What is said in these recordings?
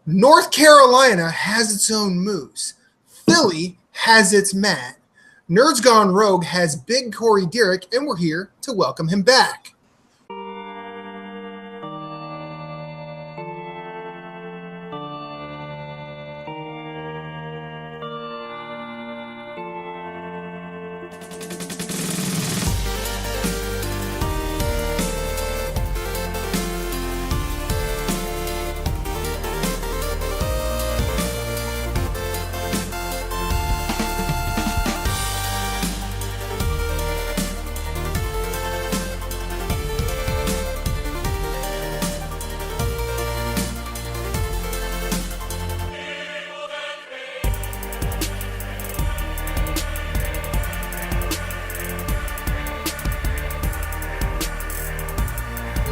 North Carolina has its own Moose. Philly has its Matt. Nerds Gone Rogue has Big Corey Derrick, and we're here to welcome him back.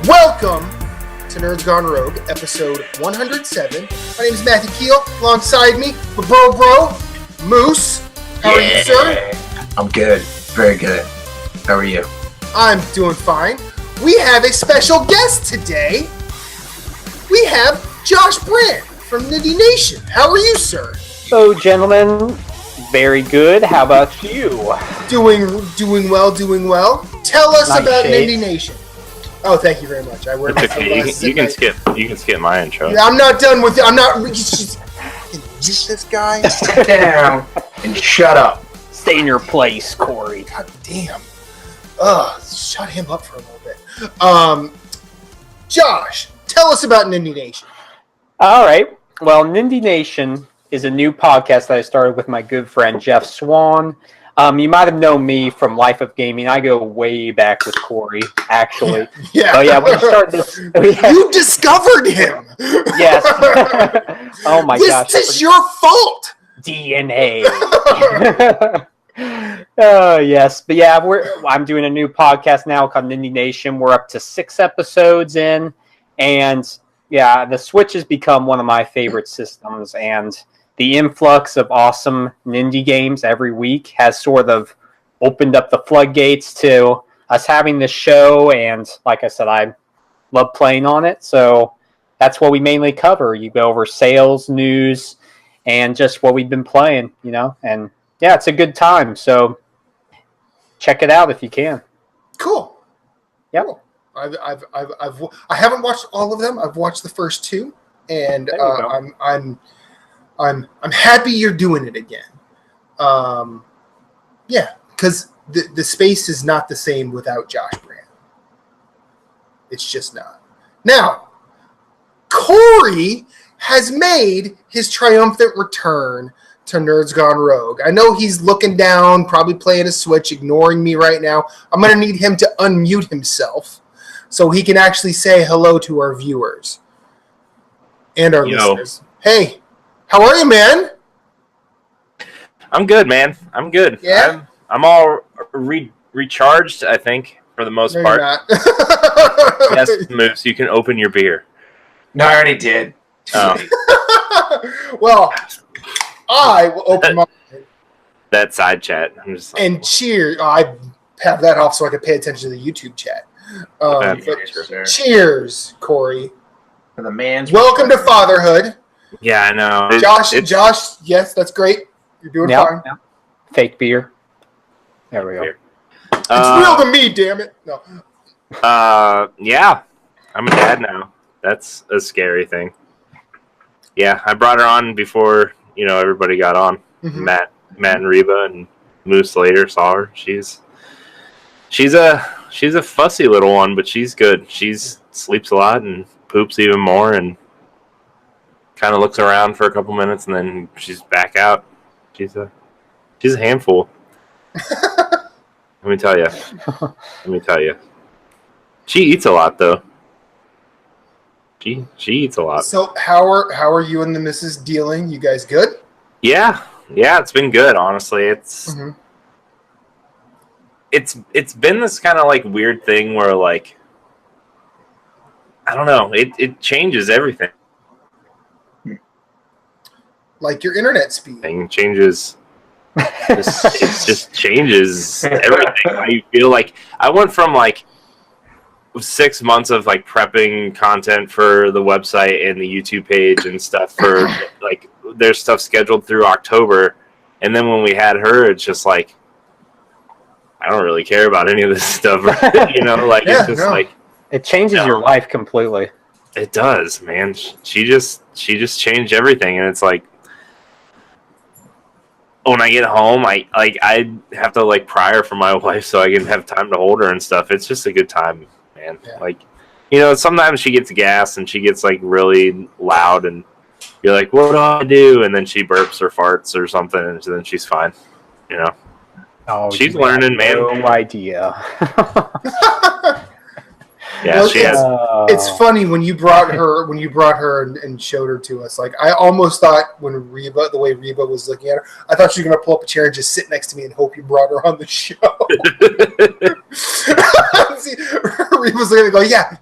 Welcome to Nerds Gone Rogue, episode 107. My name is Matthew Keel. Alongside me, my bro, Moose. How are you, sir? I'm good. Very good. How are you? I'm doing fine. We have a special guest today. We have Josh Brant from Nindie Nation. How are you, sir? So, gentlemen, very good. How about you? Doing well. Tell us Nice about shade. Nindie Nation. Oh, thank you very much. I wear my sunglasses. You can skip my intro. Yeah, I'm not done with it. I'm not. Just this guy. Sit down and shut up. Stay in your place, Corey. God damn. Shut him up for a little bit. Josh, tell us about Nindie Nation. All right. Well, Nindie Nation is a new podcast that I started with my good friend Jeff Svhenn. You might have known me from Life of Gaming. I go way back with Corey, actually. Yeah. Oh yeah, we started this. You discovered him. Yes. Oh my gosh. This is your fault. DNA. Oh yes, but yeah, I'm doing a new podcast now called Nindie Nation. We're up to 6 episodes in, and yeah, the Switch has become one of my favorite systems, and the influx of awesome Nindie games every week has sort of opened up the floodgates to us having this show, and like I said, I love playing on it, so that's what we mainly cover. You go over sales, news, and just what we've been playing, and yeah, it's a good time, so check it out if you can. Cool. Yep. Cool. I haven't watched all of them. I've watched the first 2, and I'm happy you're doing it again. Yeah, because the space is not the same without Josh Brant. It's just not. Now, Corey has made his triumphant return to Nerds Gone Rogue. I know he's looking down, probably playing a Switch, ignoring me right now. I'm going to need him to unmute himself so he can actually say hello to our viewers and our listeners. Hey. How are you, man? I'm good, man. I'm good. Yeah? I'm all recharged, I think, for the most part. You're not. Yes, Moose, you can open your beer. No, I already did. Oh. Well, I will open my That side chat. I'm just like, and cheers. I have that off so I can pay attention to the YouTube chat. Cheers, Corey. For the man's Welcome to fatherhood. yeah, I know. Josh, yes, that's great. You're doing fine. Yep. Fake beer. There we go. It's real to me, damn it. No. Yeah, I'm a dad now. That's a scary thing. Yeah, I brought her on before everybody got on. Mm-hmm. Matt and Reba and Moose later saw her. She's a fussy little one, but she's good. She's sleeps a lot and poops even more and kind of looks around for a couple minutes and then she's back out. She's a handful. Let me tell you. She eats a lot though. She eats a lot. So how are you and the missus dealing? You guys good? Yeah, it's been good, honestly. It's been this kind of like weird thing where like I don't know, it changes everything. Like your internet speed. It changes. It just changes everything. I feel like I went from like 6 months of like prepping content for the website and the YouTube page and stuff for like there's stuff scheduled through October, and then when we had her, it's just like I don't really care about any of this stuff, like it's just like it changes your life completely. It does, man. She just changed everything, and it's like when I get home, I have to like pry her from my wife so I can have time to hold her and stuff. It's just a good time, man. Yeah. Like, sometimes she gets gas and she gets like really loud, and you're like, "What do I do?" And then she burps or farts or something, and then she's fine. Oh, she's learning, man. No idea. Yeah, well, it's funny when you brought her and showed her to us. Like I almost thought when the way Reba was looking at her, I thought she was gonna pull up a chair and just sit next to me and hope you brought her on the show. Reba's looking go, yeah,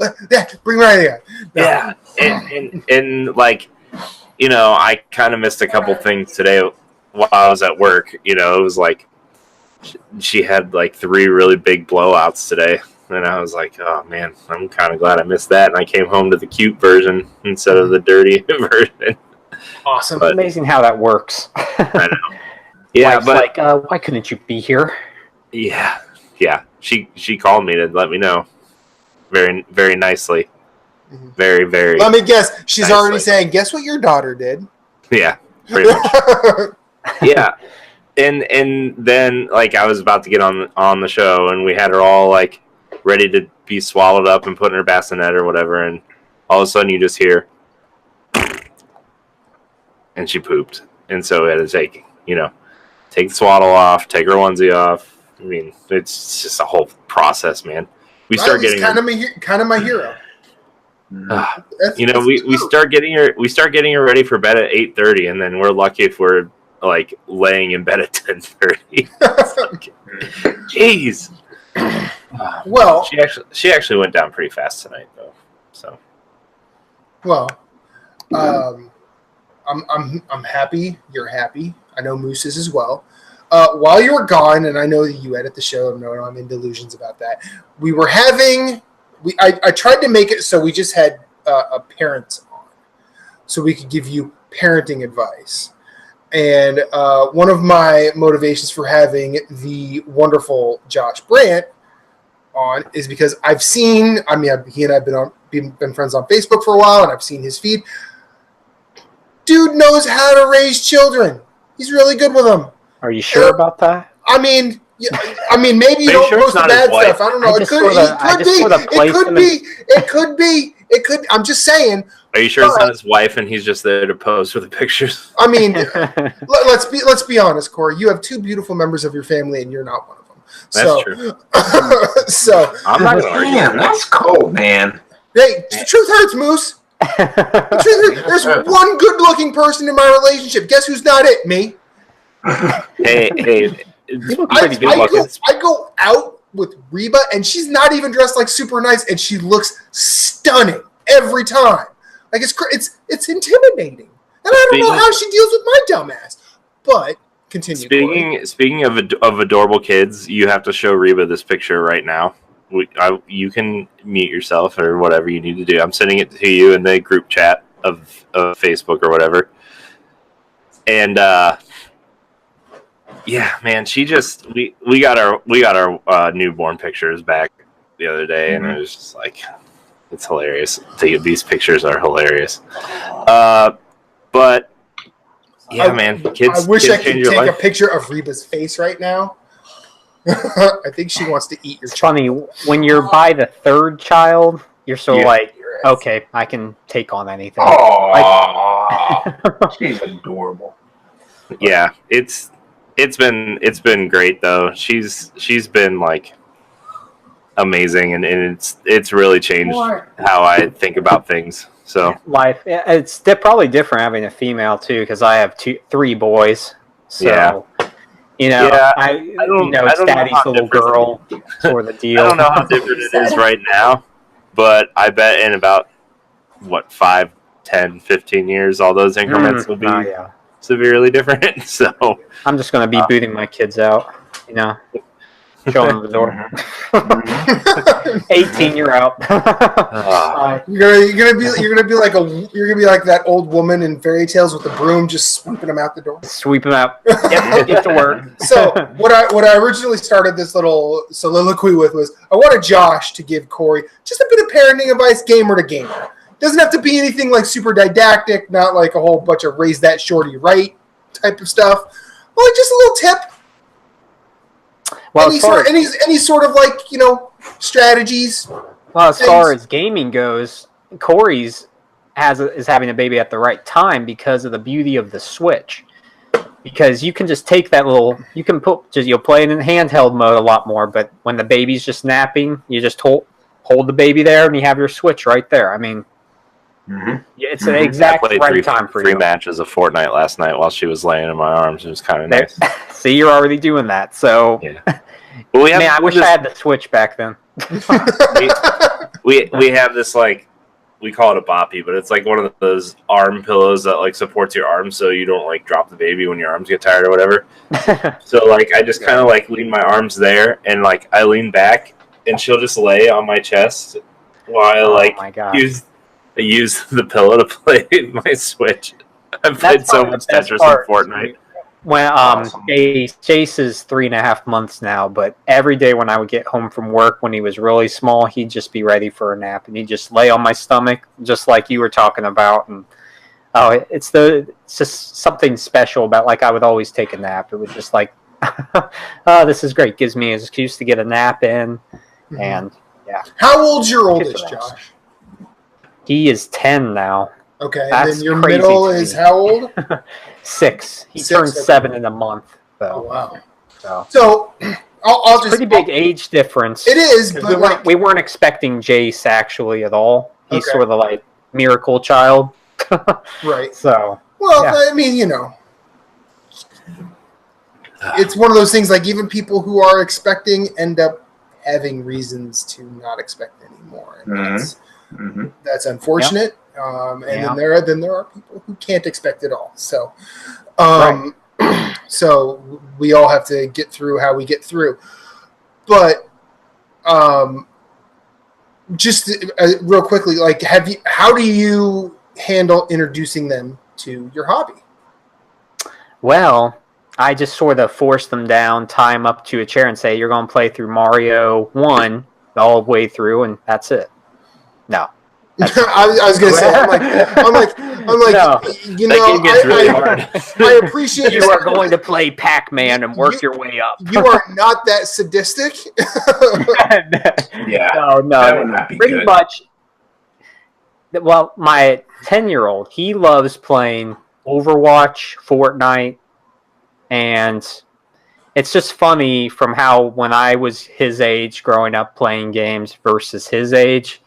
bring her right here. No. Yeah, and like, I kind of missed a couple things today while I was at work. It was like she had like 3 really big blowouts today. And I was like, oh, man, I'm kind of glad I missed that. And I came home to the cute version instead of the dirty version. Awesome. But, amazing how that works. I know. Yeah, Wife's but like, why couldn't you be here? Yeah. She called me to let me know very, very nicely. Mm-hmm. Very, very. Let me guess. She's already saying, guess what your daughter did? Yeah, pretty much. Yeah. And then, like, I was about to get on the show, and we had her all, like, ready to be swallowed up and put in her bassinet or whatever, and all of a sudden you just hear, and she pooped, and so we had to take the swaddle off, take her onesie off. I mean, it's just a whole process, man. We start getting kind of my hero. We start getting her ready for bed at 8:30, and then we're lucky if we're like laying in bed at 10:30. Jeez. Well, she actually went down pretty fast tonight, though. So, well, I'm happy. You're happy. I know Moose is as well. While you were gone, and I know that you edit the show. No, I'm in delusions about that. We were having. I tried to make it so we just had a parent on, so we could give you parenting advice. And one of my motivations for having the wonderful Josh Brant on is because I've seen. I mean, he and I've been friends on Facebook for a while, and I've seen his feed. Dude knows how to raise children. He's really good with them. Are you sure about that? I mean, maybe you don't post the bad stuff. I don't know. It could. I'm just saying. Are you sure it's not his wife and he's just there to pose for the pictures? I mean, let's be honest, Corey. You have 2 beautiful members of your family, and you're not one of them. That's true. So I'm not going to argue. That's cold, man. Hey, the truth hurts, Moose. There's one good-looking person in my relationship. Guess who's not it? Me. Hey, I go out with Reba, and she's not even dressed like super nice, and she looks stunning every time. Like it's intimidating, and I don't know how she deals with my dumbass. But continue. Speaking of adorable kids, you have to show Reba this picture right now. You can mute yourself or whatever you need to do. I'm sending it to you in the group chat of Facebook or whatever. And yeah, man, we got our newborn pictures back the other day, and it was just like it's hilarious. These pictures are hilarious. But yeah, man, kids. I wish I could take a picture of Reba's face right now. I think she wants to eat your. It's funny when you're by the 3rd child, you're like, okay, I can take on anything. She's adorable. Yeah, it's been great though. She's been like amazing, and it's really changed how I think about things. So life, it's probably different having a female too, because I have 3 boys. So. Yeah. I don't it's daddy's little girl sort of deal. I don't know how different it is right now, but I bet in about 5, 10, 15 years, all those increments will be severely different. So I'm just going to be booting my kids out, Show him the door. 18, you're out. You're gonna be like that old woman in fairy tales with the broom just sweeping them out the door. Sweep him out. Yep, get to work. So what I originally started this little soliloquy with was I wanted Josh to give Corey just a bit of parenting advice, gamer to gamer. Doesn't have to be anything like super didactic, not like a whole bunch of raise that shorty right type of stuff. Well, like just a little tip. Well, any sort of like, strategies. Well, as far as gaming goes, Corey's is having a baby at the right time because of the beauty of the Switch. Because you can just take that you'll play it in handheld mode a lot more, but when the baby's just napping, you just hold the baby there and you have your Switch right there. I mean, it's an exact right time for you. 3 matches of Fortnite last night while she was laying in my arms. It was kind of nice. See, you're already doing that. So, yeah. Well, I wish I had the Switch back then. we have this, like, we call it a boppy, but it's like one of those arm pillows that like supports your arms so you don't like drop the baby when your arms get tired or whatever. So like I just kind of like lean my arms there and like I lean back and she'll just lay on my chest while I use the pillow to play my Switch. I've played so much Tetris and Fortnite. When Chase is 3.5 months now, but every day when I would get home from work when he was really small, he'd just be ready for a nap and he'd just lay on my stomach, just like you were talking about. And it's just something special about, like, I would always take a nap. It was just like, oh, this is great. Gives me an excuse to get a nap in. Mm-hmm. And yeah. How old's your oldest, Josh? He is 10 now. Okay, and then your middle is how old? 6. He turns 7 in a month. So. Oh, wow. So I'll just pretty big age difference. It is, but we weren't expecting Jace actually at all. He's sort of like miracle child. Right. So I mean, it's one of those things. Like even people who are expecting end up having reasons to not expect anymore, and that's unfortunate. Yep. Then there are people who can't expect it all. So, so we all have to get through how we get through. But just real quickly, like, how do you handle introducing them to your hobby? Well, I just sort of force them down, tie them up to a chair, and say, "You're going to play through Mario 1 all the way through, and that's it." No. I was gonna say, I'm like, no, really hard. I appreciate you are going to play Pac-Man and work your way up. You are not that sadistic. Yeah, no, that would not be pretty good. much. Well, my 10-year-old, he loves playing Overwatch, Fortnite, and it's just funny from how when I was his age growing up playing games versus his age.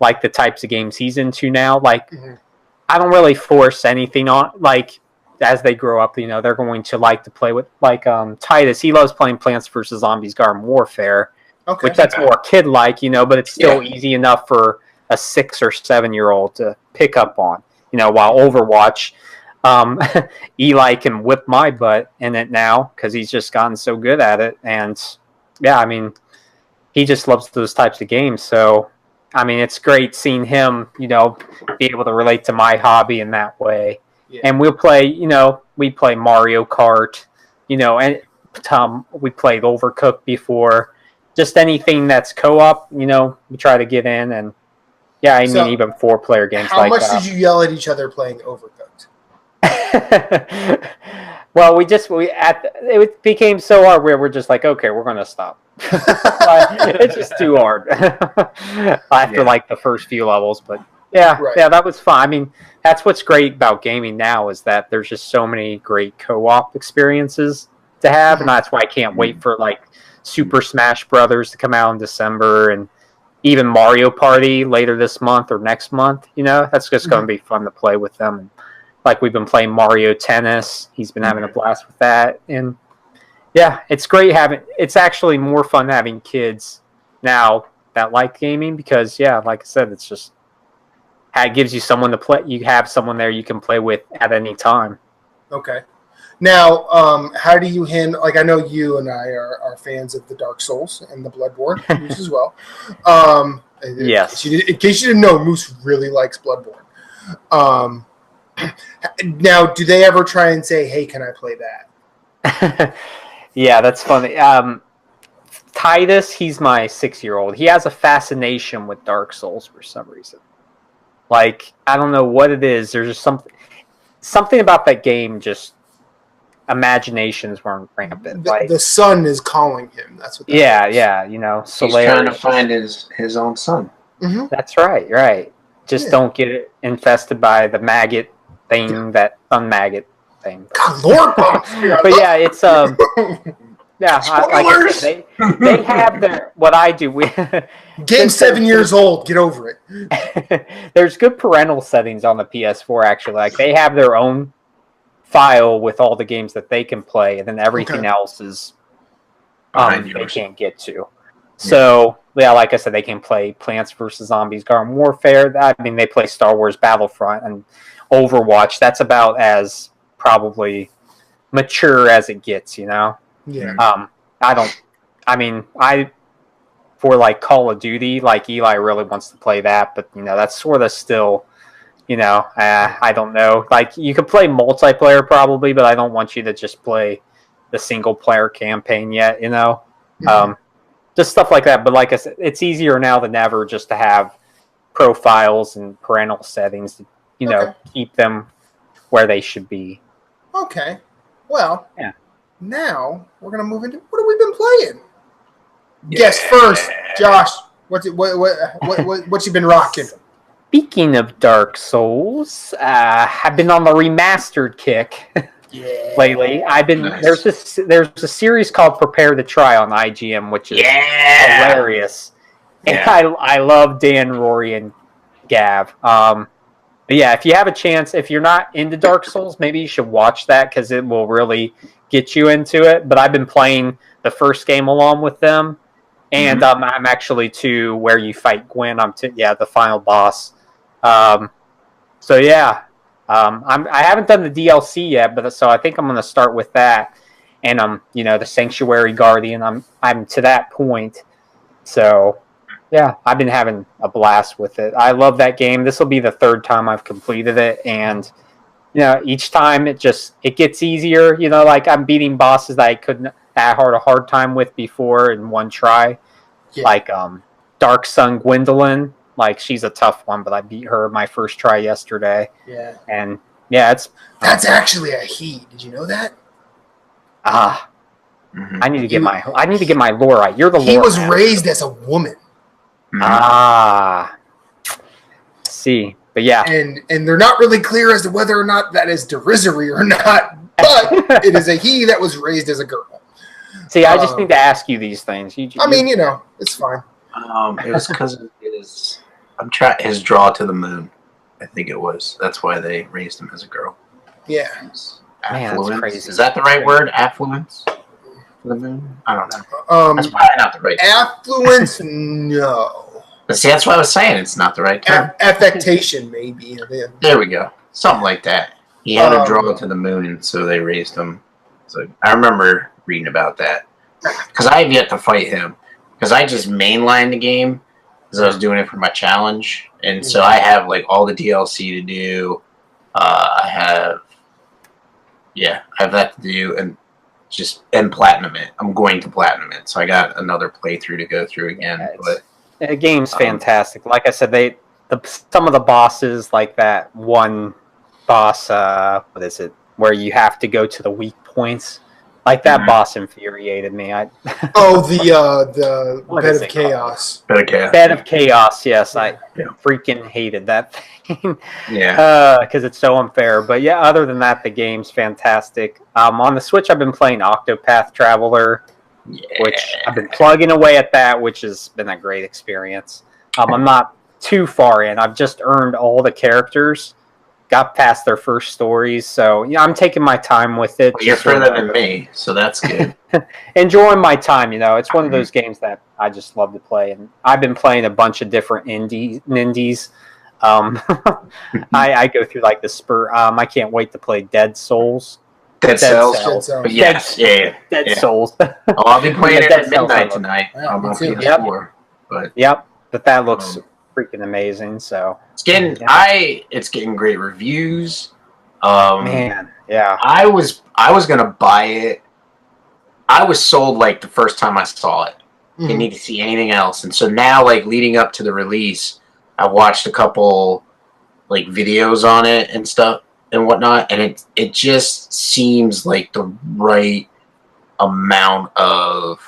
Like the types of games he's into now. Like, I don't really force anything on, like, as they grow up, they're going to like to play with, like, Titus. He loves playing Plants vs. Zombies Garden Warfare, which that's more kid-like, but it's still easy enough for a 6 or 7-year-old to pick up on, while Overwatch, Eli can whip my butt in it now because he's just gotten so good at it. And, yeah, I mean, he just loves those types of games, so... I mean, it's great seeing him, be able to relate to my hobby in that way. Yeah. And we'll play, we play Mario Kart, and we played Overcooked before. Just anything that's co-op, we try to get in. And, yeah, I mean, even 4-player games like that. How much did you yell at each other playing Overcooked? Well, it became so hard where we're just like, okay, we're going to stop. It's just too hard after like the first few levels. But yeah, that was fun. I mean, that's what's great about gaming now is that there's just so many great co-op experiences to have. And that's why I can't wait for like Super Smash Brothers to come out in December and even Mario Party later this month or next month. That's just going to be fun to play with them. And, like we've been playing Mario Tennis. He's been having a blast with that. And yeah, it's great it's actually more fun having kids now that like gaming because, yeah, like I said, it's just, it gives you someone to play. You have someone there you can play with at any time. Okay. Now, how do you handle? Like, I know you and I are fans of the Dark Souls and the Bloodborne, Moose as well. Yes. In case you didn't know, Moose really likes Bloodborne. Now, do they ever try and say, "Hey, can I play that?" Yeah, that's funny. Titus, he's my 6-year-old. He has a fascination with Dark Souls for some reason. Like, I don't know what it is. There's just something about that game. Just imaginations weren't rampant. The sun is calling him. That's what. Yeah. You know, he's trying to find his own son. Mm-hmm. That's right. Just don't get infested by the maggot thing, that sun maggot thing. God, Lord, but yeah, it's yeah. Like I said, they have their what I do. Game's 7 years old. Get over it. There's good parental settings on the PS4. Actually, like they have their own file with all the games that they can play, and then everything else is they can't get to. So yeah, like I said, they can play Plants vs. Zombies, Garden Warfare. I mean, they play Star Wars Battlefront and Overwatch. That's about as probably mature as it gets, you know. Yeah. For like Call of Duty, like Eli really wants to play that, but you know that's sort of still, you know, I don't know. Like you could play multiplayer probably, but I don't want you to just play the single player campaign yet, you know. Mm-hmm. Just stuff like that. But like I said, it's easier now than ever just to have profiles and parental settings to, you know, keep them where they should be. Okay. Well, yeah. Now we're gonna move into what have we been playing? Guess first, Josh. What you been rocking? Speaking of Dark Souls, I've been on the remastered kick lately. I've been there's a series called Prepare to Try on IGN, which is hilarious, and I love Dan, Rory, and Gav. But yeah, if you have a chance, if you're not into Dark Souls, maybe you should watch that because it will really get you into it. But I've been playing the first game along with them, and I'm actually to where you fight Gwen. The final boss. So yeah, I haven't done the DLC yet, but so I think I'm going to start with that, and you know, the Sanctuary Guardian. I'm to that point, so yeah, I've been having a blast with it. I love that game. This will be the third time I've completed it, and you know, each time it gets easier. You know, like I'm beating bosses that I couldn't have had a hard time with before in one try, like Dark Sun Gwendolyn. Like she's a tough one, but I beat her my first try yesterday. Yeah, and yeah, that's actually a he. Did you know that? I need to get my lore right. You're the lore. He was raised as a woman. See, but yeah, and they're not really clear as to whether or not that is derisory or not. But it is a he that was raised as a girl. See, I just need to ask you these things. I mean, you know, it's fine. It was because of his draw to the moon. I think it was. That's why they raised him as a girl. Yeah. Man, that's crazy. Is that the right word? Affluence? For the moon? I don't know. That's probably not the right term. Affluence, no. But see, that's what I was saying. It's not the right term. Affectation, maybe. There we go. Something like that. He had a draw to the moon, and so they raised him. So I remember reading about that. Because I have yet to fight him. Because I just mainlined the game. Because I was doing it for my challenge. And so I have like all the DLC to do. I have that to do and platinum it. I'm going to platinum it. So I got another playthrough to go through again. The game's fantastic. Like I said, some of the bosses, like that one boss, what is it, where you have to go to the weak points. Like that boss infuriated me. The Bed of Chaos. Bed of Chaos. Yes, I freaking hated that thing. Because it's so unfair. But yeah, other than that, the game's fantastic. On the Switch, I've been playing Octopath Traveler, which I've been plugging away at that, which has been a great experience. I'm not too far in. I've just earned all the characters. Got past their first stories, so yeah, I'm taking my time with it. Well, you're further than me, so that's good. Enjoying my time, you know. It's one of those games that I just love to play, and I've been playing a bunch of different nindies. I go through like the spur. I can't wait to play Dead Souls. Dead Cells. Dead Cells. But yes, Dead yeah. Souls. Oh, I'll be playing it Dead at Cells midnight I tonight Yeah, on my me too. PS4. But Yep, but that looks freaking amazing. So it's getting it's getting great reviews. man, yeah, I was gonna buy it. I was sold like the first time I saw it. Didn't need to see anything else. And so now, like leading up to the release, I watched a couple like videos on it and stuff and whatnot, and it just seems like the right amount of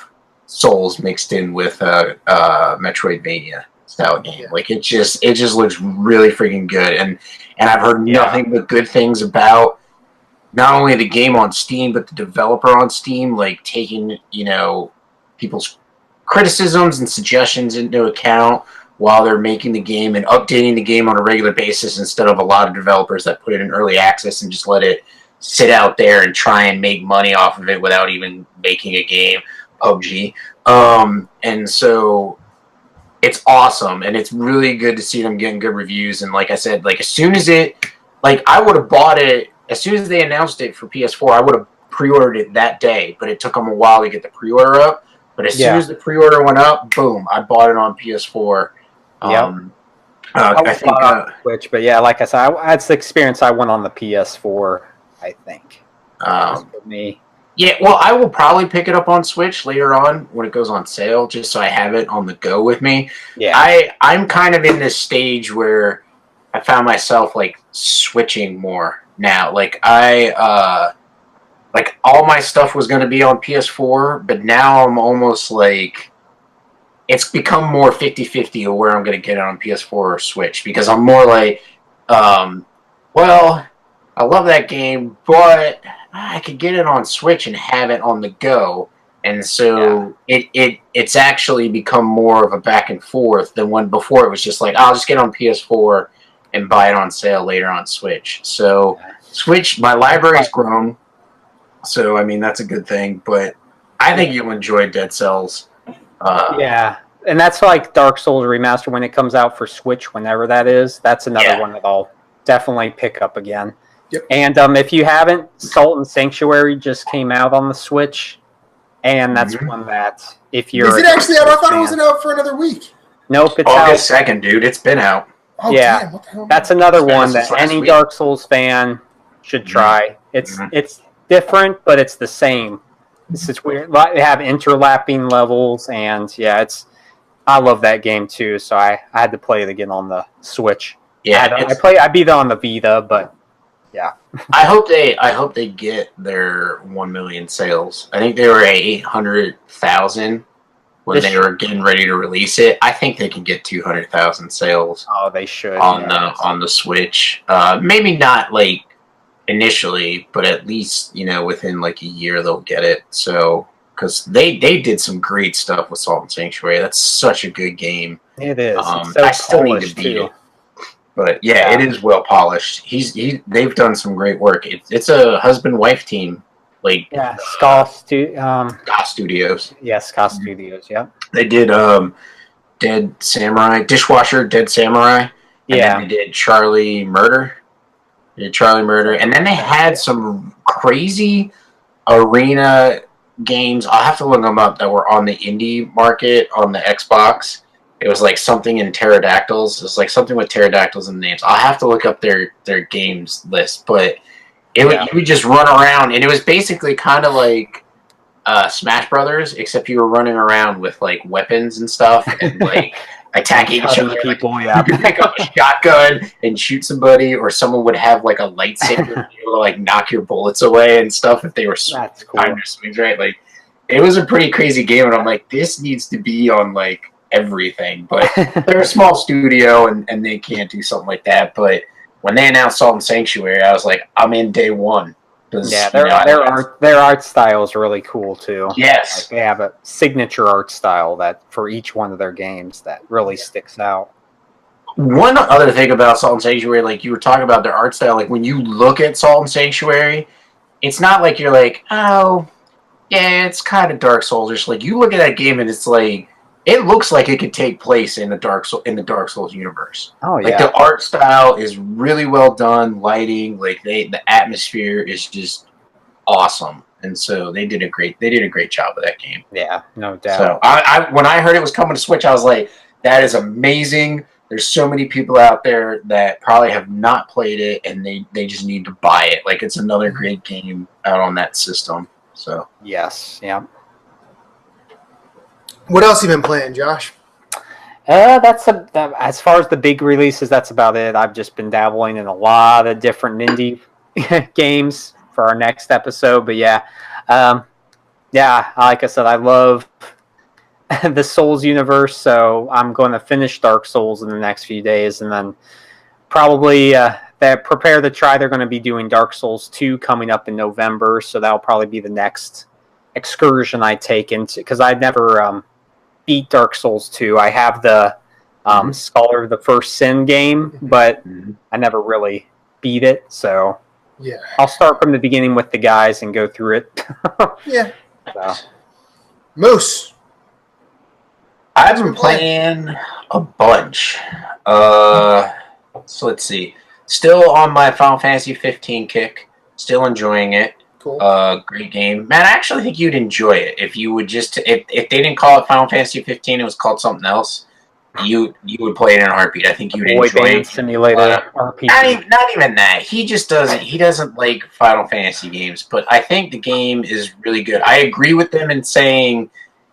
Souls mixed in with a Metroidvania style game. Like it just looks really freaking good, and I've heard nothing but good things about not only the game on Steam but the developer on Steam, like taking people's criticisms and suggestions into account while they're making the game and updating the game on a regular basis instead of a lot of developers that put it in early access and just let it sit out there and try and make money off of it without even making a game. PUBG. And so it's awesome, and it's really good to see them getting good reviews. And like I said, like as soon as I would have bought it as soon as they announced it for PS4, I would have pre-ordered it that day, but it took them a while to get the pre-order up. But as soon as the pre-order went up, boom, I bought it on PS4. I think Switch, but yeah, like I said, that's the experience I went on the PS4. I think for me. Yeah, well, I will probably pick it up on Switch later on when it goes on sale, just so I have it on the go with me. Yeah, I'm kind of in this stage where I found myself like switching more now. Like like all my stuff was going to be on PS4, but now I'm almost like it's become more 50-50 of where I'm going to get it on PS4 or Switch, because I'm more like, well, I love that game, but I could get it on Switch and have it on the go. And so it's actually become more of a back and forth than when before it was just like, I'll just get on PS4 and buy it on sale later on Switch. So Switch, my library's grown. So, I mean, that's a good thing. But I think you'll enjoy Dead Cells. Yeah. And that's like Dark Souls Remaster when it comes out for Switch, whenever that is. That's another one that I'll definitely pick up again. Yep. And if you haven't, Salt and Sanctuary just came out on the Switch. And that's one that, if you're... Is it actually out? I thought it wasn't out for another week. Nope, it's August 2nd, dude. It's been out. Oh, yeah, damn, what the hell? that's another one that last any week. Dark Souls fan should try. It's different, but it's the same. It's just weird. They have interlapping levels, and I love that game too. So I had to play it again on the Switch. Yeah, I beat it on the Vita, but yeah. I hope they get their 1 million sales. I think they were at 800,000 when they were getting ready to release it. I think they can get 200,000 sales. Oh, they should on the Switch. Maybe not like initially, but at least within like a year they'll get it. So because they did some great stuff with Salt and Sanctuary. That's such a good game. It is. I still need to beat it. But it is well polished. They've done some great work. It's a husband-wife team. Like Ska Studios. Yeah, Ska Studios. Yeah. They did Dead Samurai, Dishwasher, Dead Samurai. And then they did Charlie Murder. And then they had some crazy arena games. I'll have to look them up that were on the indie market on the Xbox. It was like something in pterodactyls. It's like something with pterodactyls in the names. I'll have to look up their games list, but you would just run around, and it was basically kind of like Smash Brothers, except you were running around with like weapons and stuff, and like attacking each other. People, you could pick up a shotgun and shoot somebody, or someone would have like a lightsaber to be able to like knock your bullets away and stuff if they were That's cool. timed their swings right. Like it was a pretty crazy game, and I'm like, this needs to be on like everything, but they're a small studio and they can't do something like that. But when they announced Salt and Sanctuary, I was like, I'm in day one. Yeah, their art style is really cool too. Yes, like they have a signature art style that for each one of their games that really sticks out. One other thing about Salt and Sanctuary, like you were talking about their art style, like when you look at Salt and Sanctuary, it's not like you're like, oh, yeah, it's kind of Dark Souls. Like you look at that game and it's like, it looks like it could take place in the Dark Souls universe. Oh yeah, like the art style is really well done. Lighting, like the atmosphere is just awesome. And so they did a great job with that game. Yeah, no doubt. So I when I heard it was coming to Switch, I was like, that is amazing. There's so many people out there that probably have not played it, and they just need to buy it. Like, it's another great game out on that system. So yes, yeah. What else have you been playing, Josh? As far as the big releases, that's about it. I've just been dabbling in a lot of different indie games for our next episode. But yeah, like I said, I love the Souls universe, so I'm going to finish Dark Souls in the next few days, and then probably they're going to be doing Dark Souls 2 coming up in November, so that'll probably be the next excursion I take into, because I'd never beat Dark Souls 2. I have the Scholar of the First Sin game, but I never really beat it, so yeah, I'll start from the beginning with the guys and go through it. Yeah. So. Moose. I've been playing a bunch. So let's see. Still on my Final Fantasy 15 kick. Still enjoying it. Cool. Great game. Man, I actually think you'd enjoy it if you would just if they didn't call it Final Fantasy 15, it was called something else. You would play it in a heartbeat. I think you'd enjoy it. Simulator RPG. Not even that. He just doesn't. He doesn't like Final Fantasy games. But I think the game is really good. I agree with them in saying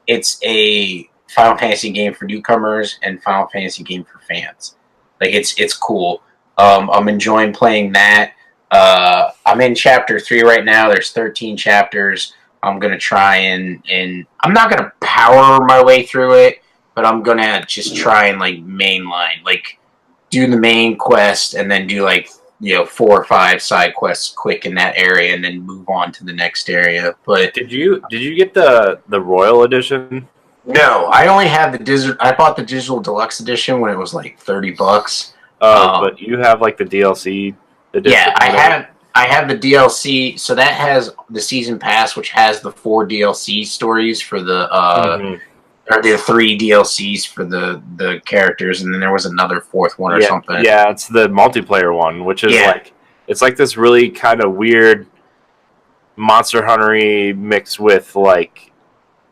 it's a Final Fantasy game for newcomers and Final Fantasy game for fans. Like, it's cool. I'm enjoying playing that. I'm in chapter 3 right now. There's 13 chapters. I'm gonna try and I'm not gonna power my way through it, but I'm gonna just try and like mainline, like do the main quest and then do like 4 or 5 side quests quick in that area and then move on to the next area. But did you get the Royal Edition? No, I only have the digital. I bought the digital deluxe edition when it was like $30. But you have like the DLC edition. Yeah, I have the DLC. So that has the season pass, which has the 4 DLC stories for the or the 3 DLCs for the characters, and then there was another 4th one or something. Yeah, it's the multiplayer one, which is like it's like this really kind of weird Monster Hunter-y mixed with like.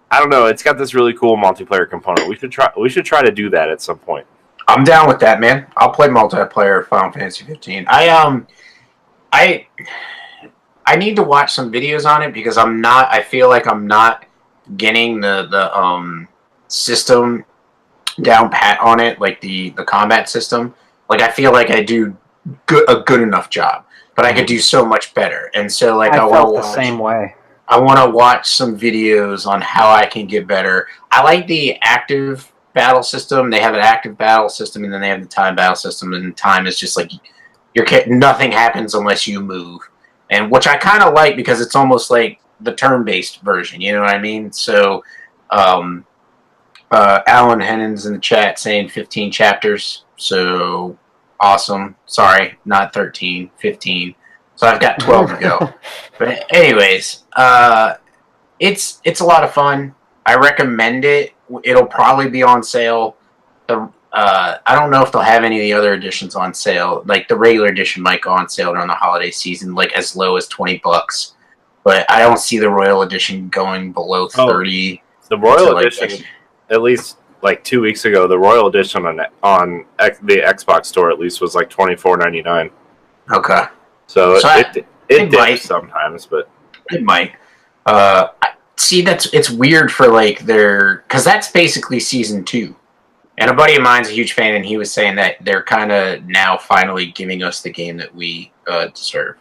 I don't know. It's got this really cool multiplayer component. We should try to do that at some point. I'm down with that, man. I'll play multiplayer Final Fantasy 15. I need to watch some videos on it because I feel like I'm not getting the system down pat on it, like the combat system. Like, I feel like I do a good enough job, but I could do so much better. And so like I felt the same way. I want to watch some videos on how I can get better. I like the active battle system. They have an active battle system, and then they have the time battle system, and time is just like nothing happens unless you move, and which I kind of like because it's almost like the turn-based version. You know what I mean? So, Alan Hennon's in the chat saying 15 chapters. So awesome. Sorry, not 13, 15. So I've got 12 to go. But anyways, it's a lot of fun. I recommend it. It'll probably be on sale. I don't know if they'll have any of the other editions on sale. Like, the regular edition might go on sale during the holiday season, like as low as $20. But I don't see the Royal Edition going below 30. The Royal Edition, at least like 2 weeks ago, the Royal Edition on the Xbox store at least was like $24.99. Okay. So it might sometimes, but it might. See, it's weird for like because that's basically season 2. And a buddy of mine's a huge fan, and he was saying that they're kind of now finally giving us the game that we deserve.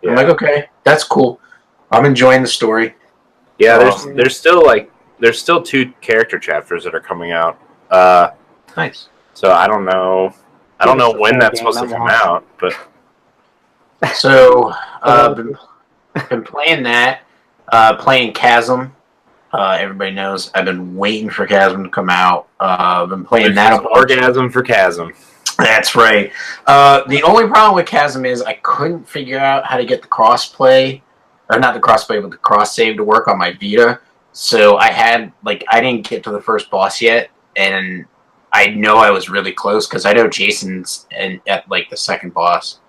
Yeah. I'm like, okay, that's cool. I'm enjoying the story. Yeah, there's still 2 character chapters that are coming out. Nice. So I don't know when that's supposed to come out, but. So, been playing that, playing Chasm. Everybody knows I've been waiting for Chasm to come out. Been playing that. Orgasm for Chasm. That's right. The only problem with Chasm is I couldn't figure out how to get the crossplay, or not the crossplay, but the cross save to work on my Vita. So I didn't get to the first boss yet, and I know I was really close because I know Jason's at like the second boss.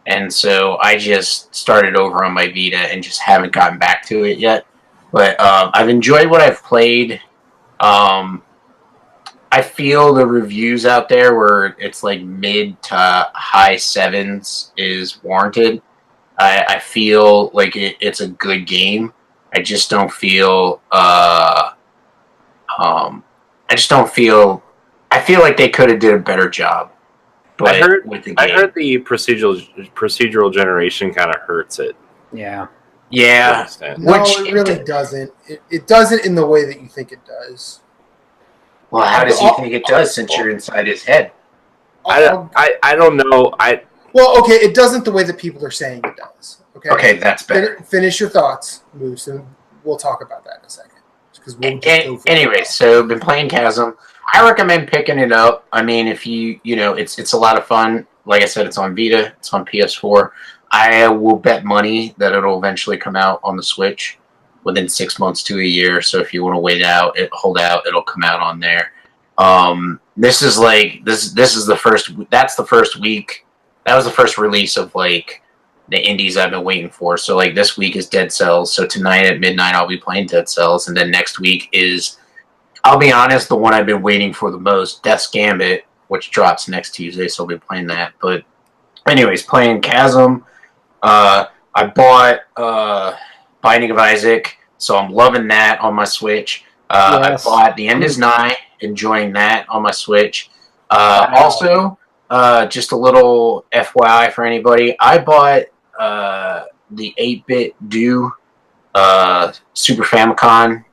and so I just started over on my Vita and just haven't gotten back to it yet. But I've enjoyed what I've played. I feel the reviews out there where it's like mid to high 7s is warranted. I feel like it's a good game. I just don't feel. I feel like they could have did a better job. But I heard with the game. I heard the procedural generation kind of hurts it. Yeah. Yeah. No, it really doesn't. It doesn't in the way that you think it does. Well, how does he think it does since you're inside his head? I don't know. Well, okay, it doesn't the way that people are saying it does. Okay, that's better. Finish your thoughts, Moose, and we'll talk about that in a second. Anyway, so been playing Chasm. I recommend picking it up. I mean, if it's a lot of fun. Like I said, it's on Vita. It's on PS4. I will bet money that it'll eventually come out on the Switch within 6 months to a year. So if you want to hold out, it'll come out on there. This is the first. That's the first week. That was the first release of like the indies I've been waiting for. So like this week is Dead Cells. So tonight at midnight I'll be playing Dead Cells, and then next week is, I'll be honest, the one I've been waiting for the most, Death's Gambit, which drops next Tuesday. So I'll be playing that. But anyways, playing Chasm. I bought Binding of Isaac, so I'm loving that on my Switch. Yes. I bought The End Is Nigh, enjoying that on my Switch. Also, just a little FYI for anybody, I bought the 8-bit Do Super Famicom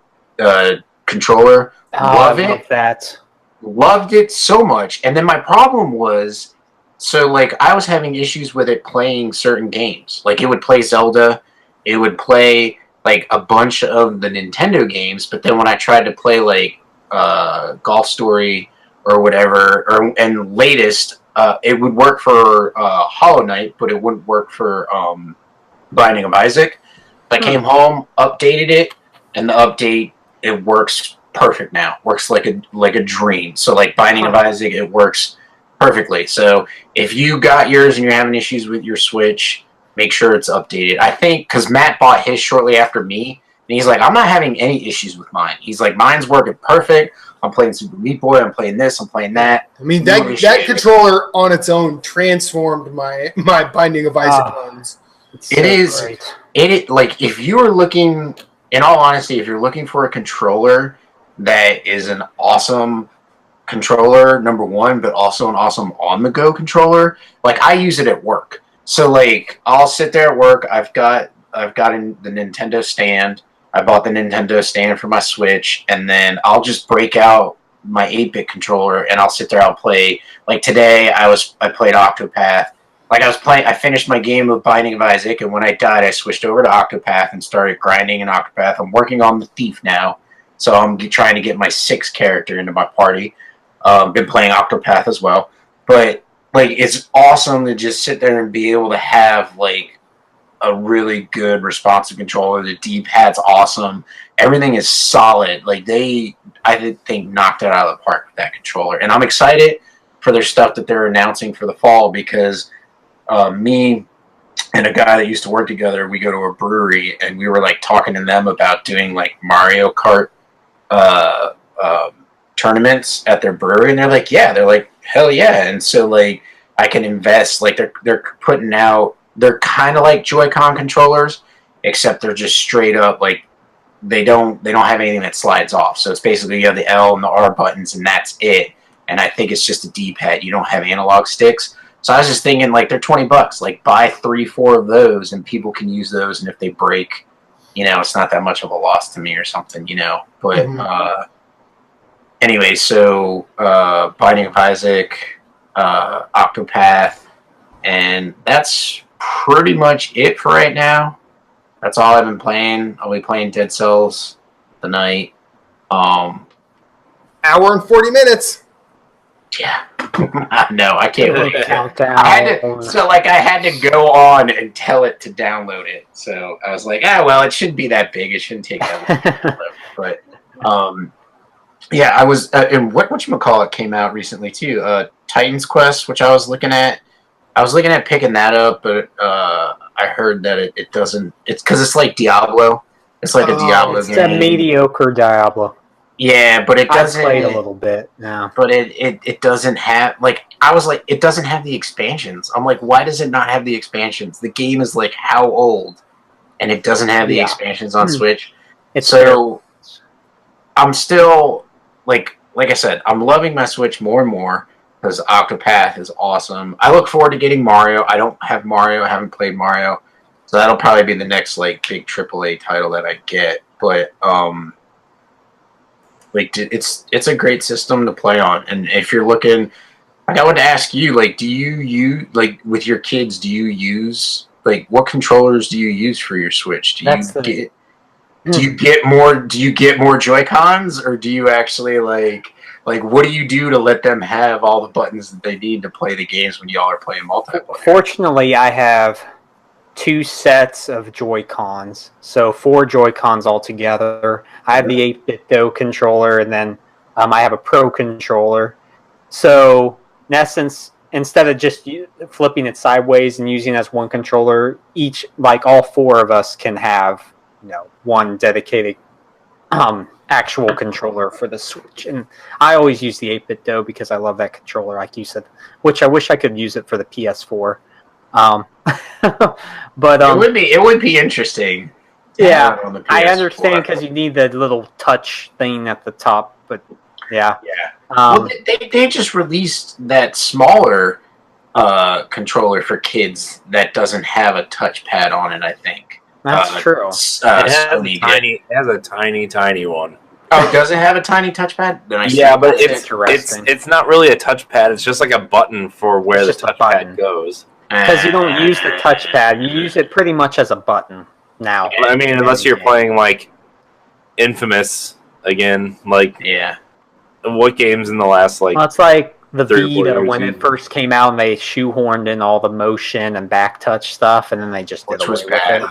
controller. Love it. Loved it so much. And then my problem was, so like I was having issues with it playing certain games. Like it would play Zelda, it would play like a bunch of the Nintendo games, but then when I tried to play like Golf Story or whatever, and latest, it would work for Hollow Knight, but it wouldn't work for Binding of Isaac. I came home, updated it, and the update, it works perfect now. Works like a dream. So like Binding of Isaac, it works perfectly. So if you got yours and you're having issues with your Switch, make sure it's updated. I think because Matt bought his shortly after me, and he's like, I'm not having any issues with mine. He's like, mine's working perfect. I'm playing Super Meat Boy. I'm playing this. I'm playing that. I mean, that controller on its own transformed my Binding of Isaac runs. It is like, if you are looking, in all honesty, if you're looking for a controller that is an awesome controller, number one, but also an awesome on-the-go controller, like I use it at work. So like I'll sit there at work. I've got the Nintendo stand. I bought the Nintendo stand for my Switch, and then I'll just break out my 8-bit controller and I'll sit there. I'll play. Like today, I played Octopath. Like I finished my game of Binding of Isaac, and when I died, I switched over to Octopath and started grinding in Octopath. I'm working on the Thief now, so I'm trying to get my 6th character into my party. Been playing Octopath as well, but like it's awesome to just sit there and be able to have like a really good responsive controller. The D-pad's awesome. Everything is solid. Like I think knocked it out of the park with that controller, and I'm excited for their stuff that they're announcing for the fall, because me and a guy that used to work together, we go to a brewery, and we were like talking to them about doing like Mario Kart tournaments at their brewery, and they're like, hell yeah. And so like I can invest, like they're putting out, they're kind of like Joy-Con controllers, except they're just straight up like they don't have anything that slides off. So it's basically you have the L and the R buttons, and that's it. And I think it's just a D-pad. You don't have analog sticks. So I was just thinking, like, they're $20. Like, buy 3-4 of those, and people can use those. And if they break, it's not that much of a loss to me or something, But anyway, so Binding of Isaac, Octopath, and that's pretty much it for right now. That's all I've been playing. I'll be playing Dead Cells tonight. Hour and 40 minutes. Yeah. No, I can't wait. Countdown. I had to go on and tell it to download it. So I was like, it shouldn't be that big. It shouldn't take that long. But yeah, I was and whatchamacallit came out recently too. Titan's Quest, which I was looking at, I was looking at picking that up, but I heard that it doesn't. It's because it's like Diablo. It's like a Diablo It's game. a mediocre Diablo. Yeah, but it I've doesn't. played a little bit now. But it doesn't have I was like, it doesn't have the expansions. I'm like, why does it not have the expansions? The game is like how old, and it doesn't have the expansions on Switch. It's so I'm still like I said, I'm loving my Switch more and more because Octopath is awesome. I look forward to getting Mario. I don't have Mario. I haven't played Mario, so that'll probably be the next like big AAA title that I get. But it's a great system to play on, and if you're looking, like I would ask you, like, do you like with your kids? Do you use like what controllers do you use for your Switch? Do you get more Joy-Cons, or do you actually like what do you do to let them have all the buttons that they need to play the games when y'all are playing multiplayer? Fortunately, I have 2 sets of Joy-Cons, so 4 Joy-Cons altogether. I have the 8-bit Do controller, and then I have a Pro controller. So, in essence, instead of just flipping it sideways and using it as one controller, all 4 of us can have, one dedicated actual controller for the Switch. And I always use the 8-bit Do because I love that controller, like you said, which I wish I could use it for the PS4. But it would be interesting. Yeah, I understand because you need the little touch thing at the top. But yeah. Well, they just released that smaller controller for kids that doesn't have a touchpad on it. I think that's true. It has a tiny one. Oh, does it have a tiny touchpad? Yeah, but it's not really a touchpad. It's just like a button for where the touchpad goes. Because you don't use the touchpad, you use it pretty much as a button now. I mean, unless you're playing like Infamous again, what games in the last Well, it's like the Vita when it first came out, and they shoehorned in all the motion and back touch stuff, and then they just did away with it.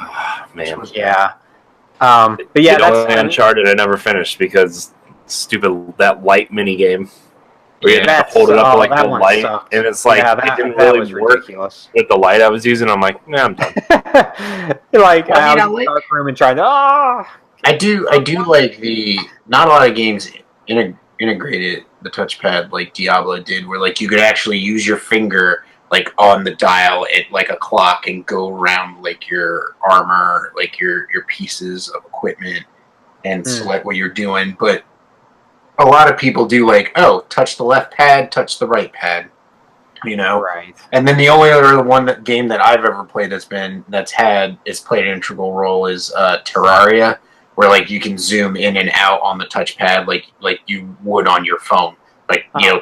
Man, yeah. But yeah, that's Uncharted. I never finished because that light mini game. You have to hold it up to the light, sucked. And it's like it didn't really work with the light I was using. I'm like, nah, I'm done. I was in the dark room and tried. I do like not a lot of games integrated the touchpad like Diablo did, where like you could actually use your finger like on the dial at like a clock and go around like your armor, like your pieces of equipment, and select what you're doing, but. A lot of people do touch the left pad, touch the right pad, Right. And then the only other game that I've ever played that's played an integral role is Terraria, where you can zoom in and out on the touchpad like you would on your phone,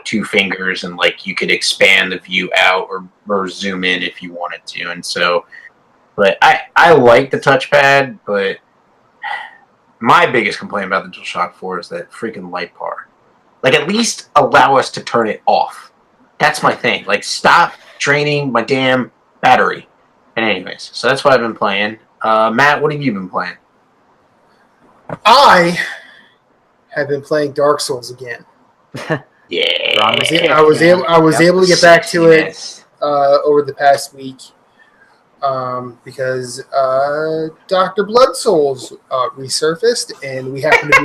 2 fingers, and you could expand the view out or zoom in if you wanted to, and so. But I like the touchpad, but. My biggest complaint about the DualShock 4 is that freaking light bar. At least allow us to turn it off. That's my thing. Stop draining my damn battery. And anyways, so that's what I've been playing. Matt, what have you been playing? I have been playing Dark Souls again. Yeah. I was able to get back to it over the past week. Because Dr. Bloodsouls resurfaced, and we happen to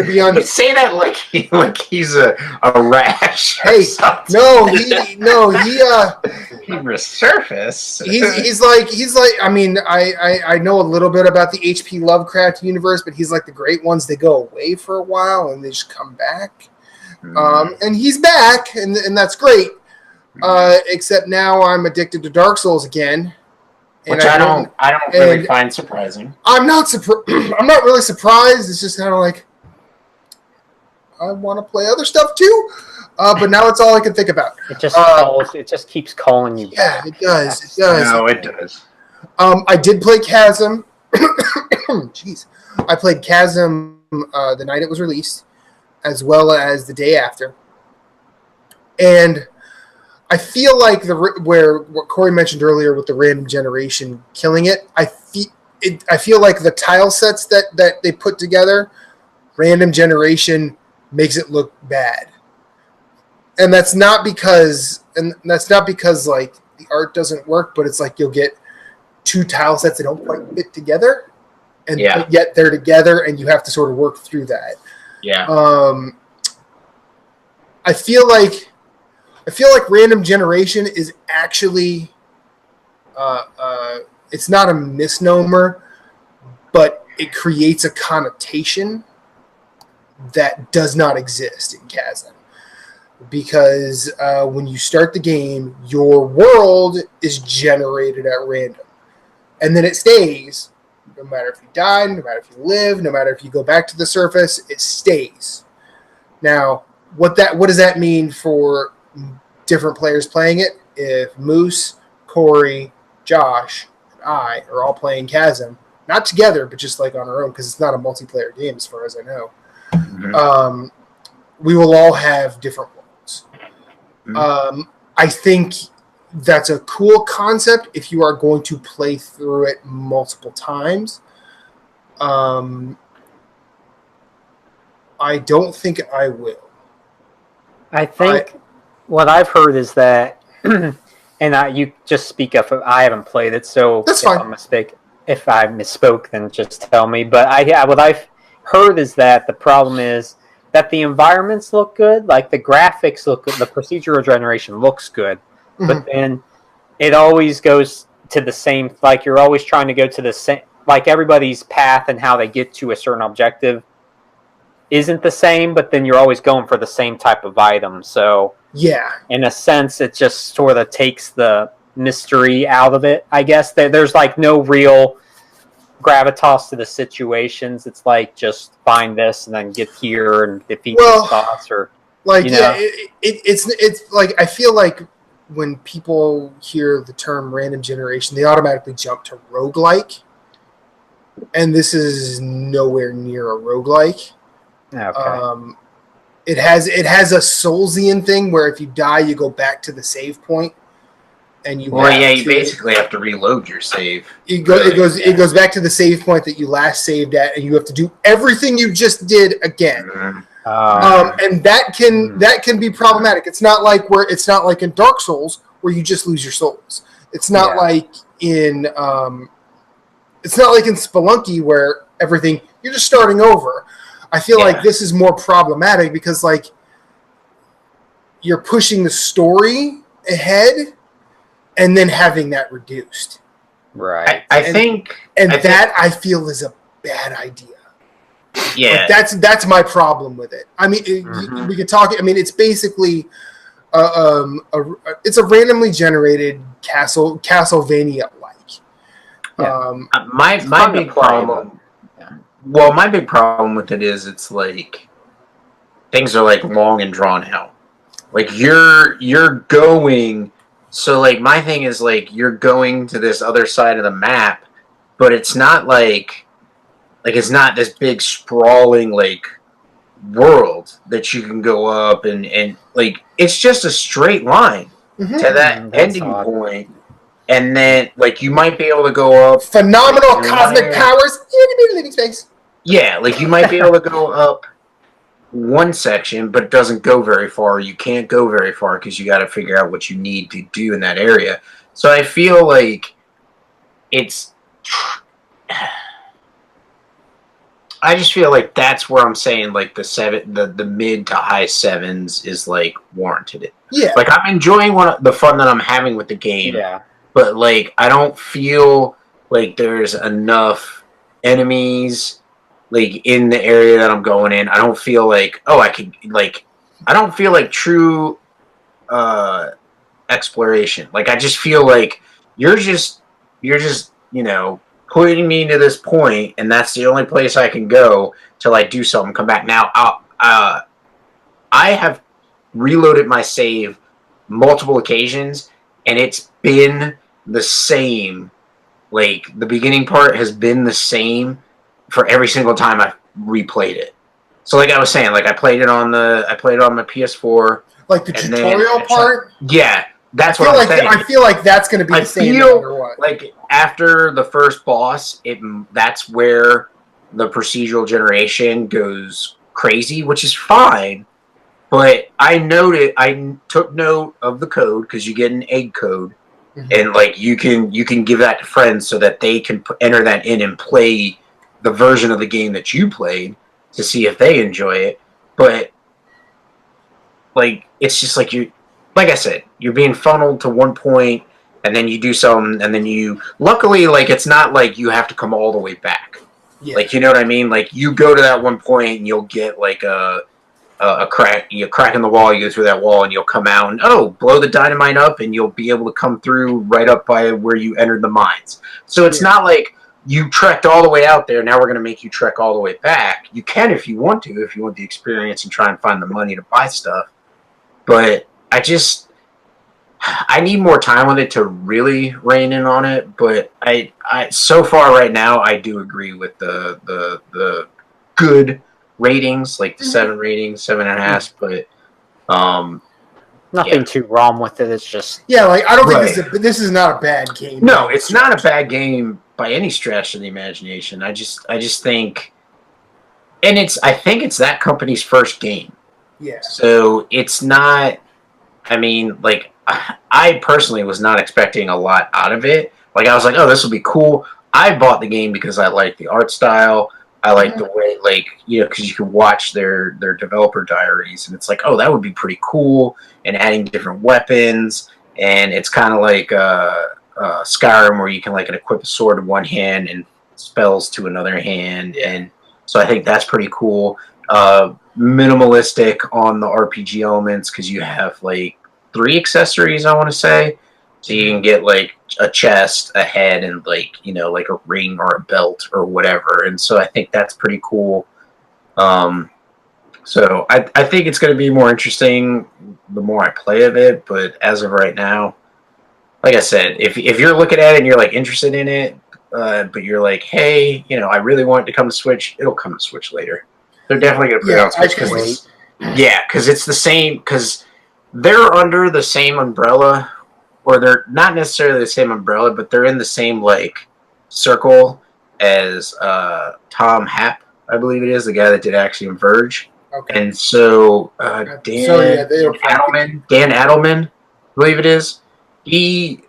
be on. You say that like he's a rash. Hey, no, he resurfaced. He's like. I mean, I know a little bit about the H.P. Lovecraft universe, but he's like the great ones. They go away for a while and they just come back. And he's back, and that's great. Except now I'm addicted to Dark Souls again, which I don't really find surprising. I'm not really surprised. It's just kind of like I want to play other stuff too, but now it's all I can think about. It just calls. It just keeps calling you. Yeah, it does. It does. No, it does. I did play Chasm. Jeez, I played Chasm the night it was released, as well as the day after, and. I feel like what Corey mentioned earlier with the random generation killing it. I feel like the tile sets that they put together, random generation makes it look bad. and that's not because like the art doesn't work, but it's like you'll get two tile sets that don't quite fit together, and but yet they're together, and you have to sort of work through that. Yeah. I feel like random generation is actually it's not a misnomer, but it creates a connotation that does not exist in Chasm. Because when you start the game, your world is generated at random. And then it stays. No matter if you die, no matter if you live, no matter if you go back to the surface, it stays. Now, what does that mean for different players playing it? If Moose, Corey, Josh, and I are all playing Chasm, not together, but just like on our own, because it's not a multiplayer game as far as I know, we will all have different worlds. I think that's a cool concept if you are going to play through it multiple times. I don't think I will. I think what I've heard is that, and you just speak up. I haven't played it, so that's fine. If I misspoke, then just tell me. But what I've heard is that the problem is that the environments look good, like the graphics look good, the procedural generation looks good, but then it always goes to the same. Like you're always trying to go to the same. Like everybody's path and how they get to a certain objective isn't the same, but then you're always going for the same type of item. So yeah, in a sense, it just sort of takes the mystery out of it. I guess there's like no real gravitas to the situations. It's like just find this and then get here and defeat this boss, or like it's like I feel like when people hear the term random generation, they automatically jump to roguelike, and this is nowhere near a roguelike. Okay. It has a Soulsian thing where if you die, you go back to the save point, and you. Well, you basically have to reload your save. It goes back to the save point that you last saved at, and you have to do everything you just did again. And that can be problematic. It's not like in Dark Souls where you just lose your souls. It's not like in Spelunky where everything you're just starting over. I feel like this is more problematic because like you're pushing the story ahead and then having that reduced. Right. I feel is a bad idea. Yeah. Like that's my problem with it. I mean, we could talk. I mean, it's basically it's a randomly generated Castlevania like. My big problem. Well, my big problem with it is it's like things are like long and drawn out. Like you're going. So like my thing is like you're going to this other side of the map, but it's not like it's not this big sprawling like world that you can go up and like it's just a straight line to that ending point, and then like you might be able to go up phenomenal cosmic powers in living space. Yeah, like you might be able to go up one section, but it doesn't go very far. You can't go very far because you got to figure out what you need to do in that area. So I feel like I just feel like that's where I'm saying like the mid to high sevens is like warranted it. Yeah, like I'm enjoying the fun that I'm having with the game. Yeah, but like I don't feel like there's enough enemies. Like in the area that I'm going in, I don't feel like I don't feel like true exploration. Like I just feel like you're just putting me to this point, and that's the only place I can go till I do something. Come back now. I have reloaded my save multiple occasions, and it's been the same. Like the beginning part has been the same for every single time I've replayed it. So like I was saying, like I played it on my PS4. Like the tutorial part? Yeah, that's what I'm saying. I feel like that's going to be the same no matter what. Like after the first boss, that's where the procedural generation goes crazy, which is fine. But I took note of the code because you get an egg code, and you can give that to friends so that they can enter that in and play the version of the game that you played to see if they enjoy it. But it's just like I said, you're being funneled to one point, and then you do something, and then luckily it's not like you have to come all the way back. Yeah. You know what I mean? You go to that one point and you'll get a crack in the wall, you go through that wall and you'll come out and blow the dynamite up, and you'll be able to come through right up by where you entered the mines. So it's not like you trekked all the way out there, now we're going to make you trek all the way back. You can if you want the experience and try and find the money to buy stuff. But I need more time with it to really rein in on it. But I so far right now, I do agree with the good ratings, like the 7 ratings, 7.5. But nothing too wrong with it. It's just I don't think this is not a bad game. No, it's not a bad game by any stretch of the imagination. I just think, and I think it's that company's first game. Yeah. So it's not. I mean, I personally was not expecting a lot out of it. I was like, oh, this will be cool. I bought the game because I like the art style. I like the way, because you can watch their developer diaries, and it's like, oh, that would be pretty cool. And adding different weapons, and it's kind of like Skyrim, where you can equip a sword in one hand and spells to another hand, and so I think that's pretty cool. Minimalistic on the RPG elements because you have 3 accessories, I want to say. So you can get a chest, a head, and a ring or a belt or whatever. And so I think that's pretty cool. So I think it's going to be more interesting the more I play of it. But as of right now, like I said, if you're looking at it and you're interested in it, but you're hey, I really want it to come to Switch, it'll come to Switch later. They're definitely going to put it on Switch because it's the same, because they're under the same umbrella, or they're not necessarily the same umbrella, but they're in the same circle as Tom Happ, I believe it is, the guy that did Axiom Verge. Okay. And so Dan Adelman, I believe it is. He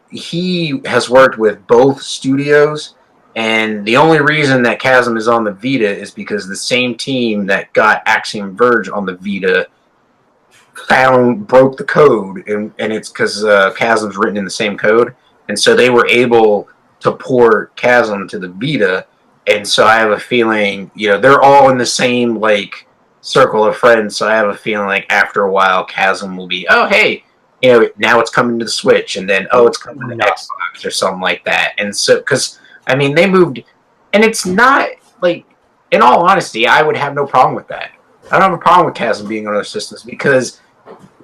has worked with both studios. And the only reason that Chasm is on the Vita is because the same team that got Axiom Verge on the Vita broke the code, and it's because Chasm's written in the same code, and so they were able to port Chasm to the Vita, and so I have a feeling, they're all in the same circle of friends, so I have a feeling after a while Chasm will be, oh hey, now it's coming to the Switch, and then it's coming to the Xbox or something like that, and so because I mean, they moved, and it's not, in all honesty, I would have no problem with that. I don't have a problem with Chasm being on other systems because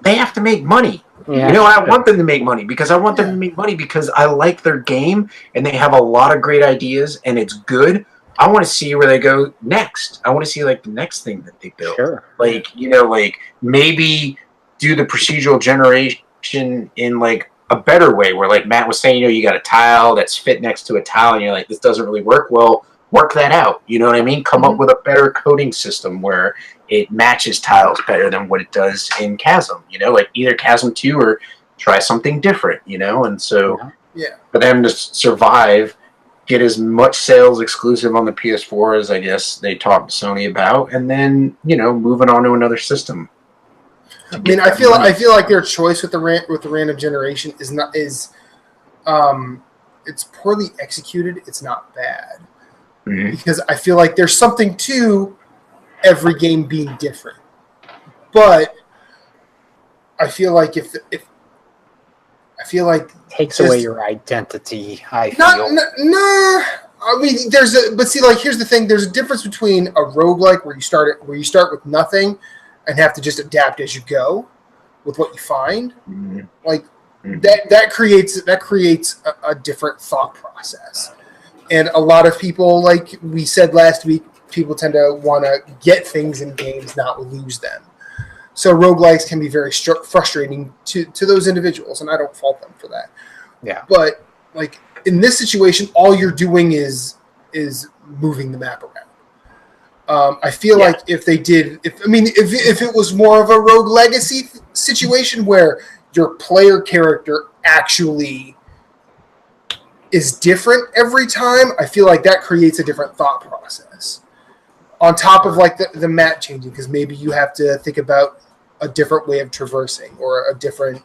they have to make money. Yeah. I want them to make money because I want them to make money because I like their game, and they have a lot of great ideas, and it's good. I want to see where they go next. I want to see, the next thing that they build. Sure. Maybe do the procedural generation in, a better way where Matt was saying, you got a tile that's fit next to a tile and you're this doesn't really work. Well, work that out. You know what I mean? Come up with a better coding system where it matches tiles better than what it does in Chasm, either Chasm 2 or try something different, and so for them to survive, get as much sales exclusive on the PS4 as I guess they talked to Sony about, and then, moving on to another system. I mean, I feel like their choice with the random generation is it's poorly executed. It's not bad because I feel like there's something to every game being different, but I feel like if takes away your identity. No. I mean, here's the thing. There's a difference between a roguelike where you start with nothing and have to just adapt as you go with what you find. That creates a different thought process. And a lot of people, like we said last week, people tend to want to get things in games, not lose them. So roguelikes can be very frustrating to those individuals, and I don't fault them for that. Yeah. But in this situation, all you're doing is moving the map around. I feel like if it was more of a Rogue Legacy situation where your player character actually is different every time, I feel like that creates a different thought process. On top of like the map changing, because maybe you have to think about a different way of traversing or a different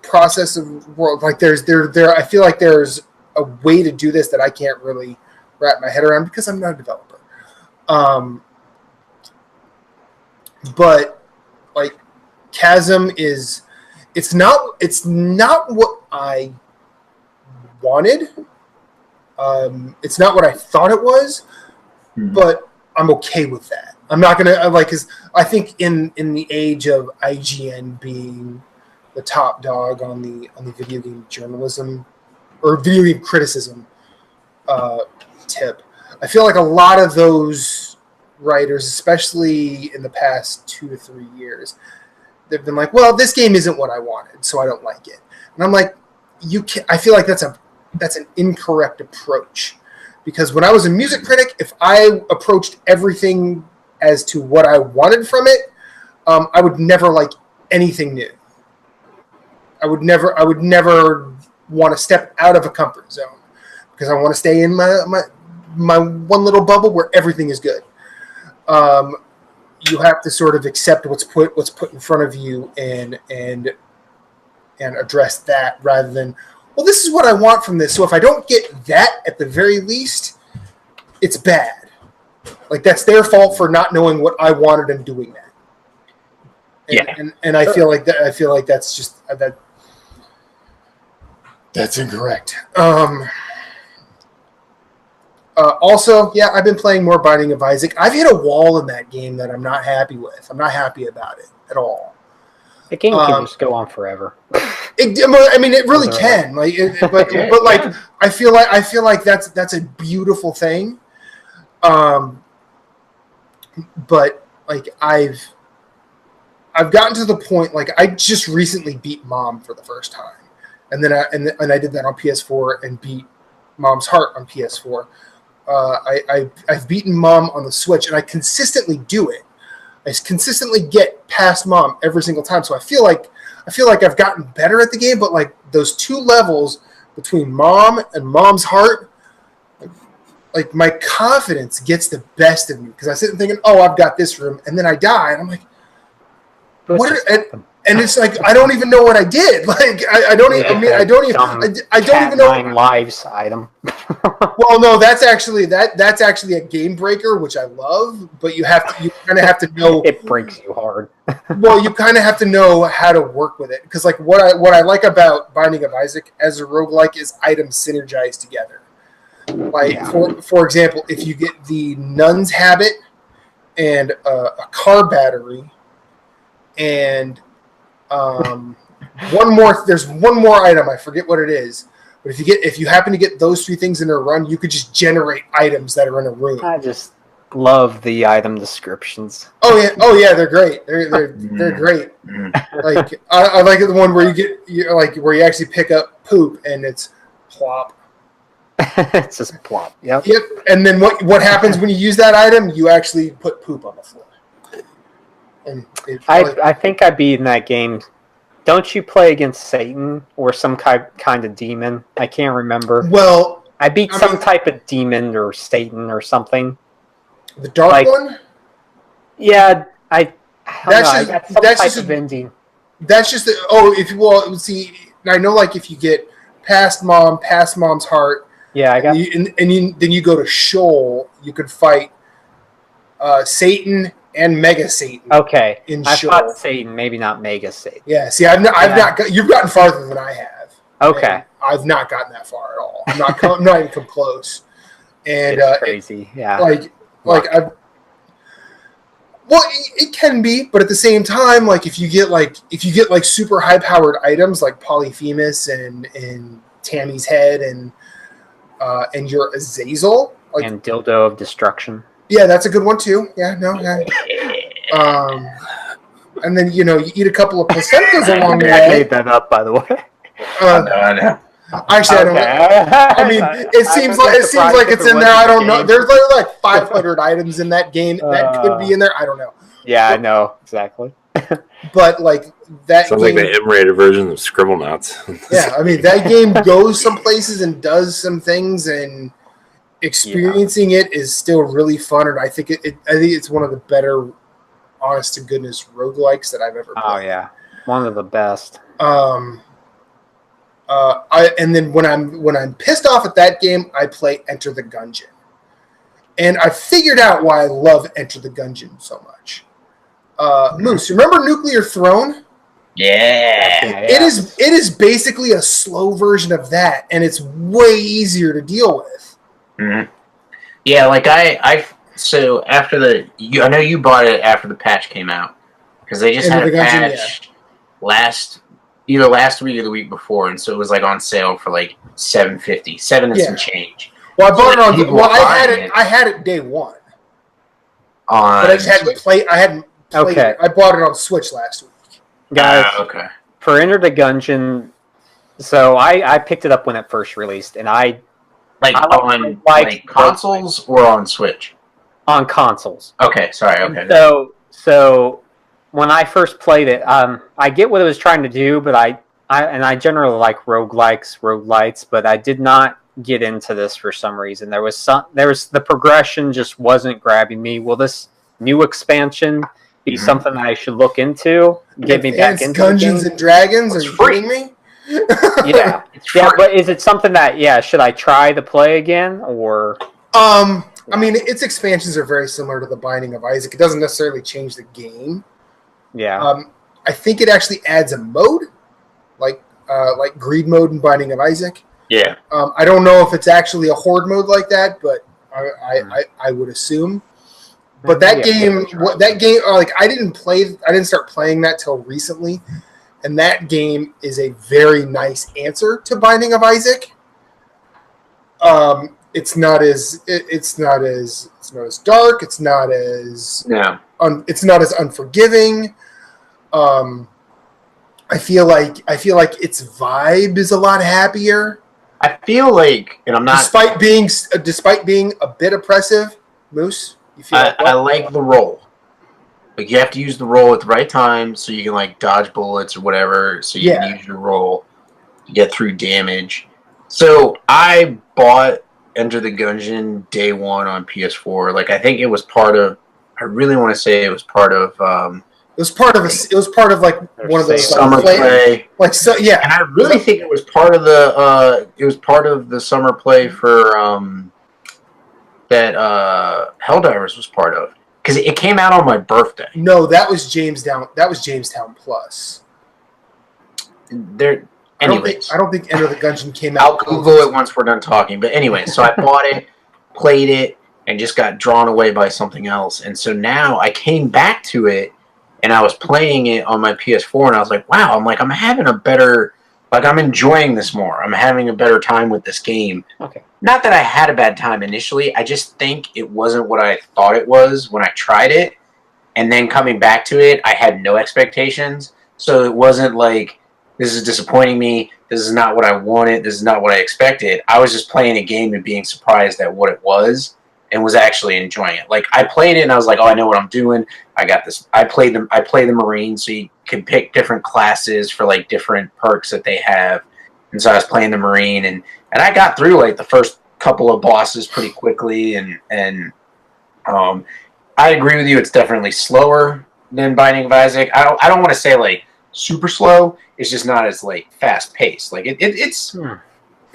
process of world. Like there. I feel like there's a way to do this that I can't really wrap my head around because I'm not a developer. But like Chasm is, it's not what I wanted. It's not what I thought it was, but I'm okay with that. I'm not gonna because I think in the age of IGN being the top dog on the video game journalism or video game criticism tip, I feel like a lot of those writers, especially in the past 2 to 3 years, they've been like, well, this game isn't what I wanted, so I don't like it. And I'm like, I feel like that's an incorrect approach. Because when I was a music critic, if I approached everything as to what I wanted from it, I would never like anything new. I would never want to step out of a comfort zone because I want to stay in my one little bubble where everything is good. You have to sort of accept what's put in front of you and address that rather than, well, this is what I want from this. So if I don't get that at the very least, it's bad. Like that's their fault for not knowing what I wanted and doing that. And I feel like that. I feel like that's just that. That's incorrect. Also, I've been playing more Binding of Isaac. I've hit a wall in that game that I'm not happy with. I'm not happy about it at all. The game can just go on forever. It really can. I feel like that's a beautiful thing. But like I've gotten to the point, like I just recently beat Mom for the first time, and then I did that on PS4 and beat Mom's Heart on PS4. I've beaten Mom on the Switch, and I consistently do it. I consistently get past Mom every single time. So I feel like I've gotten better at the game, but like those 2 levels between Mom and Mom's Heart, like my confidence gets the best of me because I sit and thinking, oh, I've got this room, and then I die, and I'm like, what? And it's like I don't even know what I did. Like I don't even know 9 lives item. Well, no, that's actually a game breaker, which I love. But you kind of have to know it breaks you hard. Well, you kind of have to know how to work with it because, like, what I like about Binding of Isaac as a roguelike is items synergize together. Like for example, if you get the Nun's Habit and a car battery and there's one more item, I forget what it is, but if you happen to get those 3 things in a run, you could just generate items that are in a room. I just love the item descriptions. Oh yeah, they're great. They're great. Like I like the one where where you actually pick up poop and it's plop. It's just plop. Yep. And then what happens when you use that item? You actually put poop on the floor. And I think I beat in that game. Don't you play against Satan or some kind of demon? I can't remember. Well, I beat some type of demon or Satan or something. The dark one? Yeah, I got some type of ending. That's just see, I know like if you get past Mom's Heart. Yeah, I got. Then you go to Sheol. You could fight Satan and Mega Satan. Okay, I Sheol. fought Satan, maybe not Mega Satan. Yeah, see, you've gotten farther than I have. Okay, I've not gotten that far at all. I'm not even come close. And it's crazy. It can be, but at the same time, like if you get super high powered items like Polyphemus and Tammy's head and your Azazel, and Dildo of Destruction. Yeah, that's a good one too. Yeah, no, yeah. And then you eat a couple of placentas along the way. I made that up, by the way. I know. Actually, I don't. I mean, it seems like it's in there. I don't know. There's like 500 items in that game that could be in there. I don't know. Yeah, I know exactly. But like that sounds game, like the M-rated version of Scribblenauts. yeah, I mean that game goes some places and does some things, and experiencing it is still really fun. And I think it's one of the better, honest to goodness roguelikes that I've ever played. Oh yeah, one of the best. And then when I'm pissed off at that game, I play Enter the Gungeon, and I figured out why I love Enter the Gungeon so much. Moose, remember Nuclear Throne? Yeah. It is basically a slow version of that, and it's way easier to deal with. Mm-hmm. Yeah, like so after I know you bought it after the patch came out because they just had a patch either last week or the week before, and so it was like on sale for like $7.50, $7 and some change. Well, I bought it on. Well, I had it day one. But I just hadn't played. I hadn't played it. I bought it on Switch last week. Guys, for Enter the Gungeon, so I picked it up when it first released, and on consoles or on Switch? On consoles. Okay, sorry. Okay. So when I first played it, I get what it was trying to do, but I generally like roguelites, but I did not get into this for some reason. There was the progression just wasn't grabbing me. Will this new expansion be something that I should look into? Get me back into Dungeons and Dragons? Are you kidding me? Yeah. Yeah, but is it something that should I try to play again or I mean, its expansions are very similar to the Binding of Isaac. It doesn't necessarily change the game. Yeah. I think it actually adds a mode like greed mode in Binding of Isaac. Yeah. I don't know if it's actually a horde mode like that, but I would assume. But that game, I didn't start playing that till recently, and that game is a very nice answer to Binding of Isaac. It's not as dark. It's not as unforgiving. I feel like its vibe is a lot happier. I feel like, and I'm not, despite being a bit oppressive, Moose. You feel I like the roll. Like you have to use the roll at the right time so you can like dodge bullets or whatever. So you can use your roll to get through damage. So I bought Enter the Gungeon day one on PS4. Like I think it was part of. I really want to say it was part of. It was part of like one of those summer play. Like so, yeah. And I really think it was part of the. It was part of the summer play for that Helldivers was part of, because it came out on my birthday. No, that was Jamestown. That was Jamestown Plus. Anyways, I don't think Enter the Gungeon came out. I'll Google it once we're done talking. But anyway, so I bought it, played it, and just got drawn away by something else. And so now I came back to it, and I was playing it on my PS4, and I was like, wow, I'm having a better, I'm enjoying this more. I'm having a better time with this game. Okay. Not that I had a bad time initially. I just think it wasn't what I thought it was when I tried it. And then coming back to it, I had no expectations. So it wasn't like, this is disappointing me. This is not what I wanted. This is not what I expected. I was just playing a game and being surprised at what it was and was actually enjoying it. Like I played it and I was like, oh, I know what I'm doing. I got this. I play the Marine, so you can pick different classes for like different perks that they have. And so I was playing the Marine and I got through like the first couple of bosses pretty quickly and I agree with you. It's definitely slower than Binding of Isaac. I don't want to say like super slow. It's just not as like fast paced. Like it's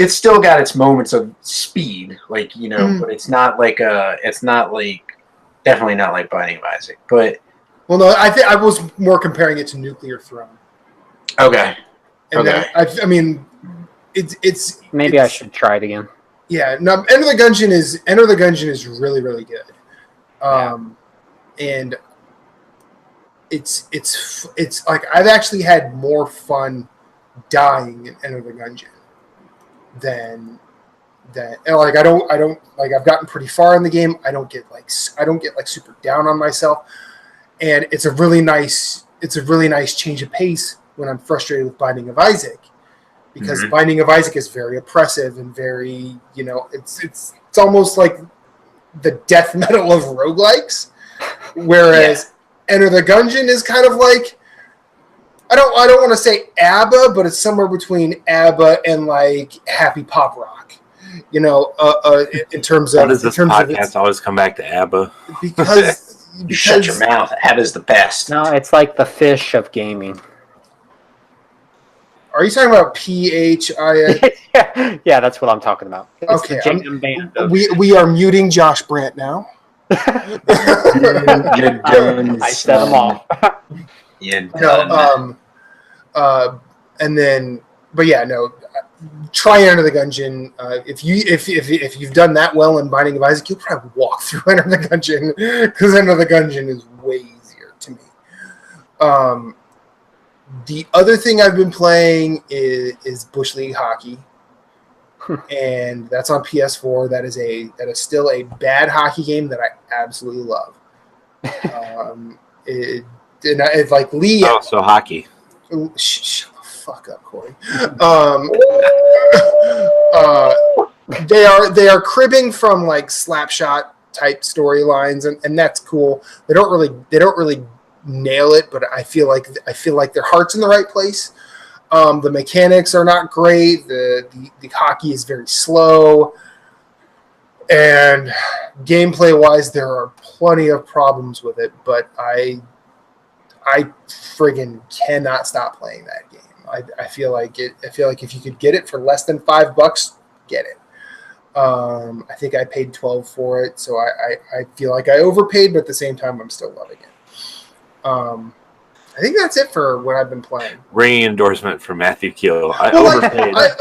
still got its moments of speed, like but it's not like definitely not like Binding of Isaac. But well, no, I think I was more comparing it to Nuclear Throne. Okay. And then, I mean, it's maybe I should try it again. Yeah, no, Enter the Gungeon is really, really good. And it's like I've actually had more fun dying in Enter the Gungeon than like I don't like I've gotten pretty far in the game. I don't get like super down on myself, and it's a really nice change of pace when I'm frustrated with Binding of Isaac, because Binding of Isaac is very oppressive and very, it's almost like the death metal of roguelikes, whereas Enter the Gungeon is kind of like, I don't want to say ABBA, but it's somewhere between ABBA and like happy pop rock. In terms of... Why does this podcast always come back to ABBA? Because you shut your mouth. ABBA's the best. No, it's like the fish of gaming. Are you talking about PHI? Yeah, that's what I'm talking about. It's Okay, the jam band of... we are muting Josh Brant now. You're done, I set him off. You're done. And then, but yeah, no. Try Enter the Gungeon. If you've done that well in Binding of Isaac, you'll probably walk through Enter the Gungeon, because Enter the Gungeon is way easier to me. The other thing I've been playing is Bush League Hockey, and that's on PS4. That is still a bad hockey game that I absolutely love. It's like Lee. Oh, so hockey. Shut the fuck up, Corey. They are cribbing from like Slapshot type storylines, and that's cool. They don't really nail it, but I feel like their heart's in the right place. The mechanics are not great. The hockey is very slow, and gameplay wise, there are plenty of problems with it. But I friggin' cannot stop playing that game. I feel like if you could get it for less than $5, get it. I think I paid $12 for it, so I feel like I overpaid, but at the same time, I'm still loving it. I think that's it for what I've been playing. Ringing endorsement for Matthew Keel. Overpaid. I've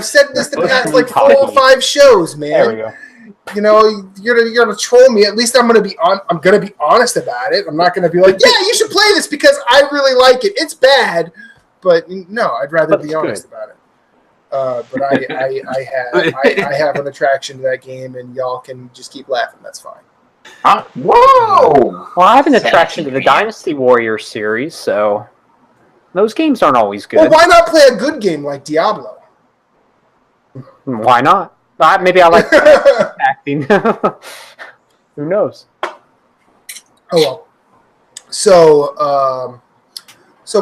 said this the past like 4 or 5 shows, man. There we go. You're gonna troll me. At least I'm gonna be honest about it. I'm not gonna be like, yeah, you should play this because I really like it. It's bad, but no, I'd rather be honest about it. But I have an attraction to that game, and y'all can just keep laughing. That's fine. Whoa! Well, I have an attraction to the Dynasty Warriors series, so those games aren't always good. Well, why not play a good game like Diablo? Why not? Maybe I like acting. Who knows? Oh well. So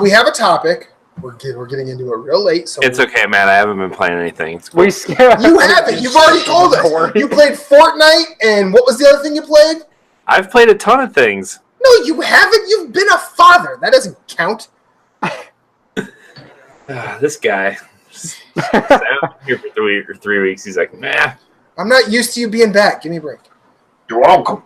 we have a topic. We're getting into it real late. So It's okay, man. I haven't been playing anything. It's cool. You haven't. You've already told us. You played Fortnite, and what was the other thing you played? I've played a ton of things. No, you haven't. You've been a father. That doesn't count. This guy. I've been here for 3 weeks. He's like, nah. I'm not used to you being back. Give me a break. You're welcome.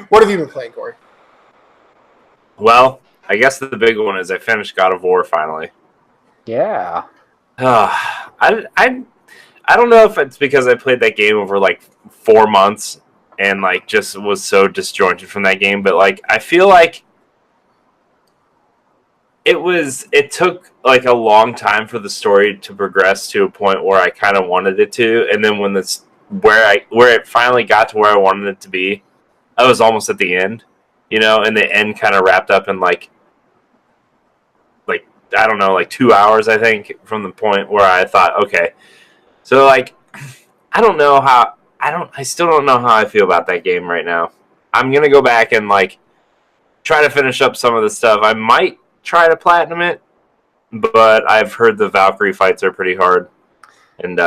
What have you been playing, Corey? Well, I guess the big one is I finished God of War finally. Yeah. I don't know if it's because I played that game over like 4 months and like just was so disjointed from that game, but like I feel like it took like a long time for the story to progress to a point where I kind of wanted it to, and then when where it finally got to where I wanted it to be, I was almost at the end, and the end kind of wrapped up in like I don't know, like 2 hours, I think, from the point where I thought, okay, so like I still don't know how I feel about that game right now. I'm gonna go back and like try to finish up some of the stuff. I might try to platinum it, but I've heard the Valkyrie fights are pretty hard. And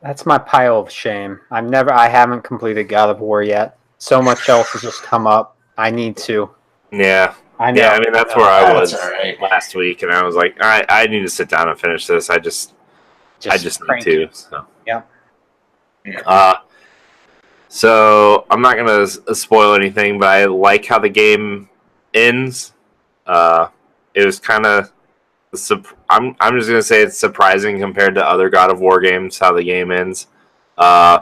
that's my pile of shame. I haven't completed God of War yet. So much else has just come up. I need to. Yeah. I know. Yeah, I mean that's where I was right. last week, and I was like, I need to sit down and finish this. I just need to. So. Yeah. So I'm not gonna spoil anything, but I like how the game ends. It was kind of, I'm just gonna say it's surprising compared to other God of War games how the game ends. I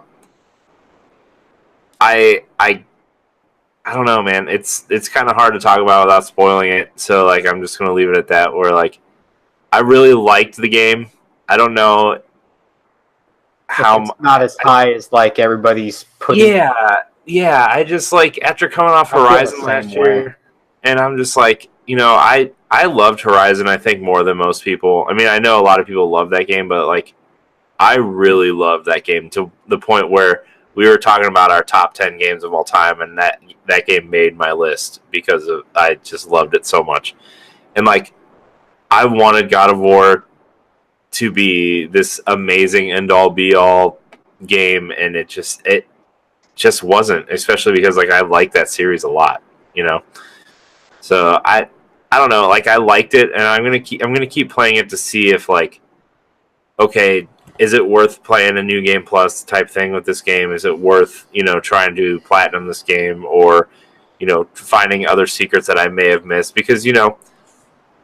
don't know, man. It's kind of hard to talk about without spoiling it. So like I'm just gonna leave it at that. Where like I really liked the game. I don't know how it's not as high as like everybody's putting. Yeah. I just like after coming off Horizon last year. and I'm just like, I loved Horizon, I think, more than most people. I mean, I know a lot of people love that game, but like, I really loved that game to the point where we were talking about our top 10 games of all time, and that game made my list because I just loved it so much. And like, I wanted God of War to be this amazing end-all be-all game, and it just wasn't, especially because like I like that series a lot, So I don't know, like I liked it, and I'm gonna keep playing it to see if like, okay, is it worth playing a new game plus type thing with this game? Is it worth trying to platinum this game, or finding other secrets that I may have missed? Because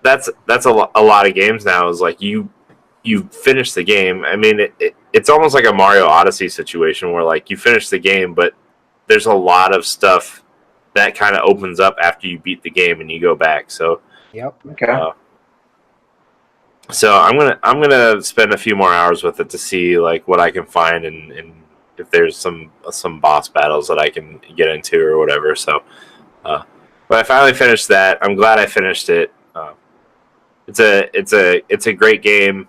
that's a lot of games now. Is like you finish the game. I mean, it's almost like a Mario Odyssey situation where like you finish the game, but there's a lot of stuff that kind of opens up after you beat the game and you go back. So Yep. Okay. So I'm gonna spend a few more hours with it to see like what I can find and if there's some boss battles that I can get into or whatever. So, but I finally finished that. I'm glad I finished it. It's a great game.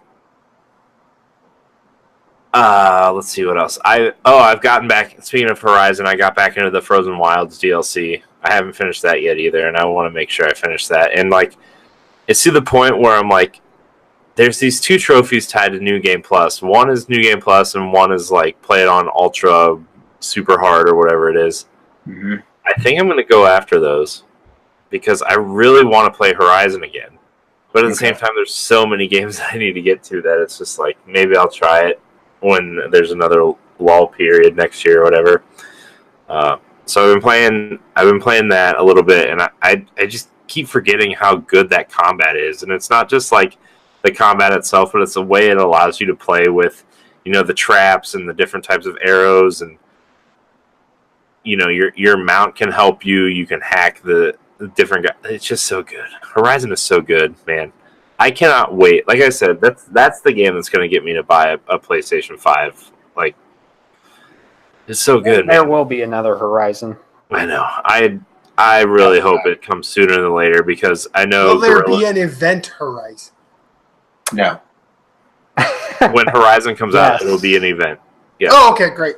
Let's see what else. I've gotten back. Speaking of Horizon, I got back into the Frozen Wilds DLC. I haven't finished that yet either, and I want to make sure I finish that. And like, it's to the point where I'm like, there's these 2 trophies tied to New Game Plus. One is New Game Plus, and one is like play it on Ultra, Super Hard, or whatever it is. Mm-hmm. I think I'm going to go after those because I really want to play Horizon again. But at the same time, there's so many games that I need to get to that it's just like maybe I'll try it when there's another lull period next year or whatever. So I've been playing that a little bit, and I just keep forgetting how good that combat is. And it's not just like the combat itself, but it's the way it allows you to play with, the traps and the different types of arrows, and your mount can help you. You can hack the different guys. It's just so good. Horizon is so good, man. I cannot wait. Like I said, that's the game that's going to get me to buy a PlayStation 5. Like, it's so good. There man. will be another Horizon. I know. I really hope it comes sooner than later because I know. Will there be an event Horizon? No. When Horizon comes out, Yes. it'll be an event. Yeah. Oh, okay, great.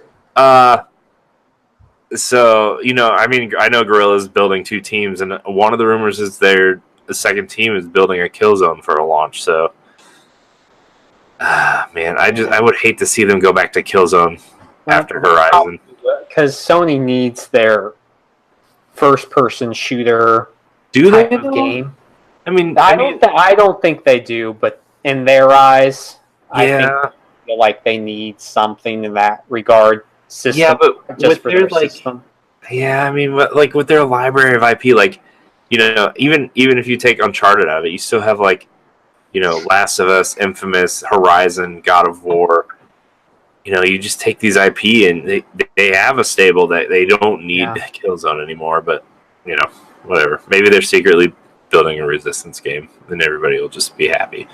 So I mean, I know Guerrilla's building 2 teams, and one of the rumors is the second team is building a kill zone for a launch. So, man, I would hate to see them go back to kill zone after Horizon. Because Sony needs their first-person shooter Do they? type of game. I mean, I don't think they do, but in their eyes, I think yeah, they feel like they need something in that regard. System, yeah, but just with for their their like, system. yeah, I mean, like with their library of IP, like, even if you take Uncharted out of it, you still have like, Last of Us, Infamous, Horizon, God of War. You just take these IP and they have a stable that they don't need Killzone anymore. But whatever. Maybe they're secretly building a Resistance game, and everybody will just be happy.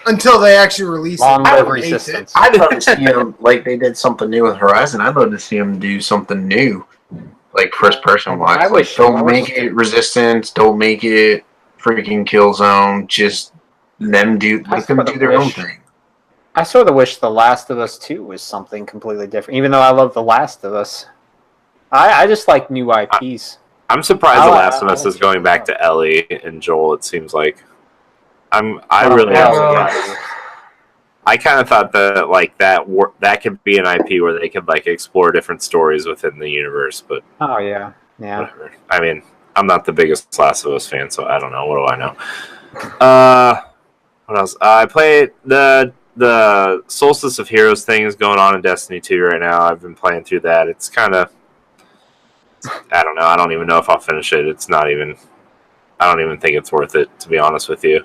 Until they actually release it. Long I live would hate Resistance. it. I'd love to see them like they did something new with Horizon. I'd love to see them do something new, like first person wise. I wish- Don't make it Resistance. Don't make it freaking Killzone. Just let them do their own thing. I sort of wish The Last of Us 2 was something completely different, even though I love The Last of Us. I just like new IPs. I'm surprised The Last of Us is going back to Ellie and Joel. It seems like I really am surprised. I kind of thought that like that could be an IP where they could like explore different stories within the universe, but Oh, yeah. whatever. I mean, I'm not the biggest Last of Us fan, so I don't know. What do I know? What else? I played the Solstice of Heroes thing is going on in Destiny 2 right now. I've been playing through that. It's kind of, I don't know. I don't even know if I'll finish it. I don't even think it's worth it, to be honest with you.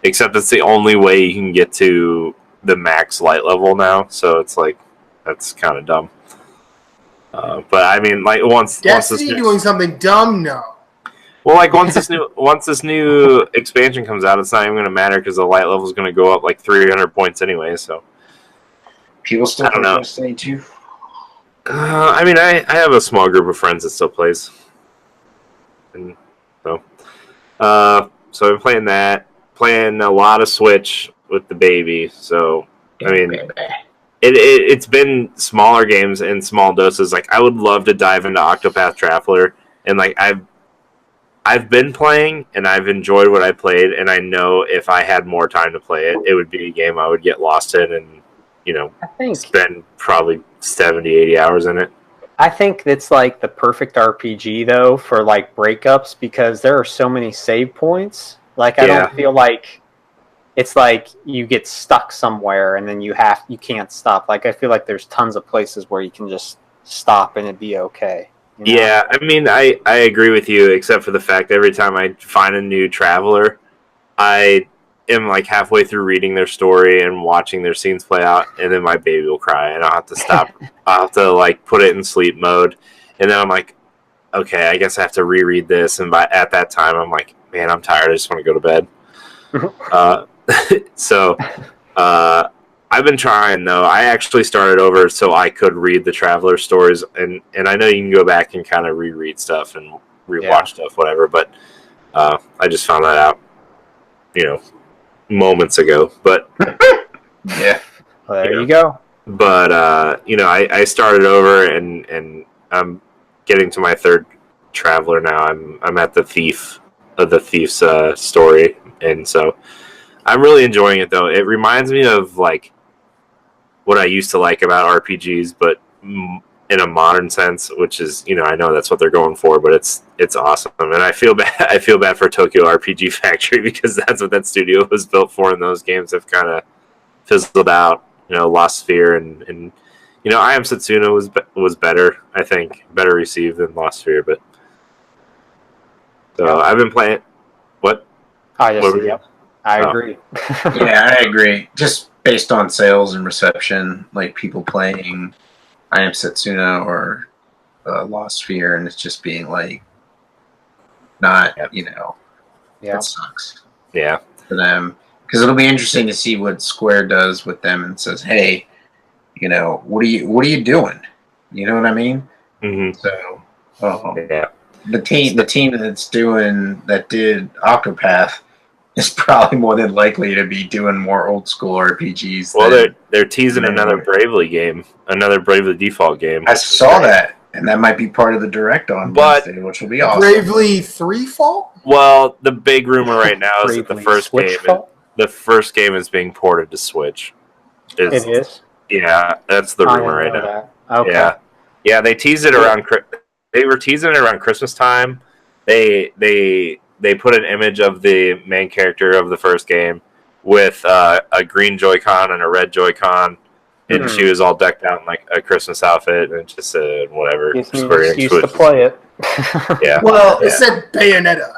Except it's the only way you can get to the max light level now, so it's like, that's kind of dumb. But I mean, like once Destiny doing something dumb? No. Well, like once this new expansion comes out, it's not even going to matter because the light level is going to go up like 300 points anyway. So People still I don't play know. Destiny 2. I mean, I have a small group of friends that still plays. And so I've been playing that, playing a lot of Switch with the baby. So I mean, it's been smaller games in small doses. Like I would love to dive into Octopath Traveler, and like I've been playing and I've enjoyed what I played, and I know if I had more time to play it, it would be a game I would get lost in and, spend probably 70, 80 hours in it. I think it's like the perfect RPG though for like breakups because there are so many save points. Like I don't feel like it's like you get stuck somewhere and then you can't stop. Like I feel like there's tons of places where you can just stop and it'd be okay. Yeah, I mean, I agree with you, except for the fact every time I find a new traveler, I am like halfway through reading their story and watching their scenes play out, and then my baby will cry, and I'll have to stop. I'll have to like put it in sleep mode, and then I'm like, okay, I guess I have to reread this, and at that time, I'm like, man, I'm tired. I just want to go to bed. So I've been trying, though. I actually started over so I could read the Traveler stories, and I know you can go back and kind of reread stuff and rewatch stuff, whatever, but I just found that out, moments ago. But, yeah. Well, there you go. But, I started over, and I'm getting to my third Traveler now. I'm at the thief's story, and so I'm really enjoying it, though. It reminds me of, like, what I used to like about RPGs, but in a modern sense, which is, I know that's what they're going for, but it's awesome. And I feel bad for Tokyo RPG Factory because that's what that studio was built for, and those games have kind of fizzled out. Lost Sphere and I Am Setsuna was better, I think, better received than Lost Sphere, but so I've been playing. What? I agree. Yeah, I agree. Just based on sales and reception, like people playing I Am Setsuna or Lost Sphere, and it's just being like, not, it sucks. Yeah. For them. Because it'll be interesting to see what Square does with them and says, hey, what are you doing? You know what I mean? Mm-hmm. So, the team that did Octopath is probably more than likely to be doing more old school RPGs. Well, they're teasing another Bravely game, another Bravely Default game. I saw that, and that might be part of the Direct on Wednesday, which will be awesome. Bravely 3 Fault? Well, the big rumor right now is that the first game is being ported to Switch. It is? Yeah, that's the rumor right now. That. Okay. Yeah, they teased it around. They were teasing it around Christmas time. They put an image of the main character of the first game with a green Joy-Con and a red Joy-Con, and she was all decked out in like a Christmas outfit, and it just said whatever. Gives me an excuse to play it. Yeah. Well, it said Bayonetta.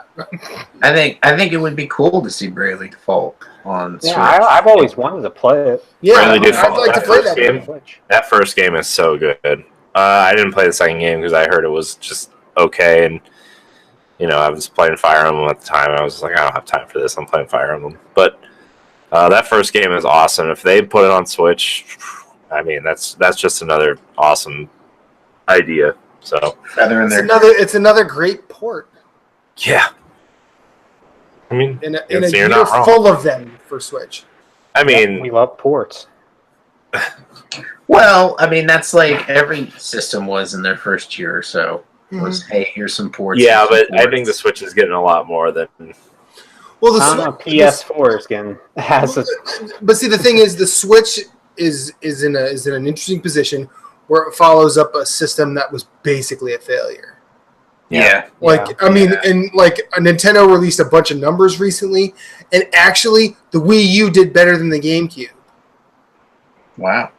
I think it would be cool to see Bravely Default on Switch. Yeah, I've always wanted to play it. Yeah, I'd like to play that game. That first game is so good. I didn't play the second game because I heard it was just okay, and I was playing Fire Emblem at the time. I was like, I don't have time for this. I'm playing Fire Emblem. But that first game is awesome. If they put it on Switch, I mean, that's just another awesome idea. So it's another great port. Yeah. I mean, in a year full of them for Switch. I mean, we love ports. Well, I mean, that's like every system was in their first year or so. Was, hey, here's some ports. Yeah, but I think the Switch is getting a lot more than. Well, PS4 is getting has. But see, the thing is, the Switch is in an interesting position where it follows up a system that was basically a failure. Yeah. I mean, and like Nintendo released a bunch of numbers recently, and actually, the Wii U did better than the GameCube. Wow.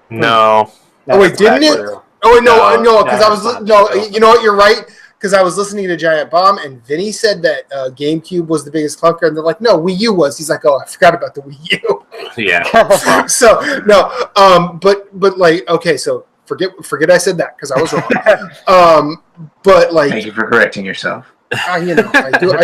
No. Oh wait, didn't it? True. Oh wait, no, because I was you know what? You're right. Because I was listening to Giant Bomb, and Vinny said that GameCube was the biggest clunker, and they're like, no, Wii U was. He's like, oh, I forgot about the Wii U. Yeah. So no, but like, okay, so forget I said that because I was wrong. But like, thank you for correcting yourself. I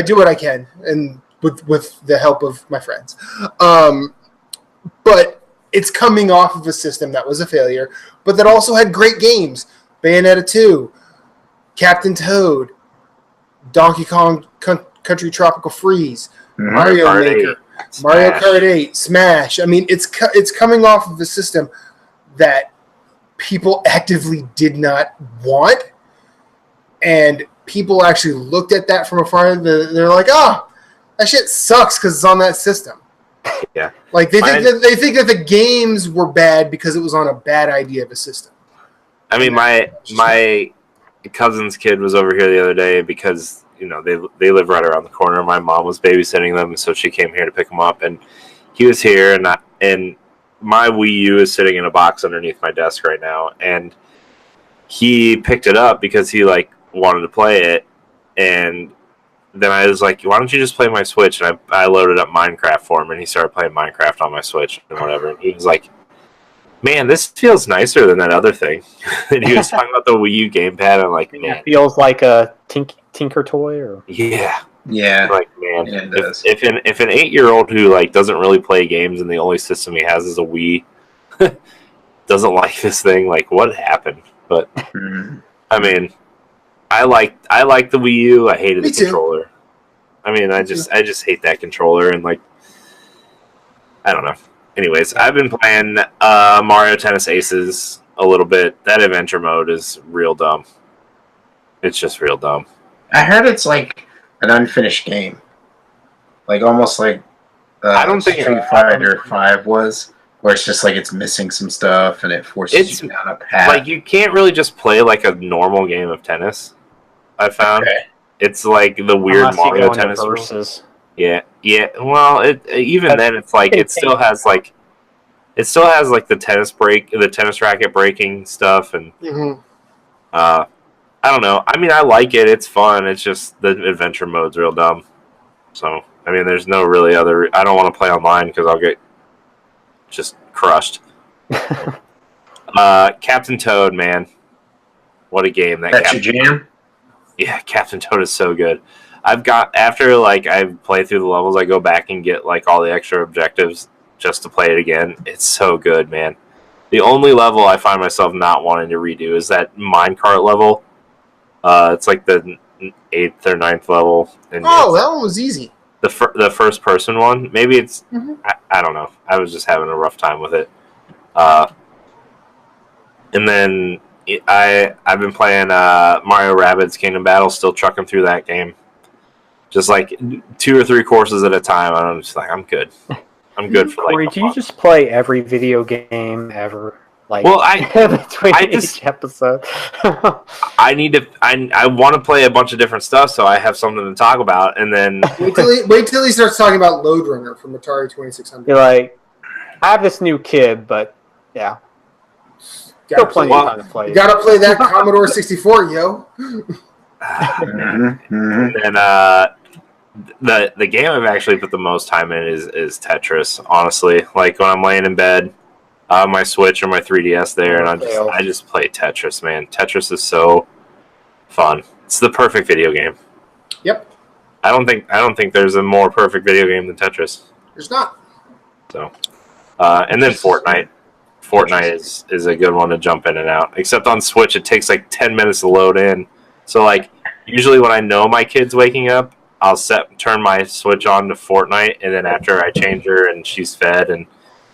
do what I can, and with the help of my friends. But it's coming off of a system that was a failure, but that also had great games. Bayonetta 2, Captain Toad, Donkey Kong Country Tropical Freeze, Mhm. Mario Kart Maker, 8, Mario Smash. Kart 8, Smash. I mean, it's coming off of a system that people actively did not want, and people actually looked at that from afar. They're like, "Oh, that shit sucks because it's on that system." Yeah. Like they think that the games were bad because it was on a bad idea of a system. I mean, my cousin's kid was over here the other day because they live right around the corner. My mom was babysitting them, so she came here to pick them up, and he was here, and my Wii U is sitting in a box underneath my desk right now, and he picked it up because he wanted to play it, and then I was like, why don't you just play my Switch? And I loaded up Minecraft for him, and he started playing Minecraft on my Switch and whatever. And he was like, man, this feels nicer than that other thing. And he was talking about the Wii U gamepad. I'm like, man. It feels like a Tinker toy, or Yeah. Yeah. Like, man, Yeah, it does. if an 8-year-old who doesn't really play games and the only system he has is a Wii doesn't like this thing, what happened? But Mhm. I mean, I like the Wii U. I hated Me the too. controller. I mean, I just hate that controller, and I don't know. Anyways, I've been playing Mario Tennis Aces a little bit. That adventure mode is real dumb. It's just real dumb. I heard it's like an unfinished game, almost like I don't think Street Fighter 5 was, where it's just it's missing some stuff and it forces you down a path. You can't really just play a normal game of tennis. I found it's the weird unless you Mario go into Tennis rules. versus. Yeah. Well, even then, it's it still has the tennis racket breaking stuff, and I don't know. I mean, I like it. It's fun. It's just the adventure mode's real dumb. So I mean, there's no really other. I don't want to play online because I'll get just crushed. Captain Toad, man, what a game That's your jam? Yeah, Captain Toad is so good. After I play through the levels, I go back and get all the extra objectives just to play it again. It's so good, man. The only level I find myself not wanting to redo is that minecart level. It's the 8th or 9th level. And that one was easy. The first person one. Maybe it's Mhm. I don't know. I was just having a rough time with it. And then I've been playing Mario Rabbids Kingdom Battle, still trucking through that game. Just 2 or 3 courses at a time. I'm just I'm good. I'm good for Corey, do you just play every video game ever? Well, between each episode. I want to play a bunch of different stuff, so I have something to talk about, and then wait till he starts talking about Load Runner from Atari 2600. You're I have this new kid, but yeah. Still plenty of time to play. You gotta play that Commodore 64, yo. And the game I've actually put the most time in is Tetris. Honestly, when I'm laying in bed, my Switch or my 3DS there, and I just play Tetris. Man, Tetris is so fun. It's the perfect video game. Yep. I don't think there's a more perfect video game than Tetris. There's not. So, and then Fortnite. Fortnite is a good one to jump in and out. Except on Switch, it takes 10 minutes to load in. So usually when I know my kid's waking up, I'll turn my Switch on to Fortnite, and then after I change her and she's fed and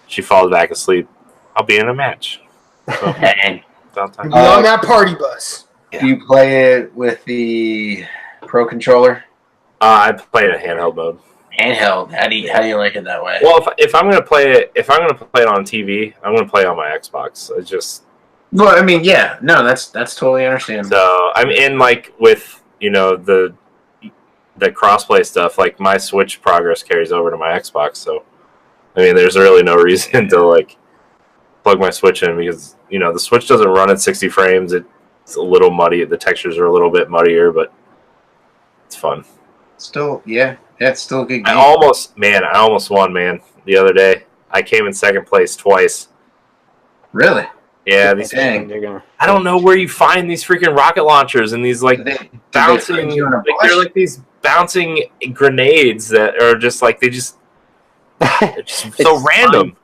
she falls back asleep, I'll be in a match. So, Dang. You'll be on that party bus. Yeah. Do you play it with the Pro controller? I play it in handheld mode. Handheld. How do you like it that way? Well, if I'm gonna play it, on TV, I'm gonna play it on my Xbox. It's just. Well, I mean, yeah, no, that's totally understandable. So I'm in with the crossplay stuff. My Switch progress carries over to my Xbox. So I mean, there's really no reason to plug my Switch in because the Switch doesn't run at 60 frames. It's a little muddy. The textures are a little bit muddier, but it's fun. Still, yeah, it's still a good game. I almost won, man, the other day. I came in second place twice. Really? Yeah, I don't know where you find these freaking rocket launchers and these bouncing. They're these bouncing grenades that are just they're just so random.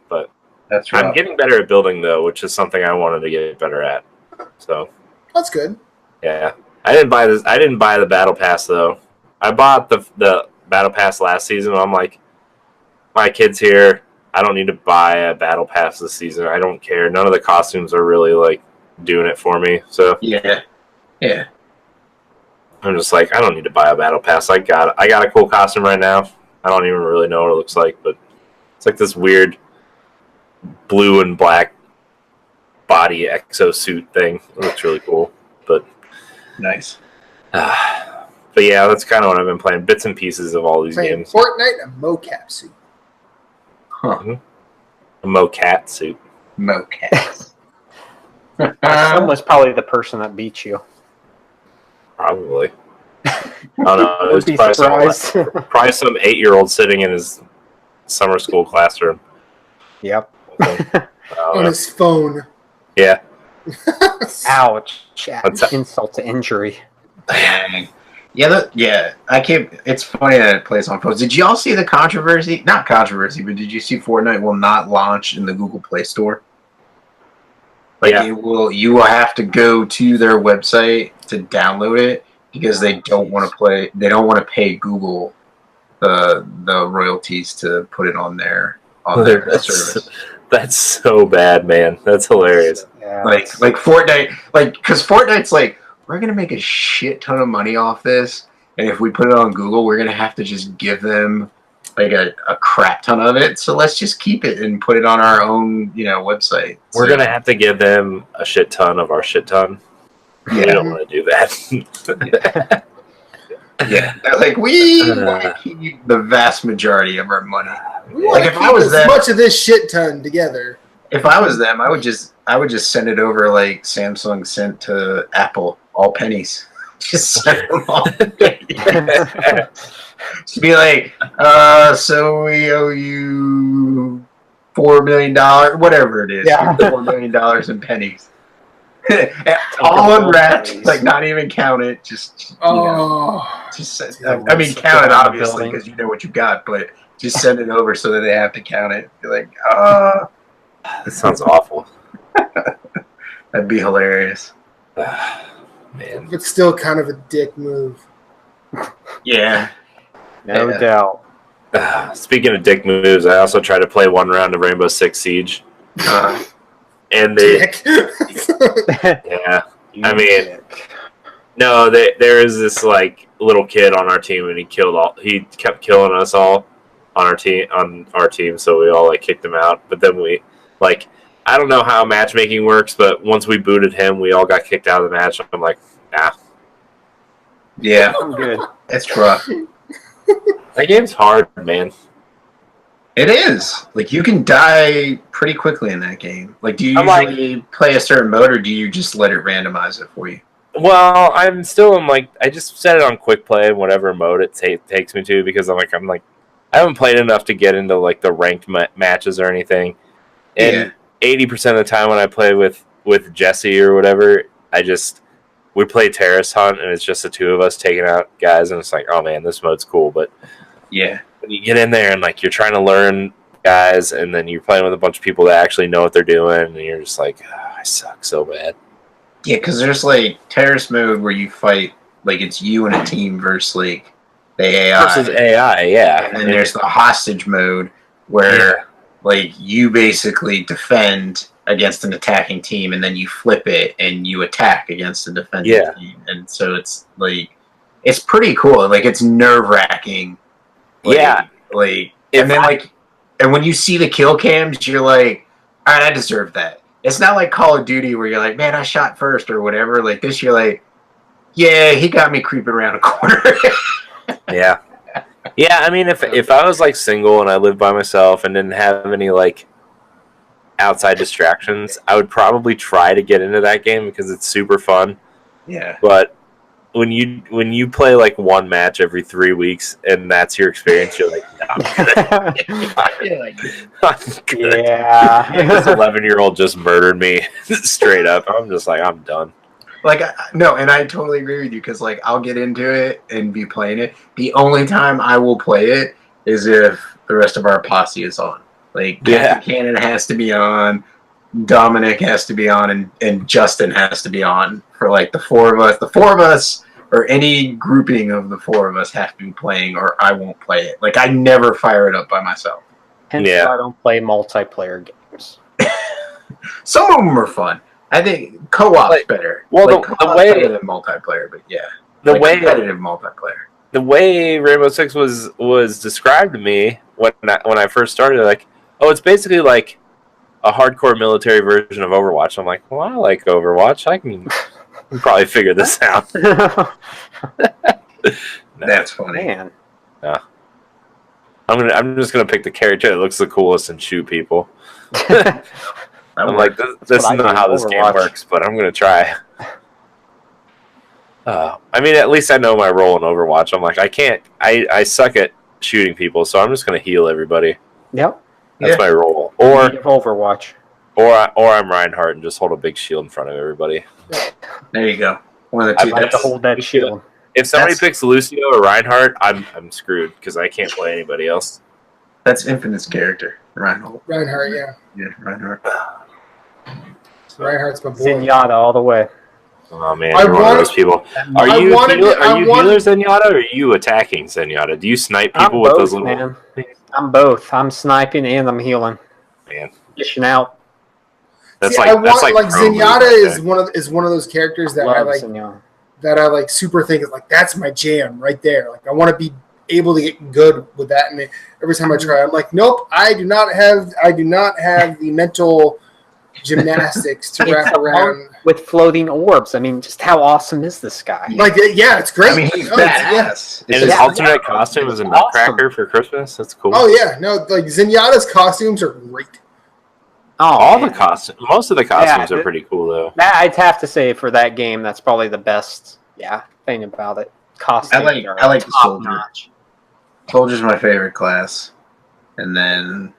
But that's right. I'm getting better at building though, which is something I wanted to get better at. So that's good. Yeah, I didn't buy this. I didn't buy the battle pass though. I bought the battle pass last season. I'm like, my kid's here. I don't need to buy a battle pass this season. I don't care. None of the costumes are really like doing it for me. So Yeah. I'm just like, I don't need to buy a battle pass. I got a cool costume right now. I don't even really know what it looks like, but it's like this weird blue and black body exosuit thing. It looks really cool. But Nice. but yeah, that's kind of what I've been playing. Bits and pieces of all these Playing games. Fortnite, a mocap suit. Huh. A mocat suit. Mocap. Someone's probably the person that beat you. Probably. I don't know. It was Would be probably surprised. probably some 8-year-old sitting in his summer school classroom. Yep. I don't On know. his phone. Yeah. Ouch. What's that? Insult to injury. Dang. Yeah, I can't. It's funny that it plays on phones. Did y'all see the controversy? Not controversy, but did you see Fortnite will not launch in the Google Play Store? Like Yeah. you will have to go to their website to download it because they don't want to play. They don't want to pay Google the royalties to put it on their service. That's so bad, man. That's hilarious. Yeah. Like Fortnite, because Fortnite's like, we're gonna make a shit ton of money off this, and if we put it on Google, we're gonna have to just give them like a crap ton of it. So let's just keep it and put it on our own, website. We're gonna have to give them a shit ton of our shit ton. We don't want to do that. Yeah, like we want to keep the vast majority of our money. We want Like, to if I keep was as them- much of this shit ton together. If I was them, I would just send it over like Samsung sent to Apple, all pennies. Just send them all pennies. Just be like, so we owe you $4 million, whatever it is. Yeah. $4 million in pennies. All unwrapped, like not even count it. Just just send, I mean, count it obviously because you know what you got, but just send it over so that they have to count it. Be like, That sounds awful. that'd be hilarious. Man. But still kind of a dick move. Yeah. No Yeah. doubt. Speaking of dick moves, I also tried to play one round of Rainbow Six Siege. And Dick. yeah. I mean, no, there is this like little kid on our team, and he kept killing us all on our team, so we all like kicked him out. But then I don't know how matchmaking works, but once we booted him, we all got kicked out of the match. I'm like, nah. Yeah. I'm good. It's rough. That game's hard, man. It is. Like, you can die pretty quickly in that game. Like, do you I'm usually play a certain mode, or do you just let it randomize it for you? Well, I'm still in I just set it on quick play in whatever mode it takes me to, because I'm like I haven't played enough to get into like the ranked matches or anything. And 80% of the time when I play with Jesse or whatever, we play Terrorist Hunt, and it's just the two of us taking out guys, and it's like, oh man, this mode's cool. But Yeah. when you get in there and like you're trying to learn guys, and then you're playing with a bunch of people that actually know what they're doing, and you're just like, oh, I suck so bad. Yeah, because there's like terrorist mode where you fight, like it's you and a team versus like the AI. Versus AI, yeah. And then there's the hostage mode where like you basically defend against an attacking team, and then you flip it and you attack against the defending team. And so it's like, it's pretty cool. Like, it's nerve wracking. And when you see the kill cams, you're like, all right, I deserve that. It's not like Call of Duty where you're like, man, I shot first or whatever. Like this, you're like, yeah, he got me creeping around a corner. Yeah. Yeah, I mean, if I was like single and I lived by myself and didn't have any like outside distractions, I would probably try to get into that game because it's super fun. Yeah. But when you play like one match every 3 weeks and that's your experience, you're like, no, I'm good. Yeah. This 11-year-old just murdered me straight up. I'm just like, I'm done. Like, no, and I totally agree with you because, like, I'll get into it and be playing it. The only time I will play it is if the rest of our posse is on. Like, Cannon has to be on, Dominic has to be on, and Justin has to be on for like the four of us. The four of us, or any grouping of the four of us, have to be playing, or I won't play it. Like I never fire it up by myself. Hence why I don't play multiplayer games. Some of them are fun. I think co-op's better. Well, like, the way better than multiplayer, but yeah, the like way competitive multiplayer. The way Rainbow Six was described to me when I first started, like, oh, it's basically like a hardcore military version of Overwatch. I'm like, well, I like Overwatch. I can probably figure this out. That's funny. Man. Yeah. I'm just gonna pick the character that looks the coolest and shoot people. I'm like, this is not how this game works, but I'm gonna try. I mean, at least I know my role in Overwatch. I'm like, I suck at shooting people, so I'm just gonna heal everybody. Yep. That's my role. Or Overwatch. Or I'm Reinhardt and just hold a big shield in front of everybody. There you go. One of the two. I like to hold that shield. If somebody picks Lucio or Reinhardt, I'm screwed because I can't play anybody else. That's Infinite's character, Reinhardt. Reinhardt, yeah. Yeah, Reinhardt. Reinhardt's my boy. Zenyatta all the way. Oh man, you're one of those people. Are you healer Zenyatta or are you attacking Zenyatta? Do you snipe people with those little? Man. I'm both. I'm sniping and I'm healing. Man, dishing out. That's like Zenyatta is one of those characters that I like. Zenyatta. That I like super think is like that's my jam right there. Like I want to be able to get good with that, and every time I try, I'm like, nope, I do not have the mental gymnastics to wrap around with floating orbs. I mean, just how awesome is this guy? Like, yeah, it's great. I mean, he's badass. And his alternate costume is a nutcracker for Christmas. That's cool. Oh yeah, no, like Zenyatta's costumes are great. Oh, all the costumes, most of the costumes are pretty cool though. I'd have to say for that game, that's probably the best. Thing about it. Costumes. I like the soldier. Notch. Soldier's my favorite class, and then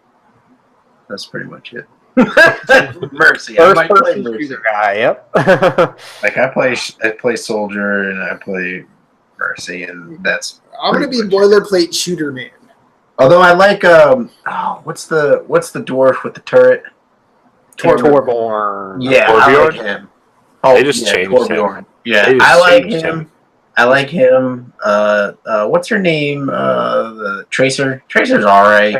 that's pretty much it. Mercy, first person shooter guy. Yep. Like I play soldier and I play Mercy, and that's. I'm gonna be boilerplate shooter man. Although I like what's the dwarf with the turret? Torbjorn. Yeah, I like him. Oh, they just changed him. Yeah, I like him. I like him. What's her name? The Tracer. Tracer's all right.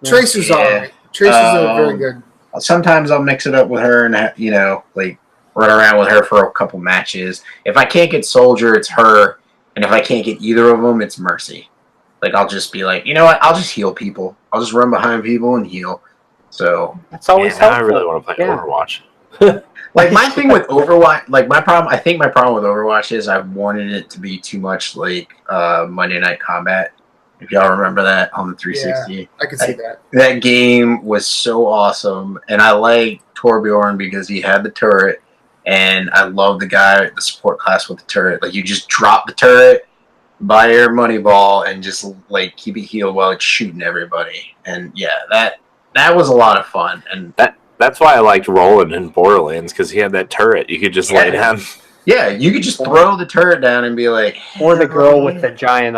Tracer's all right. Tracer's very good. Sometimes I'll mix it up with her and like run around with her for a couple matches. If I can't get Soldier, it's her, and if I can't get either of them, it's Mercy. Like I'll just be like, you know what? I'll just heal people. I'll just run behind people and heal. So that's always helpful. I really want to play Overwatch. Like my thing with Overwatch, like my problem with Overwatch is I wanted it to be too much like Monday Night Combat. If y'all remember that on the 360, yeah, I can see that. That game was so awesome, and I like Torbjorn because he had the turret, and I love the guy, the support class with the turret. Like you just drop the turret, buy your money ball, and just like keep it healed while it's shooting everybody. And yeah, that was a lot of fun, and that's why I liked Roland in Borderlands, because he had that turret. You could just lay down. Yeah, you could just throw the turret down and be like... Or the girl with the giant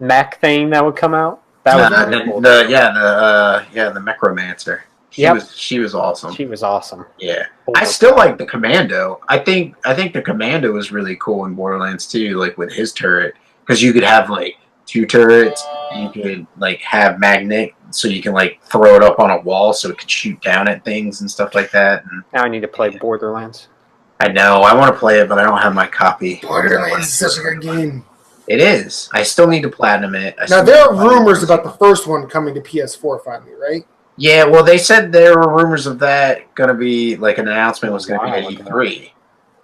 mech thing that would come out. That was cool. The Necromancer. She was awesome. She was awesome. Yeah. I still like the Commando. I think the Commando was really cool in Borderlands too, like with his turret. Because you could have like 2 turrets. You could like have magnet, so you can like throw it up on a wall so it could shoot down at things and stuff like that. And now I need to play Borderlands. I know. I want to play it, but I don't have my copy. Borderlands is such a good game. It is. I still need to platinum it. Now, there are rumors about the first one coming to PS4 finally, right? Yeah, well, they said there were rumors of that going to be, like, an announcement was going to be at E3.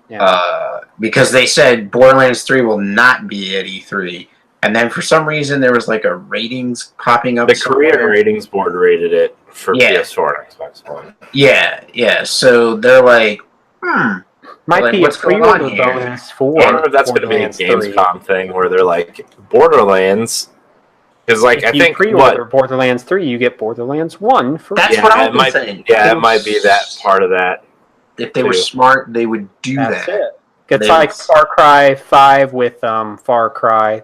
Yeah. Because they said Borderlands 3 will not be at E3. And then for some reason, there was, like, a ratings popping up. The Korean ratings board rated it for PS4 and Xbox One. Yeah. So they're like, Might be what's a pre-order bonus for. I don't know if that's going to be a Gamescom thing where they're like Borderlands, because like I think pre-order Borderlands 3, you get Borderlands 1 for. That's what I've been saying. Yeah, it might be that part of that. If they were smart, they would do that. It's like Far Cry 5 with Far Cry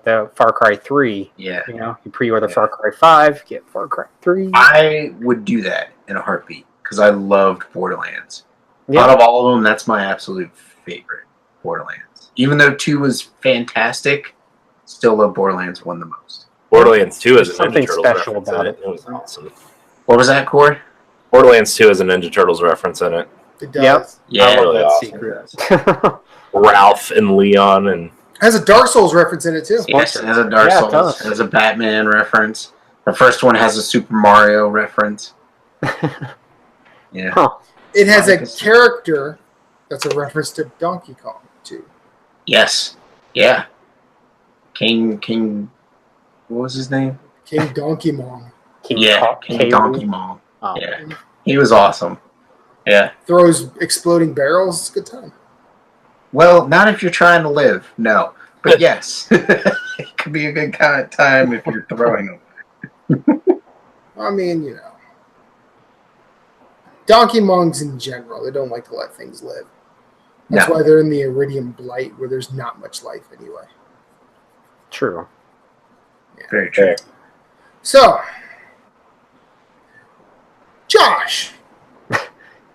3. Yeah, you pre-order Far Cry 5, get Far Cry 3. I would do that in a heartbeat because I loved Borderlands. Yep. Out of all of them, that's my absolute favorite. Borderlands. Even though 2 was fantastic, still love Borderlands 1 the most. Borderlands 2 There's is a Ninja something Turtles special reference about in it. it. It was awesome. What was that, Corey? Borderlands 2 has a Ninja Turtles reference in it. It does. Yeah, I love really that awesome. secret. Ralph and Leon and It has a Dark Souls reference in it too. Yes, it has a Dark Yeah, it Souls. does. It has a Batman reference. The first one has a Super Mario reference. Yeah. Huh. It has a character that's a reference to Donkey Kong too. Yes. Yeah. King. What was his name? King Donkey Kong King King Donkey Kong. Oh. Yeah. He was awesome. Yeah. throws exploding barrels. It's a good time. Well, not if you're trying to live. No. But yes. It could be a good kind of time if you're throwing them. I mean, you know, Donkey Mongs in general, they don't like to let things live. That's why they're in the Iridium Blight, where there's not much life anyway. True. Yeah. Very true. So, Josh,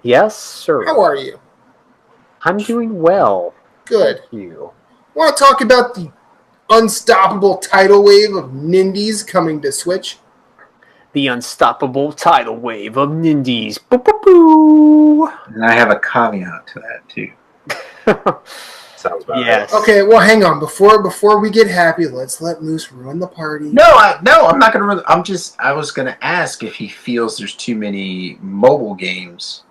Yes, sir. how are you? I'm doing well. Good. Thank you. Want to talk about the unstoppable tidal wave of Nindies coming to Switch? The unstoppable tidal wave of Nindies. Boo boo boo. And I have a caveat to that, too. sounds about Yes. Okay, well, hang on. Before we get happy, let's let Moose ruin the party. No, I'm not going to. I was going to ask if he feels there's too many mobile games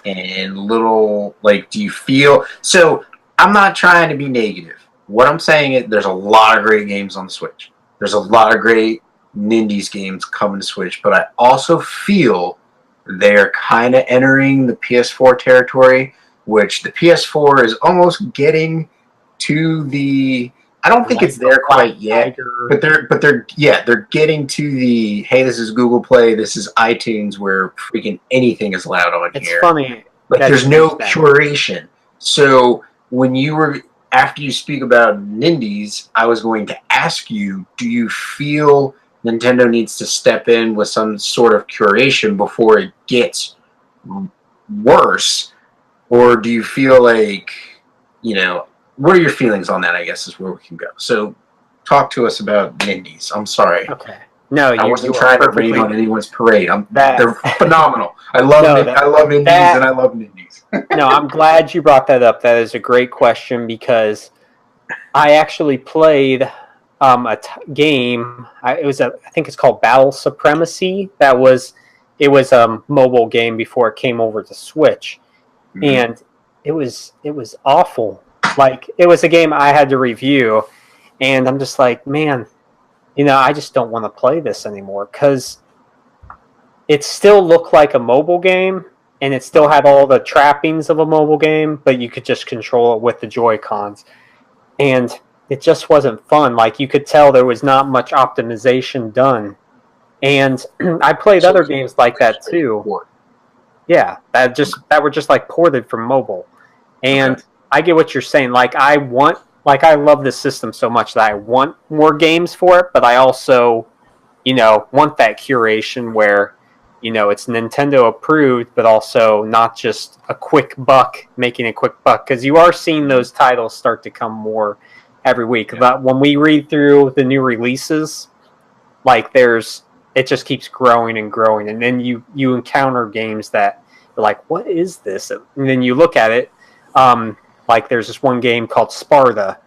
and little, like, do you feel. So, I'm not trying to be negative. What I'm saying is there's a lot of great games on the Switch. There's a lot of great Nindies games coming to Switch, but I also feel they're kind of entering the PS4 territory, which the PS4 is almost getting to the. I don't think it's there quite yet, but they're getting to the. Hey, this is Google Play. This is iTunes, where freaking anything is allowed on It's here. funny. Like that there's you no mentioned that. curation. So when you were after you speak about Nindies, I was going to ask you: do you feel Nintendo needs to step in with some sort of curation before it gets worse, or do you feel like, you know, what are your feelings on that? I guess is where we can go. So, talk to us about Nindies. I'm sorry. Okay. No, I wasn't trying to rain on anyone's parade. They're phenomenal. I love Indies and I love Nindies. No, I'm glad you brought that up. That is a great question because I actually played a game. I think it's called Battle Supremacy. It was a mobile game before it came over to Switch, and it was awful. Like it was a game I had to review, and I'm just like, man, you know, I just don't want to play this anymore because it still looked like a mobile game and it still had all the trappings of a mobile game, but you could just control it with the Joy-Cons. And it just wasn't fun. Like you could tell there was not much optimization done. And I played other games like that too. Yeah, that were just like ported from mobile. And I get what you're saying. Like I love this system so much that I want more games for it, but I also, you know, want that curation where, you know, it's Nintendo approved, but also not just a quick buck, making a quick buck. Because you are seeing those titles start to come more every week. Yeah. But when we read through the new releases, like it just keeps growing and growing. And then you encounter games that you're like, what is this? And then you look at it, like there's this one game called Sparta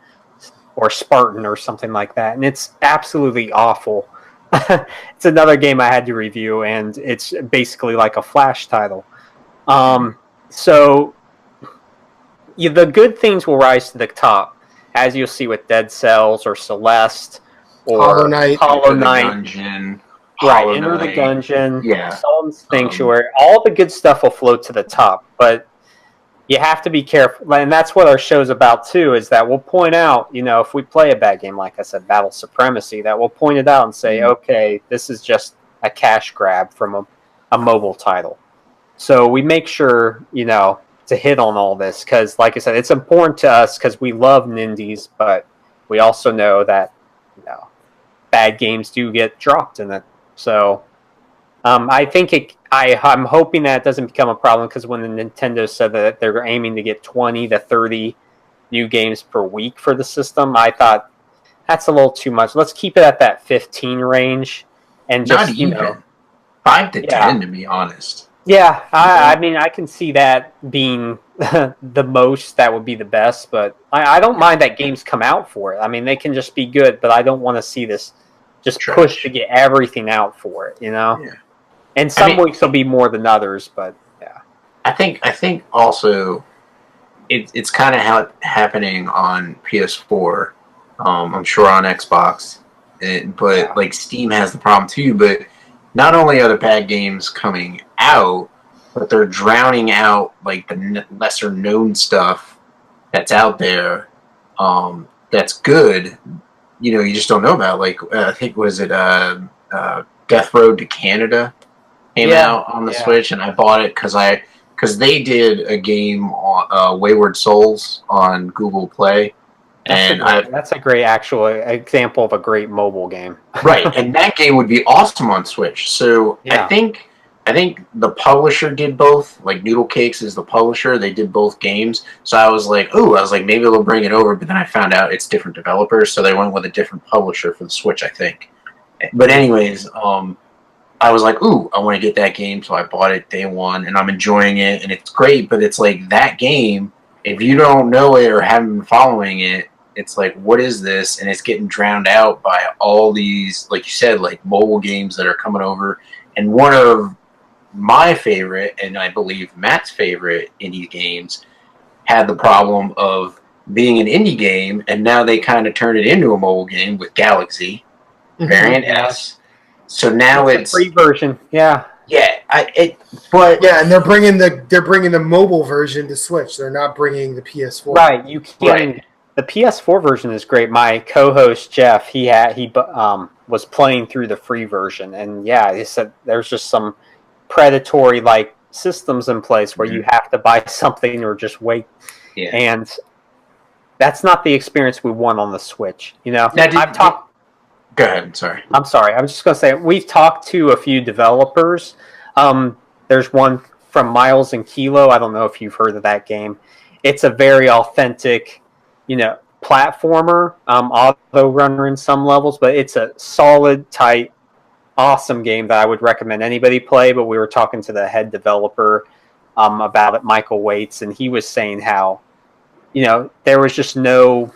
or Spartan or something like that. And it's absolutely awful. It's another game I had to review, and it's basically like a Flash title. So the good things will rise to the top, as you'll see with Dead Cells or Celeste or Hollow Knight. Dungeon. Right, Enter the Gungeon, yeah. Solemn's Sanctuary. All the good stuff will float to the top, but you have to be careful, and that's what our show's about too, is that we'll point out, you know, if we play a bad game, like I said, Battle Supremacy, that we'll point it out and say, okay, this is just a cash grab from a mobile title. So we make sure, you know, to hit on all this, because like I said, it's important to us because we love Nindies, but we also know that, you know, bad games do get dropped in it. So I think I'm hoping that it doesn't become a problem, because when the Nintendo said that they're aiming to get 20 to 30 new games per week for the system. I thought that's a little too much. Let's keep it at that 15 range, and Not just even 5 to yeah. 10, to be honest. Yeah, I mean, I can see that being the most. That would be the best, but I don't mind that games come out for it. I mean, they can just be good, but I don't want to see this just push to get everything out for it, Yeah. And some weeks will be more than others, but yeah. I think also it's kind of happening on PS4. I'm sure on Xbox, but like Steam has the problem too. But not only are the bad games coming out, but they're drowning out like the lesser known stuff that's out there. That's good. You just don't know about. Like I think was it Death Road to Canada came out on the Switch, and I bought it because they did a game on Wayward Souls on Google Play. That's a great actual example of a great mobile game. Right, and that game would be awesome on Switch. So I think the publisher did both. Like Noodle Cakes is the publisher. They did both games. So I was like, maybe they'll bring it over. But then I found out it's different developers, so they went with a different publisher for the Switch, I think. But anyways, I was like, I want to get that game. So I bought it day one, and I'm enjoying it, and it's great. But it's like that game, if you don't know it or haven't been following it, it's like, what is this? And it's getting drowned out by all these, like you said, like mobile games that are coming over. And one of my favorite, and I believe Matt's favorite indie games, had the problem of being an indie game, and now they kind of turned it into a mobile game with Galaxy Variant S. So now it's a free version, yeah, and they're bringing the mobile version to Switch. They're not bringing the PS4. Right, you can't. Right. The PS4 version is great. My co-host Jeff, he was playing through the free version, and he said there's just some predatory like systems in place where you have to buy something or just wait, and that's not the experience we want on the Switch. Now, Go ahead. Sorry. I'm sorry. I was just going to say we've talked to a few developers. There's one from Miles and Kilo. I don't know if you've heard of that game. It's a very authentic, platformer, auto runner in some levels, but it's a solid, tight, awesome game that I would recommend anybody play. But we were talking to the head developer about it, Michael Waits, and he was saying how, there was just no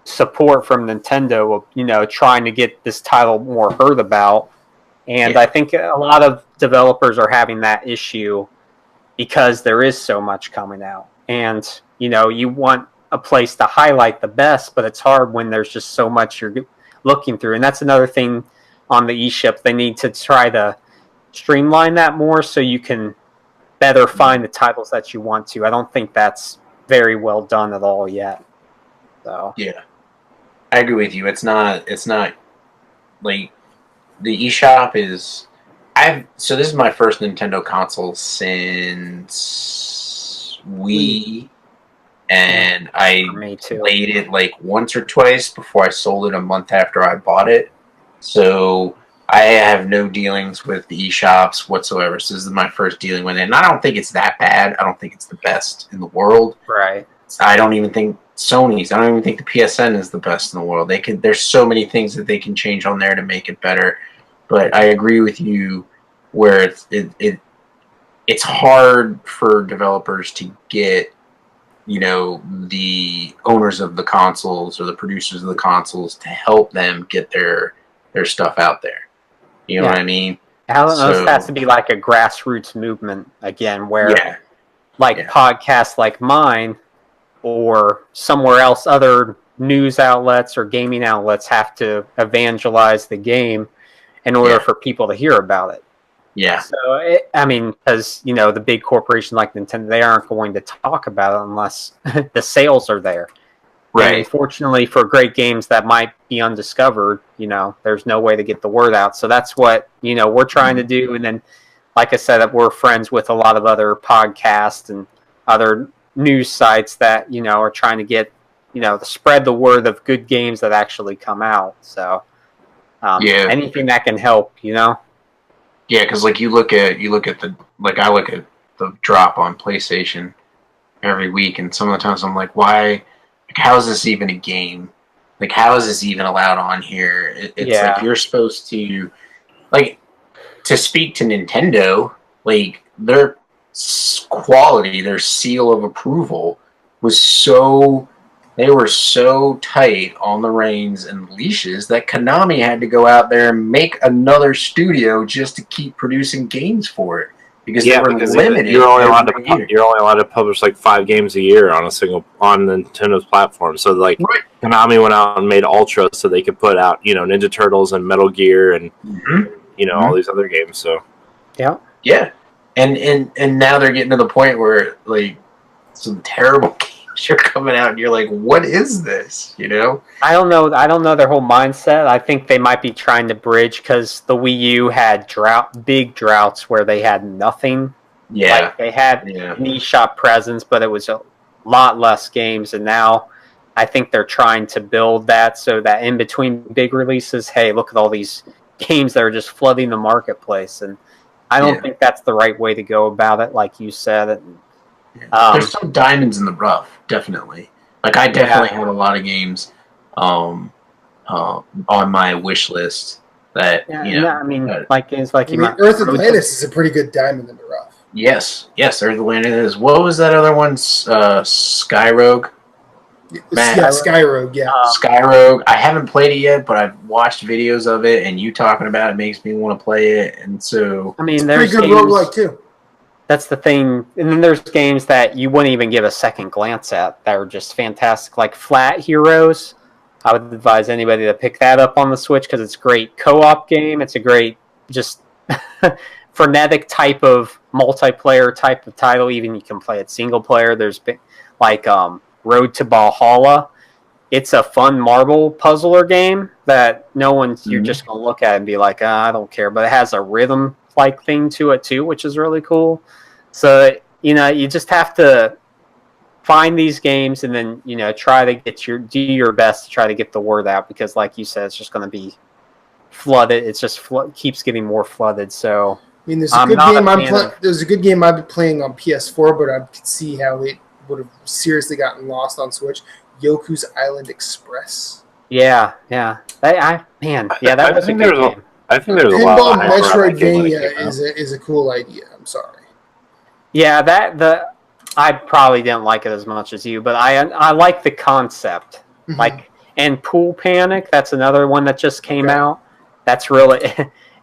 support from Nintendo of, trying to get this title more heard about. And I think a lot of developers are having that issue because there is so much coming out. And, you want a place to highlight the best, but it's hard when there's just so much you're looking through. And that's another thing on the eShip. They need to try to streamline that more so you can better find the titles that you want to. I don't think that's very well done at all yet. So yeah, I agree with you. It's not like the eShop is. So this is my first Nintendo console since Wii, and I played it like once or twice before I sold it a month after I bought it. So I have no dealings with the eShops whatsoever. So this is my first dealing with it, and I don't think it's that bad. I don't think it's the best in the world. Right. I don't even think Sony's. I don't even think the PSN is the best in the world. There's so many things that they can change on there to make it better. But I agree with you where it's hard for developers to get, the owners of the consoles or the producers of the consoles to help them get their stuff out there. You know what I mean? I don't know. It has to be like a grassroots movement again, where podcasts like mine or somewhere else, other news outlets or gaming outlets have to evangelize the game in order for people to hear about it. Yeah. So, because, the big corporation like Nintendo, they aren't going to talk about it unless the sales are there. Right. And unfortunately, for great games that might be undiscovered, there's no way to get the word out. So that's what, we're trying to do. And then, like I said, we're friends with a lot of other podcasts and other news sites that, are trying to get, to spread the word of good games that actually come out. So, anything that can help, Yeah, because like I look at the drop on PlayStation every week, and some of the times I'm like, why how is this even a game? Like, how is this even allowed on here? It's like you're supposed to, like, to speak to Nintendo, like, their quality, their seal of approval was so, they were so tight on the reins and leashes that Konami had to go out there and make another studio just to keep producing games for it. Because they were limited. You're only allowed to publish like 5 games a year on Nintendo's platform. So like Konami went out and made Ultra so they could put out, Ninja Turtles and Metal Gear and all these other games. So yeah, and now they're getting to the point where like some terrible games are coming out, and you're like, what is this? I don't know their whole mindset. I think they might be trying to bridge because the Wii U had big droughts where they had nothing. Yeah, like they had an eShop presence, but it was a lot less games. And now I think they're trying to build that so that in between big releases, hey, look at all these games that are just flooding the marketplace. And I don't think that's the right way to go about it, like you said. There's some diamonds in the rough, definitely. Like, I definitely have a lot of games on my wish list that, Earth Atlantis is a pretty good diamond in the rough. Yes, Earth Atlantis is. What was that other one? Skyrogue? Skyrogue, yeah. Skyrogue. I haven't played it yet, but I've watched videos of it, and you talking about it makes me want to play it. And so, it's a pretty good roguelike too. That's the thing. And then there's games that you wouldn't even give a second glance at that are just fantastic, like Flat Heroes. I would advise anybody to pick that up on the Switch because it's a great co-op game. It's a great, just frenetic type of multiplayer type of title. Even you can play it single player. There's like Road to Valhalla. It's a fun marble puzzler game that you're just going to look at and be like, I don't care. But it has a rhythm like thing to it too, which is really cool. So you just have to find these games and then try to do your best to try to get the word out, because like you said, it's just going to be flooded. It's just keeps getting more flooded. So I mean, there's a good game I've been playing on PS4, but I could see how it would have seriously gotten lost on Switch. Yoku's Island Express. That was a good game. I think there's a lot of Metroidvania is a cool idea. I'm sorry. Yeah, I probably didn't like it as much as you, but I like the concept. Mm-hmm. And Pool Panic, that's another one that just came out. That's really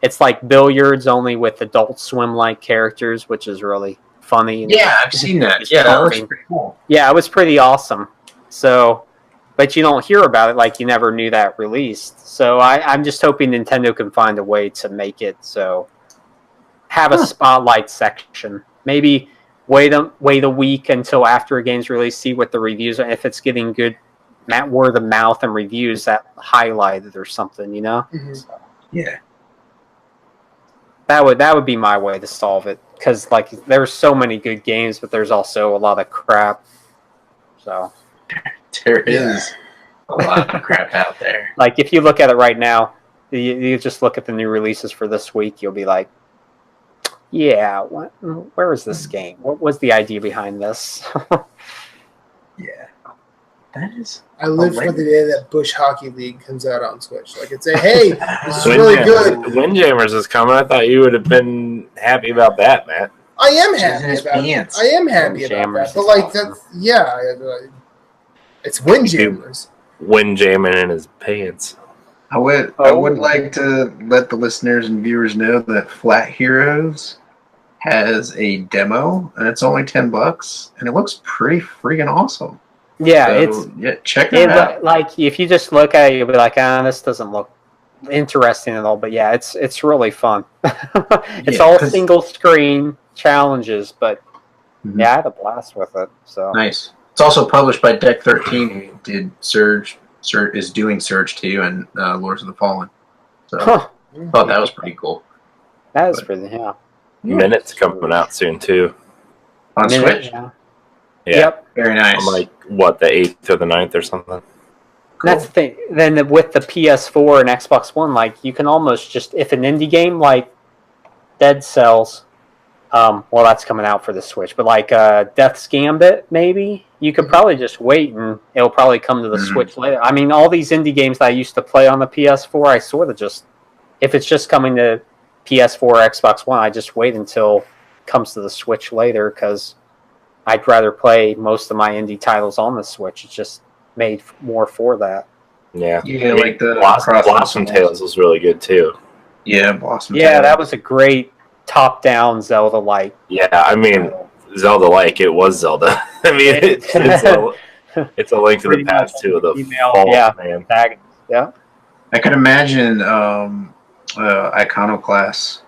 it's like billiards only with Adult Swim-like characters, which is really funny. Yeah, I've seen that. Yeah, that looks pretty cool. Yeah, it was pretty awesome. So, but you don't hear about it, like you never knew that released. So I'm just hoping Nintendo can find a way to make it so have a spotlight section. Maybe wait a week until after a game's release, see what the reviews are. If it's getting good word of mouth and reviews, that highlighted or something, Mm-hmm. So, yeah. That would be my way to solve it, because like there's so many good games, but there's also a lot of crap. So there is a lot of crap out there. Like if you look at it right now, you just look at the new releases for this week, you'll be like, yeah, where is this game? What was the idea behind this? Yeah. That is. I live for the day that Bush Hockey League comes out on Switch. I could say, hey, this is really good. Windjammers is coming. I thought you would have been happy about that, Matt. I am happy about it. I am happy about that. But like it's Windjammers. Windjamming in his pants. I would like to let the listeners and viewers know that Flat Heroes has a demo, and it's only $10, and it looks pretty freaking awesome. Yeah, check it out. Like if you just look at it, you'll be like, this doesn't look interesting at all. But yeah, it's really fun. It's all single screen challenges, but I had a blast with it. So nice. It's also published by Deck 13, who did Surge is doing Surge 2 and Lords of the Fallen. So I thought that was pretty cool. That is pretty, Minute's coming out soon too. On Switch? Yeah. Yep. Very nice. On like what, the 8th or the 9th or something? Cool. That's the thing. Then with the PS4 and Xbox One, like you can almost just, if an indie game like Dead Cells Well, that's coming out for the Switch, but like Death's Gambit, maybe you could probably just wait and it'll probably come to the Switch later. I mean, all these indie games that I used to play on the PS4, I sort of just, if it's just coming to PS4 or Xbox One, I just wait until it comes to the Switch later because I'd rather play most of my indie titles on the Switch. It's just made more for that. Yeah, Yeah, like the Blossom Tales was really good too. Yeah, Blossom. Yeah, Tales. that was a great top-down Zelda-like. Yeah, I mean, Zelda-like, it was Zelda. I mean, it's a Link to the Past too. The fall, man. Yeah. I could imagine Iconoclast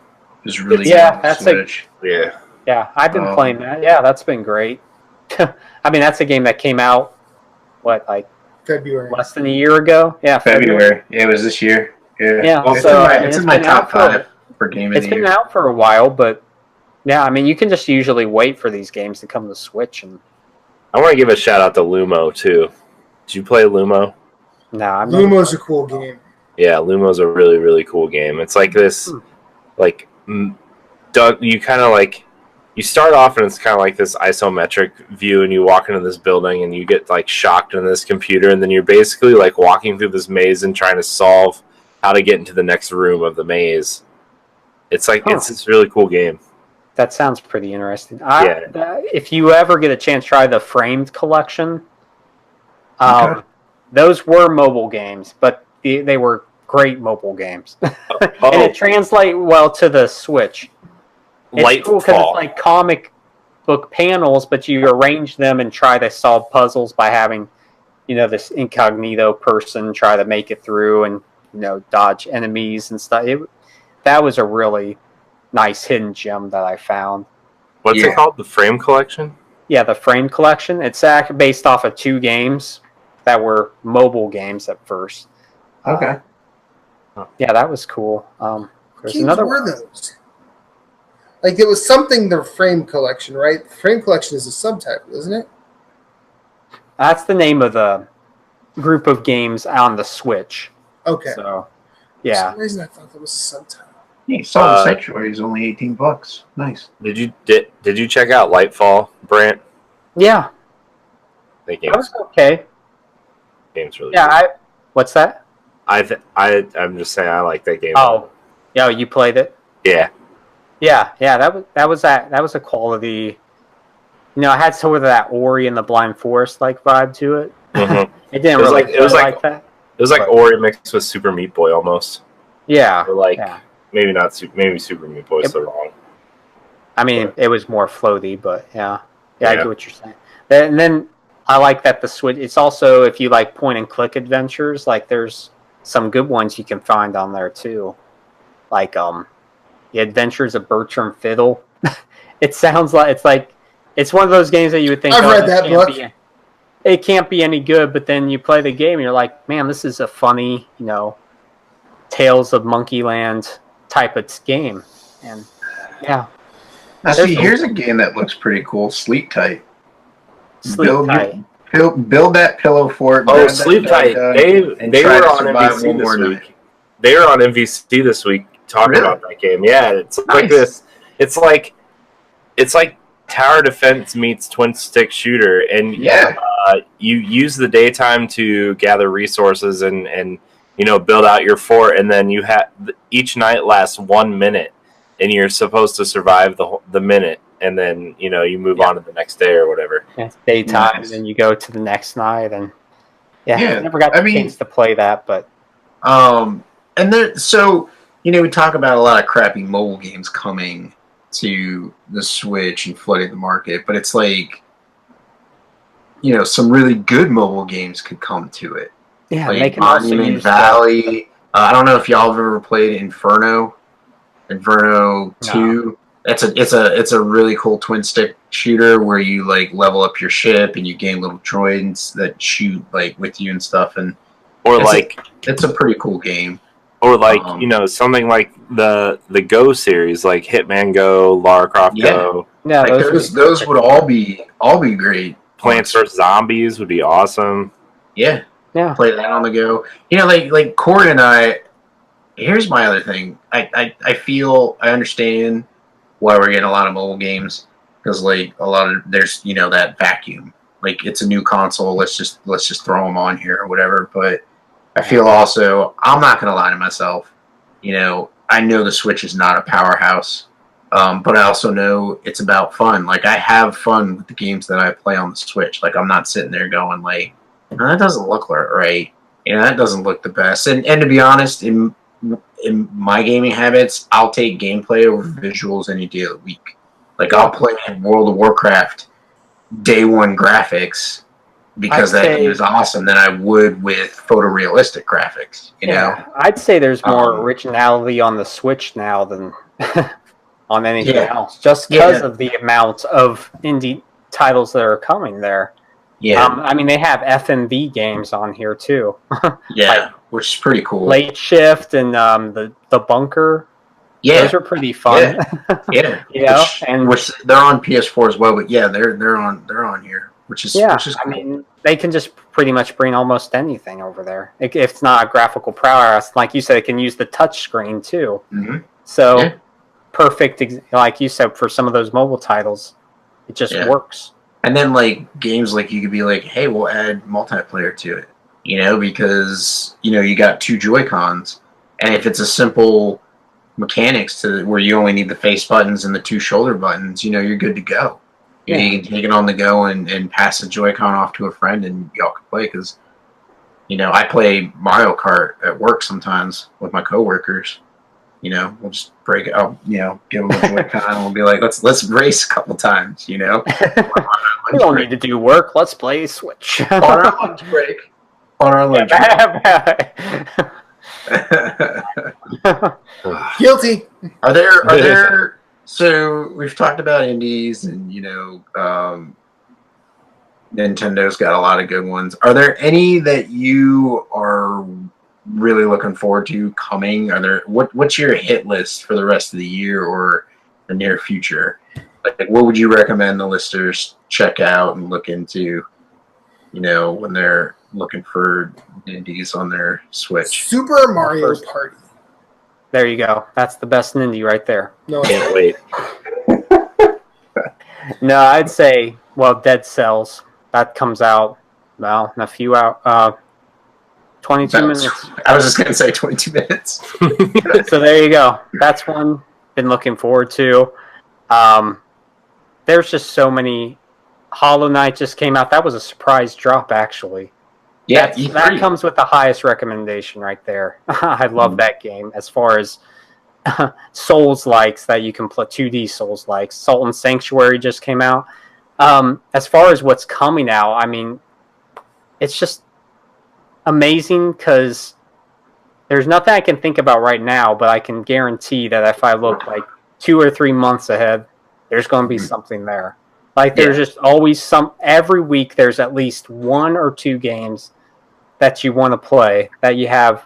is really Yeah, good on that's Switch. Yeah, I've been playing that. Yeah, that's been great. I mean, that's a game that came out, like February. less than a year ago? Yeah, February. Yeah, it was this year. Yeah, it's in my top 5 for game of the year. It's been out for a while, but yeah, I mean, you can just usually wait for these games to come to Switch. And I want to give a shout out to Lumo too. Did you play Lumo? No, Lumo's a cool game. Yeah, Lumo's a really, really cool game. It's like this, you kind of like, you start off and it's kind of like this isometric view, and you walk into this building and you get like shocked in this computer, and then you're basically like walking through this maze and trying to solve how to get into the next room of the maze. It's like it's this really cool game. That sounds pretty interesting. If you ever get a chance, try the Framed collection. Those were mobile games, but they were great mobile games, and it translates well to the Switch. It's cool because it's like comic book panels, but you arrange them and try to solve puzzles by having, this incognito person try to make it through and, dodge enemies and stuff. That was a really nice hidden gem that I found. What's it called? The Frame Collection? Yeah, the Frame Collection. It's actually based off of 2 games that were mobile games at first. Okay. Yeah, that was cool. There's What another were those? Like, there was something, the Frame Collection, right? The Frame Collection is a subtitle, isn't it? That's the name of the group of games on the Switch. Okay. So, For yeah. some reason, I thought that was a subtitle. Yeah, Solid Sanctuary is only $18. Nice. Did you check out Lightfall, Brant? Yeah. That game was okay. Game's really good. What's that? I'm just saying I like that game. Oh, yeah, you played it? Yeah. Yeah. That was a quality. It had sort of that Ori and the Blind Forest like vibe to it. Mm-hmm. It didn't it was like that. It was like Ori mixed with Super Meat Boy almost. Yeah. Or maybe not. Maybe Super Meat Boy is so wrong. I mean, it was more floaty, but yeah, I get what you're saying. And then I like that the Switch. It's also, if you like point and click adventures, like there's some good ones you can find on there too, like The Adventures of Bertram Fiddle. It sounds like it's one of those games that you would think I've read that book. It can't be any good, but then you play the game and you're like, man, this is a funny, Tales of Monkeyland type of game, and yeah. Now, see, here's a game that looks pretty cool. Sleep Tight. Build that pillow fort. Oh, Sleep Tight. They were on NBC this week. They were on NBC this week talking about that game. Yeah, it's like this. It's like tower defense meets twin stick shooter, and you use the daytime to gather resources and build out your fort, and then you have each night lasts 1 minute, and you're supposed to survive the minute, and then you move on to the next day or whatever. Yeah, it's daytime, and then you go to the next night, and I never got the chance to play that, but and there, so we talk about a lot of crappy mobile games coming to the Switch and flooding the market, but it's like some really good mobile games could come to it. Yeah, like they can also Monument use Valley. I don't know if y'all have ever played Inferno 2. No. It's a really cool twin stick shooter where you like level up your ship and you gain little droids that shoot like with you and stuff, and it's a pretty cool game. Or something like the Go series, like Hitman Go, Lara Croft Go. Yeah, like those would all be great. Plants vs Zombies would be awesome. Yeah. Play that on the go. Like Corey and I. Here's my other thing. I feel I understand why we're getting a lot of mobile games, because like a lot of there's that vacuum. Like it's a new console. Let's just throw them on here or whatever. But I feel also I'm not gonna lie to myself. I know the Switch is not a powerhouse, but I also know it's about fun. Like I have fun with the games that I play on the Switch. Like I'm not sitting there going like, "Oh, that doesn't look right. That doesn't look the best." And to be honest, in my gaming habits, I'll take gameplay over visuals any day of the week. Like I'll play World of Warcraft day one graphics because that game is awesome than I would with photorealistic graphics. I'd say there's more originality on the Switch now than on anything else, just because of the amount of indie titles that are coming there. Yeah, I mean they have FMV games on here too. Yeah, which is pretty cool. Late Shift and the Bunker. Yeah, those are pretty fun. Yeah, which they're on PS4 as well. But yeah, they're on here, which is cool. I mean, they can just pretty much bring almost anything over there. If it's not a graphical prowess, like you said, it can use the touch screen too. Mm-hmm. So perfect, like you said, for some of those mobile titles, it just works. And then like games like you could be like, hey, we'll add multiplayer to it, because you got 2 Joy-Cons, and if it's a simple mechanics to where you only need the face buttons and the 2 shoulder buttons, you're good to go. You can take it on the go and pass the Joy-Con off to a friend and y'all can play, because I play Mario Kart at work sometimes with my coworkers. We'll just break it up, give them a Joy-Con and we'll be like, let's race a couple times, We don't need to do work, let's play Switch. On our lunch break. Guilty. Are there so we've talked about indies and Nintendo's got a lot of good ones. Are there any that you are really looking forward to coming? What's your hit list for the rest of the year or the near future? Like what would you recommend the listeners check out and look into when they're looking for indies on their Switch? Super Mario Party. There you go. That's the best Nindie right there. No, can't wait. No, I'd say Dead Cells. That comes out in a few hours. 22 minutes. I was just gonna say 22 minutes. So there you go. That's one been looking forward to. There's just so many. Hollow Knight just came out. That was a surprise drop, actually. Yeah, that comes with the highest recommendation right there. I love that game. As far as Souls likes that you can play, 2D Souls likes. Salt and Sanctuary just came out. As far as what's coming out, I mean, it's just amazing because there's nothing I can think about right now, but I can guarantee that if I look like 2 or 3 months ahead, there's going to be something there. Like there's just always every week there's at least 1 or 2 games that you want to play that you have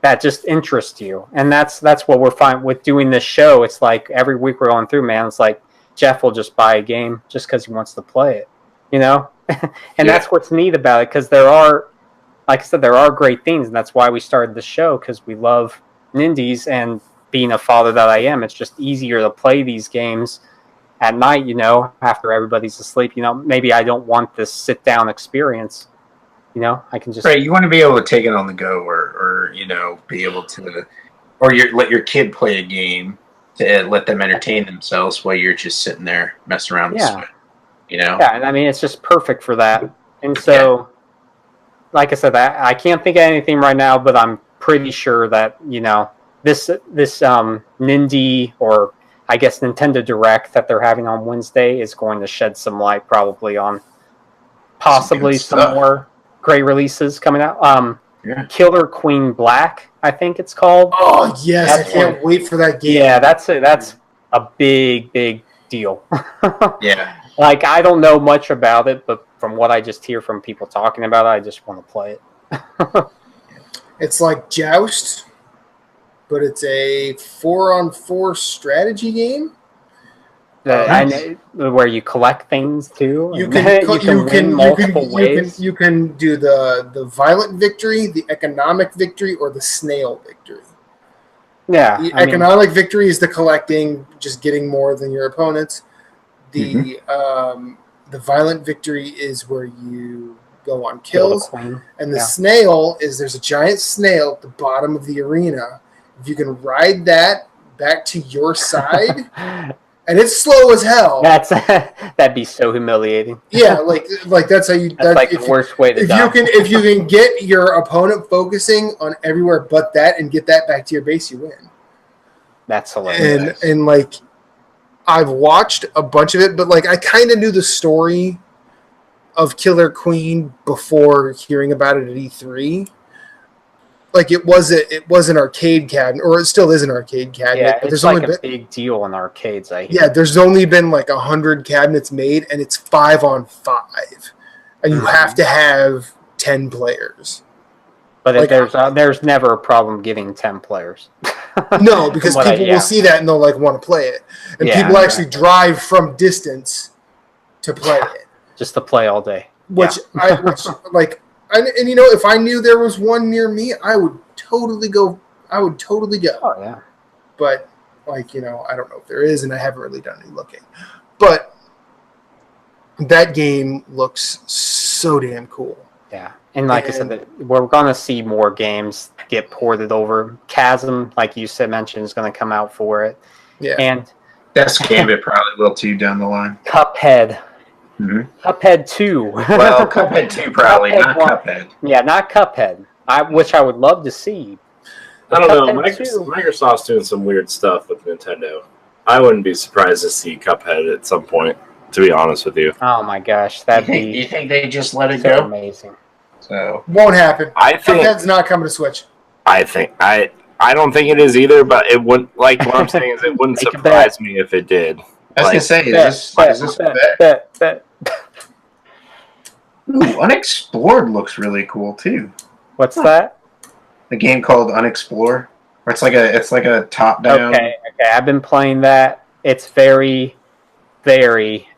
that just interest you. And that's what we're finding with doing this show. It's like every week we're going through, man, it's like Jeff will just buy a game just because he wants to play it, And that's what's neat about it, because there are, like I said, there are great things, and that's why we started the show, because we love Nindies, and being a father that I am, it's just easier to play these games at night, after everybody's asleep. Maybe I don't want this sit-down experience. I can just... Right, you want to be able to take it on the go or be able to... Or let your kid play a game to let them entertain themselves while you're just sitting there messing around with Switch, Yeah, and I mean, it's just perfect for that. And so, like I said, I can't think of anything right now, but I'm pretty sure that, this Nindie, or I guess Nintendo Direct that they're having on Wednesday is going to shed some light probably on possibly some more great releases coming out. Killer Queen Black, I think it's called. Oh yes, I can't wait for that game. Yeah, that's a big deal. Yeah. Like I don't know much about it, but from what I just hear from people talking about it, I just want to play it. It's like Joust, but it's a 4-on-4 strategy game. Where you collect things too. You can do the violent victory, the economic victory, or the snail victory. Yeah. The economic victory is the collecting, just getting more than your opponents. The violent victory is where you go on kills. And the snail is there's a giant snail at the bottom of the arena. If you can ride that back to your side, and it's slow as hell. That'd be so humiliating. Yeah, like that's how you. That's like the worst way to die. If you can get your opponent focusing on everywhere but that and get that back to your base, you win. That's hilarious. And like, I've watched a bunch of it, but like I kind of knew the story of Killer Queen before hearing about it at E3. Like it was an arcade cabinet, or it still is an arcade cabinet. Yeah, but it's like a big deal in arcades. I hear. Yeah, there's only been like 100 cabinets made, and it's 5-on-5, and you have to have 10 players. But like, there's never a problem getting 10 players. No, because people will see that and they'll like want to play it, and people actually drive from distance to play it, just to play all day. Which and you know, if I knew there was one near me, I would totally go. Oh yeah. But like, you know, I don't know if there is, and I haven't really done any looking. But that game looks so damn cool. Yeah. And like I said, we're going to see more games get ported over. Chasm, like you mentioned, is going to come out for it. Yeah. And Death's Gambit probably will too down the line. Cuphead. Cuphead 2. Well, Cuphead 2 probably, not Cuphead. Yeah, not Cuphead. Which I would love to see. I don't know. Microsoft's doing some weird stuff with Nintendo. I wouldn't be surprised to see Cuphead at some point, to be honest with you. Oh my gosh, you think they just let it go? go? Amazing. So won't happen. I think Cuphead's not coming to Switch. I don't think it is either, but it wouldn't. Like what I'm saying is, it wouldn't surprise me if it did. I was gonna say, is this bet? Ooh, Unexplored looks really cool too. What's that? A game called Unexplored, where it's like a top down. Okay. I've been playing that. It's very, very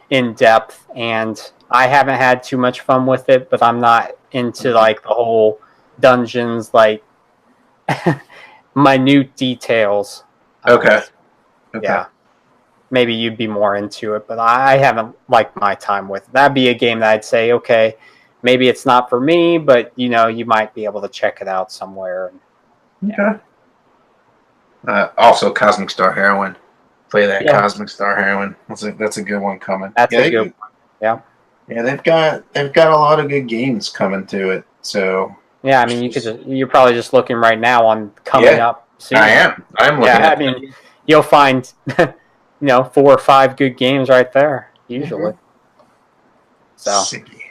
in depth, and I haven't had too much fun with it. But I'm not into like the whole dungeons, like minute details. Okay. Yeah. Maybe you'd be more into it, but I haven't liked my time with it. That'd be a game that I'd say, okay, maybe it's not for me, but you know, you might be able to check it out somewhere. Yeah. Okay. Also, Cosmic Star Heroine. Play that Cosmic Star Heroine. That's a good one coming. That's a good one. Yeah. Yeah, they've got a lot of good games coming to it. So yeah, I mean, you're probably just looking right now on coming up soon. I'm looking. Yeah, I mean, you'll find 4 or 5 good games right there usually. So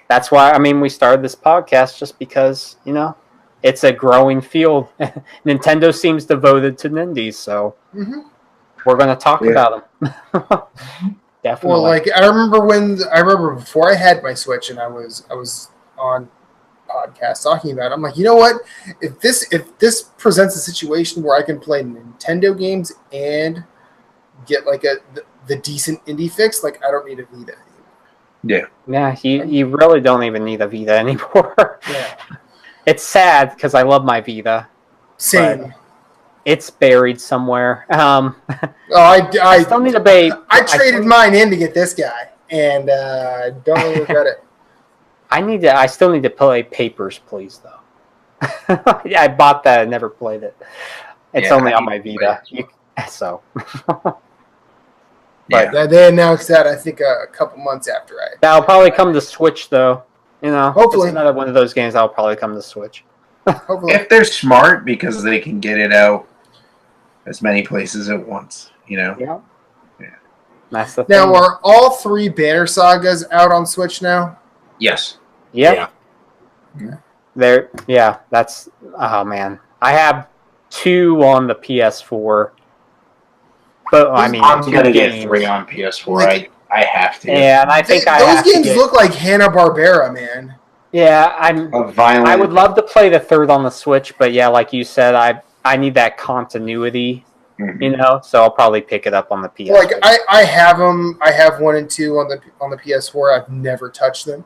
that's why we started this podcast, just because it's a growing field. Nintendo seems devoted to Nindies, so we're going to talk about them. Definitely. Well, like I remember before I had my Switch and I was on podcast talking about it, I'm like, you know what? If this presents a situation where I can play Nintendo games and get like the decent indie fix, like I don't need a Vita anymore. Yeah, you really don't even need a Vita anymore. Yeah. It's sad because I love my Vita. Same. It's buried somewhere. I still need a bait. I traded mine in to get this guy, and I don't really regret it. I still need to play Papers, Please, though. Yeah, I bought that. I never played it. It's only on my Vita. But they announced that I think a couple months after that'll probably come to Switch, though. Hopefully it's another one of those games that'll probably come to Switch. Hopefully, if they're smart, because they can get it out as many places at once. Yeah. That's the now, thing. are all 3 Banner Sagas out on Switch now? Yes. Yep. Yeah. That's man. I have 2 on the PS4. But I'm gonna get 3 on PS4. I have to. Yeah, and I think those games look like Hanna-Barbera, man. Yeah, I would love to play the 3rd on the Switch, but yeah, like you said, I need that continuity, so I'll probably pick it up on the PS4. Like I have them. I have 1 and 2 on the PS4. I've never touched them.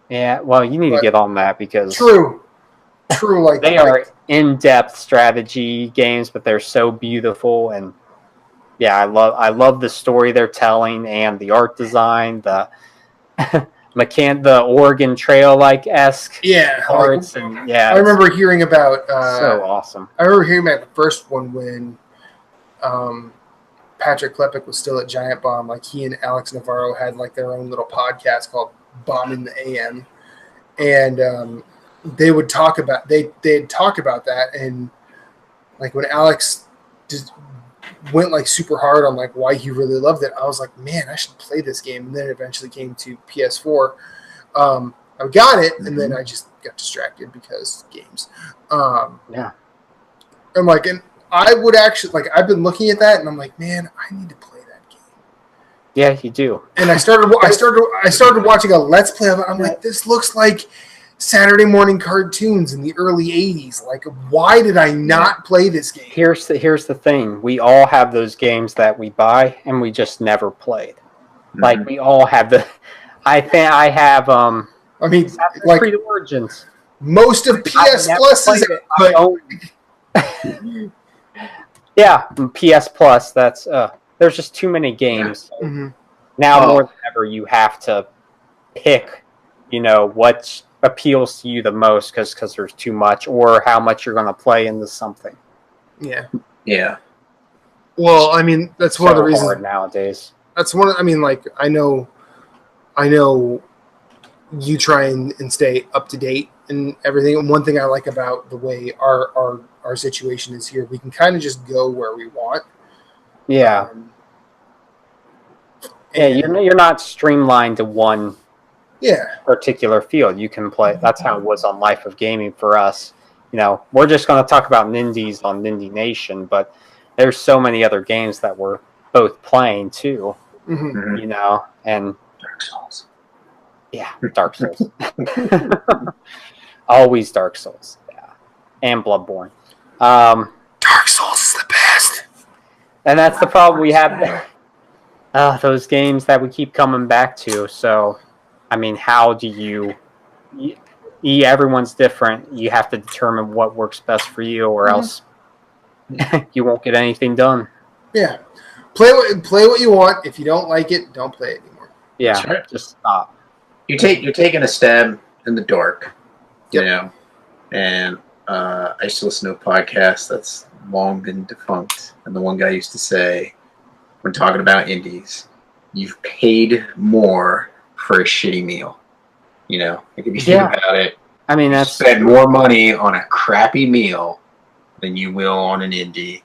Yeah, well, you need to get on that because True. true. Like They are in-depth strategy games, but they're so beautiful. And yeah, I love the story they're telling and the art design, the the Oregon Trail esque arts, and yeah, I remember hearing about so awesome. I remember hearing about the first one when Patrick Klepek was still at Giant Bomb. Like he and Alex Navarro had like their own little podcast called Bomb in the AM, and they would talk about they'd talk about that, and like when Alex just went like super hard on like why he really loved it, I was like, man, I should play this game. And then it eventually came to PS4. I got it, and then I just got distracted because games. Yeah, And I would actually like. I've been looking at that, and I'm like, man, I need to play that game. yeah, you do. And I started watching a Let's Play of it. I'm like, this looks like Saturday morning cartoons in the early '80s. Like, why did I not play this game? Here's the thing: we all have those games that we buy and we just never played. Mm-hmm. Like we all have the. I think I have. I mean, like Creed Origins. Most of PS Plus is. Yeah, PS Plus. That's there's just too many games. Yeah. Mm-hmm. Now more than ever, you have to pick. What appeals to you the most because there's too much, or how much you're going to play into something. Yeah. Yeah. Well, I mean, that's one of the reasons nowadays. That's one. I mean, like I know you try and stay up to date and everything. And one thing I like about the way our situation is here, we can kind of just go where we want. Yeah. You're not streamlined to one particular field. You can play. That's how it was on Life of Gaming for us. We're just going to talk about Nindies on Nindie Nation, but there's so many other games that we're both playing too. Mm-hmm. And Dark Souls. Yeah, Dark Souls. Always Dark Souls. Yeah, and Bloodborne. Dark Souls is the best. And that's the problem we have. Those games that we keep coming back to. So, I mean, how do you everyone's different. You have to determine what works best for you, or else you won't get anything done. Yeah. Play what you want. If you don't like it, don't play it anymore. Yeah, right. Just stop. You're taking a stab in the dark, and I used to listen to a podcast that's long been defunct, and the one guy used to say, when talking about indies, you've paid more for a shitty meal. Like if you think about it, I mean, you spend more money on a crappy meal than you will on an indie,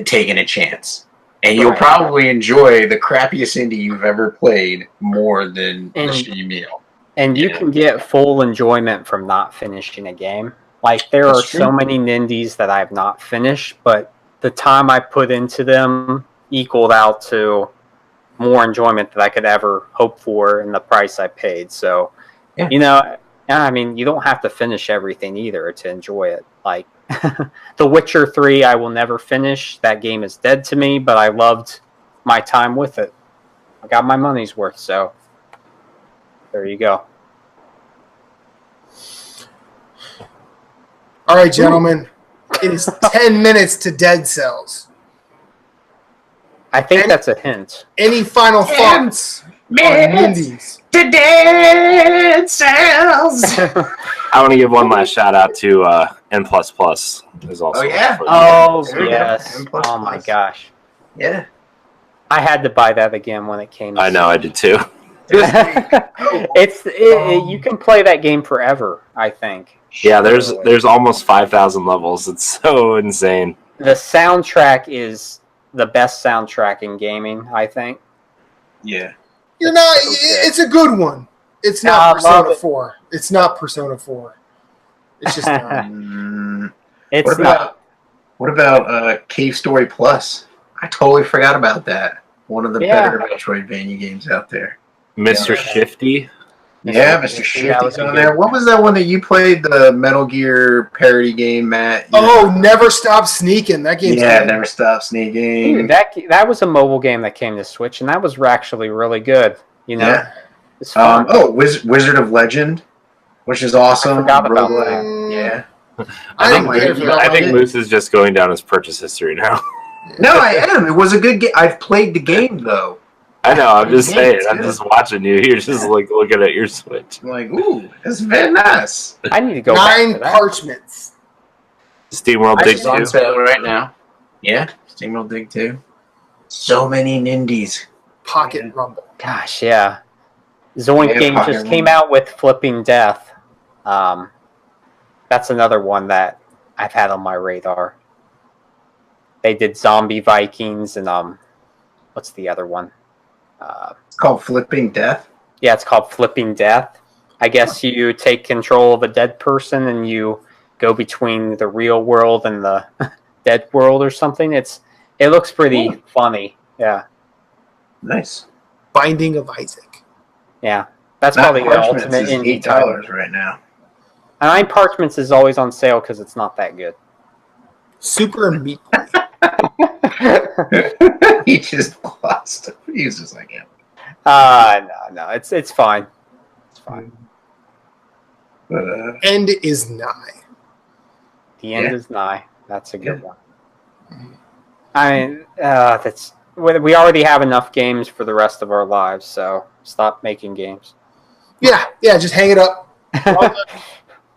taking a chance. And you'll probably enjoy the crappiest indie you've ever played more than the shitty meal. And you can get full enjoyment from not finishing a game. Like, there are so many Nindies that I have not finished, but the time I put into them equaled out to more enjoyment that I could ever hope for in the price I paid. So, I mean, you don't have to finish everything either to enjoy it. Like, The Witcher 3, I will never finish. That game is dead to me, but I loved my time with it. I got my money's worth, so there you go. All right, gentlemen. It is 10 minutes to Dead Cells. I think that's a hint. Any final thoughts on Nindies? To Dead Cells. I want to give one last shout out to N++. Is also yes. Oh my gosh. Yeah. I had to buy that again when it came. I know, I did too. You can play that game forever, I think. Yeah, there's almost 5,000 levels. It's so insane. The soundtrack is the best soundtrack in gaming, I think. Yeah. It's a good one. It's not Persona 4. It's not Persona 4. It's just not. What about Cave Story Plus? I totally forgot about that. One of the better Metroidvania games out there. Mr. Shifty. Yeah, Mr. Shifty's on there. What was that one that you played, the Metal Gear parody game, Matt? Never Stop Sneaking. That game's good. Never Stop Sneaking. Dude, that was a mobile game that came to Switch, and that was actually really good. Yeah. It's fun. Wizard of Legend, which is awesome. I forgot about that. Yeah. I think don't care if you I don't think like Moose is just going down his purchase history now. No, I am. It was a good game. I've played the game though. I know. I'm just Yeah, saying. it's I'm good. just watching you. You're just like looking at your Switch. I'm like, ooh, it's very nice. I need to go back 9 to that. parchments. SteamWorld Dig It's on 2. sale right now. Yeah, Steamroll Dig 2. So many Nindies. Pocket Rumble. Gosh, yeah. Zoink Yeah, Game Pocket just came Rumble. out with Flipping Death. That's another one that I've had on my radar. They did Zombie Vikings and what's the other one? It's called Flipping Death. Yeah, it's called Flipping Death. I guess you take control of a dead person and you go between the real world and the dead world or something. It looks pretty funny. Yeah. Nice. Binding of Isaac. Yeah. That's That probably the Parchments ultimate is indie $8 title. right now. And Nine Parchments is always on sale because it's not that good. Super Meat Boy. He just lost. He was just like, yeah. No, it's fine. It's fine. But End is nigh. The end Yeah. is nigh. That's a good one. I mean, we already have enough games for the rest of our lives, so stop making games. Yeah, just hang it up.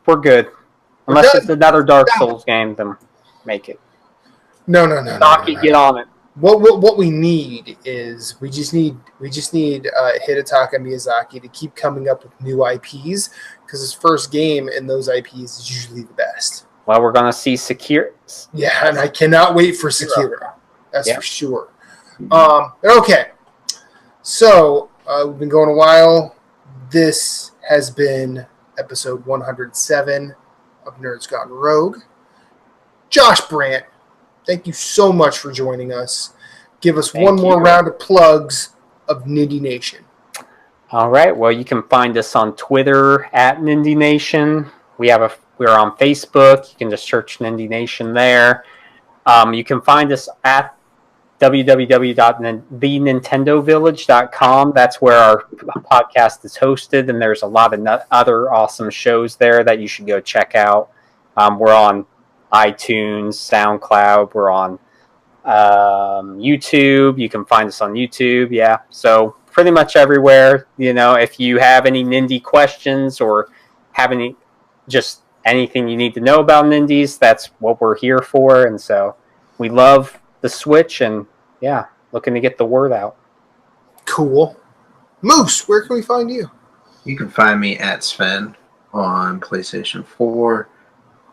We're good. Unless good. it's another Dark Souls game, then make it. No. Naki, get on it. What we need is we just need Hidetaka Miyazaki to keep coming up with new IPs because his first game in those IPs is usually the best. Well, we're gonna see Sekiro. Yeah, and I cannot wait for Sekiro. That's Yep. for sure. Okay, so we've been going a while. This has been episode 107 of Nerds Gone Rogue. Josh Brant, thank you so much for joining us. Give us Thank one more you. round of plugs of Nindie Nation. All right. Well, you can find us on Twitter at Nindie Nation. We're on Facebook. You can just search Nindie Nation there. You can find us at www.thenintendovillage.com. That's where our podcast is hosted, and there's a lot of other awesome shows there that you should go check out. We're on iTunes, SoundCloud. We're on YouTube. You can find us on YouTube. Yeah, so pretty much everywhere. If you have any Nindie questions or have anything you need to know about Nindies, that's what we're here for. And so we love the Switch, and yeah, looking to get the word out. Cool. Moose, where can we find you? you can find me at Svhenn on PlayStation 4.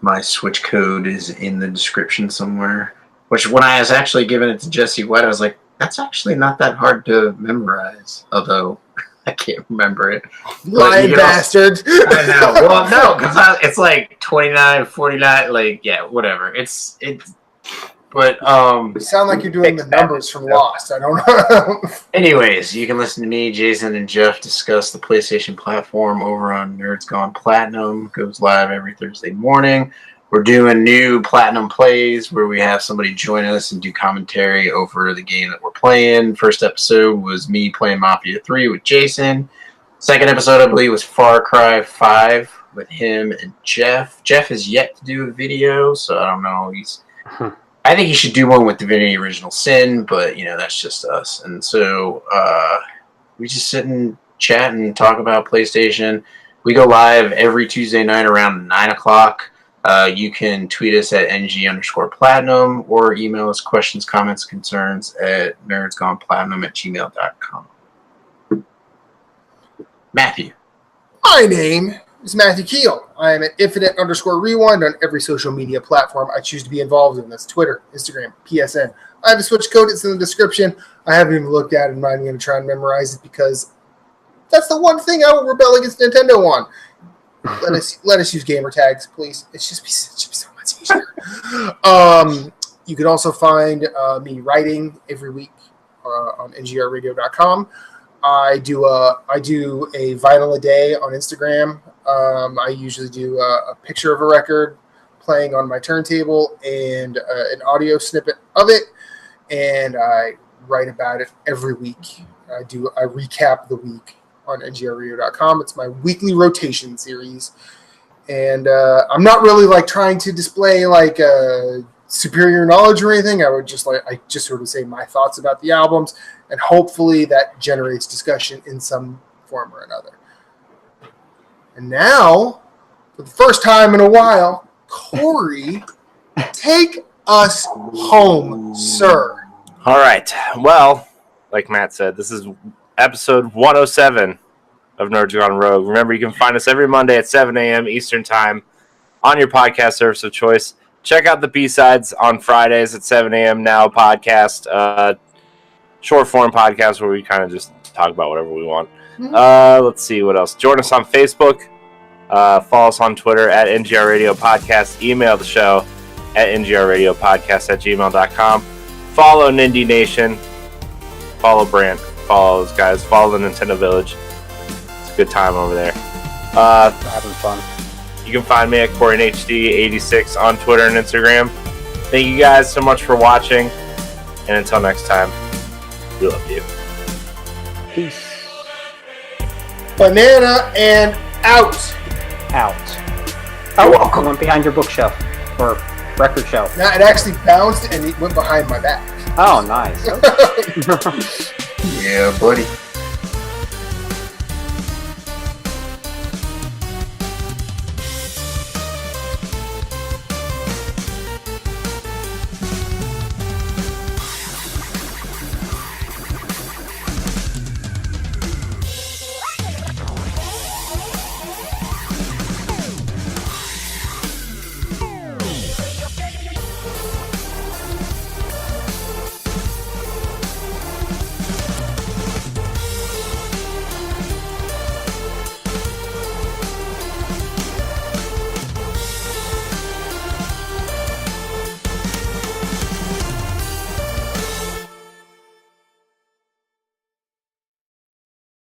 My Switch code is in the description somewhere. Which, when I was actually giving it to Jesse White, I was like, that's actually not that hard to memorize. Although, I can't remember it. Lying bastard. I know. Well, no, because it's like 29, 49, like, yeah, whatever. But, You sound like you're doing the numbers from Lost. I don't know. anyways, you can listen to me, Jason, and Jeff discuss the PlayStation platform over on Nerds Gone Platinum. It goes live every Thursday morning. We're doing new Platinum plays where we have somebody join us and do commentary over the game that we're playing. First episode was me playing Mafia 3 with Jason. Second episode, I believe, was Far Cry 5 with him and Jeff. Jeff has yet to do a video, so I don't know. I think he should do one with Divinity Original Sin, but, that's just us. And so we just sit and chat and talk about PlayStation. We go live every Tuesday night around 9 o'clock. You can tweet us at ng_platinum or email us questions, comments, concerns at nerdsgoneplatinum@gmail.com. Matthew. My name is Matthew Keel. I am at infinite_rewind on every social media platform I choose to be involved in. That's Twitter, Instagram, PSN. I have a Switch code. It's in the description. I haven't even looked at it, and I'm going to try and memorize it because that's the one thing I will rebel against Nintendo on. Let us use gamer tags, please. It should be so much easier. You can also find me writing every week on ngrradio.com. I do a vinyl a day on Instagram. I usually do a picture of a record playing on my turntable and an audio snippet of it, and I write about it every week. I recap the week on ngrradio.com. It's my weekly rotation series, And I'm not really like trying to display like superior knowledge or anything. I just sort of say my thoughts about the albums, and hopefully that generates discussion in some form or another. And now, for the first time in a while, Corey, take us home, sir. All right. Well, like Matt said, this is episode 107 of Nerds Gone Rogue. Remember, you can find us every Monday at 7 a.m. Eastern Time on your podcast service of choice. Check out the B-Sides on Fridays at 7 a.m. Now podcast, short-form podcast where we kind of just talk about whatever we want. Let's see what else. Join us on Facebook. Follow us on Twitter at NGR Radio Podcast. Email the show at ngradiopodcast@gmail.com. Follow Nindie Nation. Follow Brant. Follow those guys. Follow the Nintendo Village. It's a good time over there. Having fun. You can find me at CoreyNHD86 on Twitter and Instagram. Thank you guys so much for watching. And until next time, we love you. Peace. Banana and out. Oh, welcome. Went behind your bookshelf or record shelf. Now it actually bounced and it went behind my back. Oh, nice. Yeah, buddy.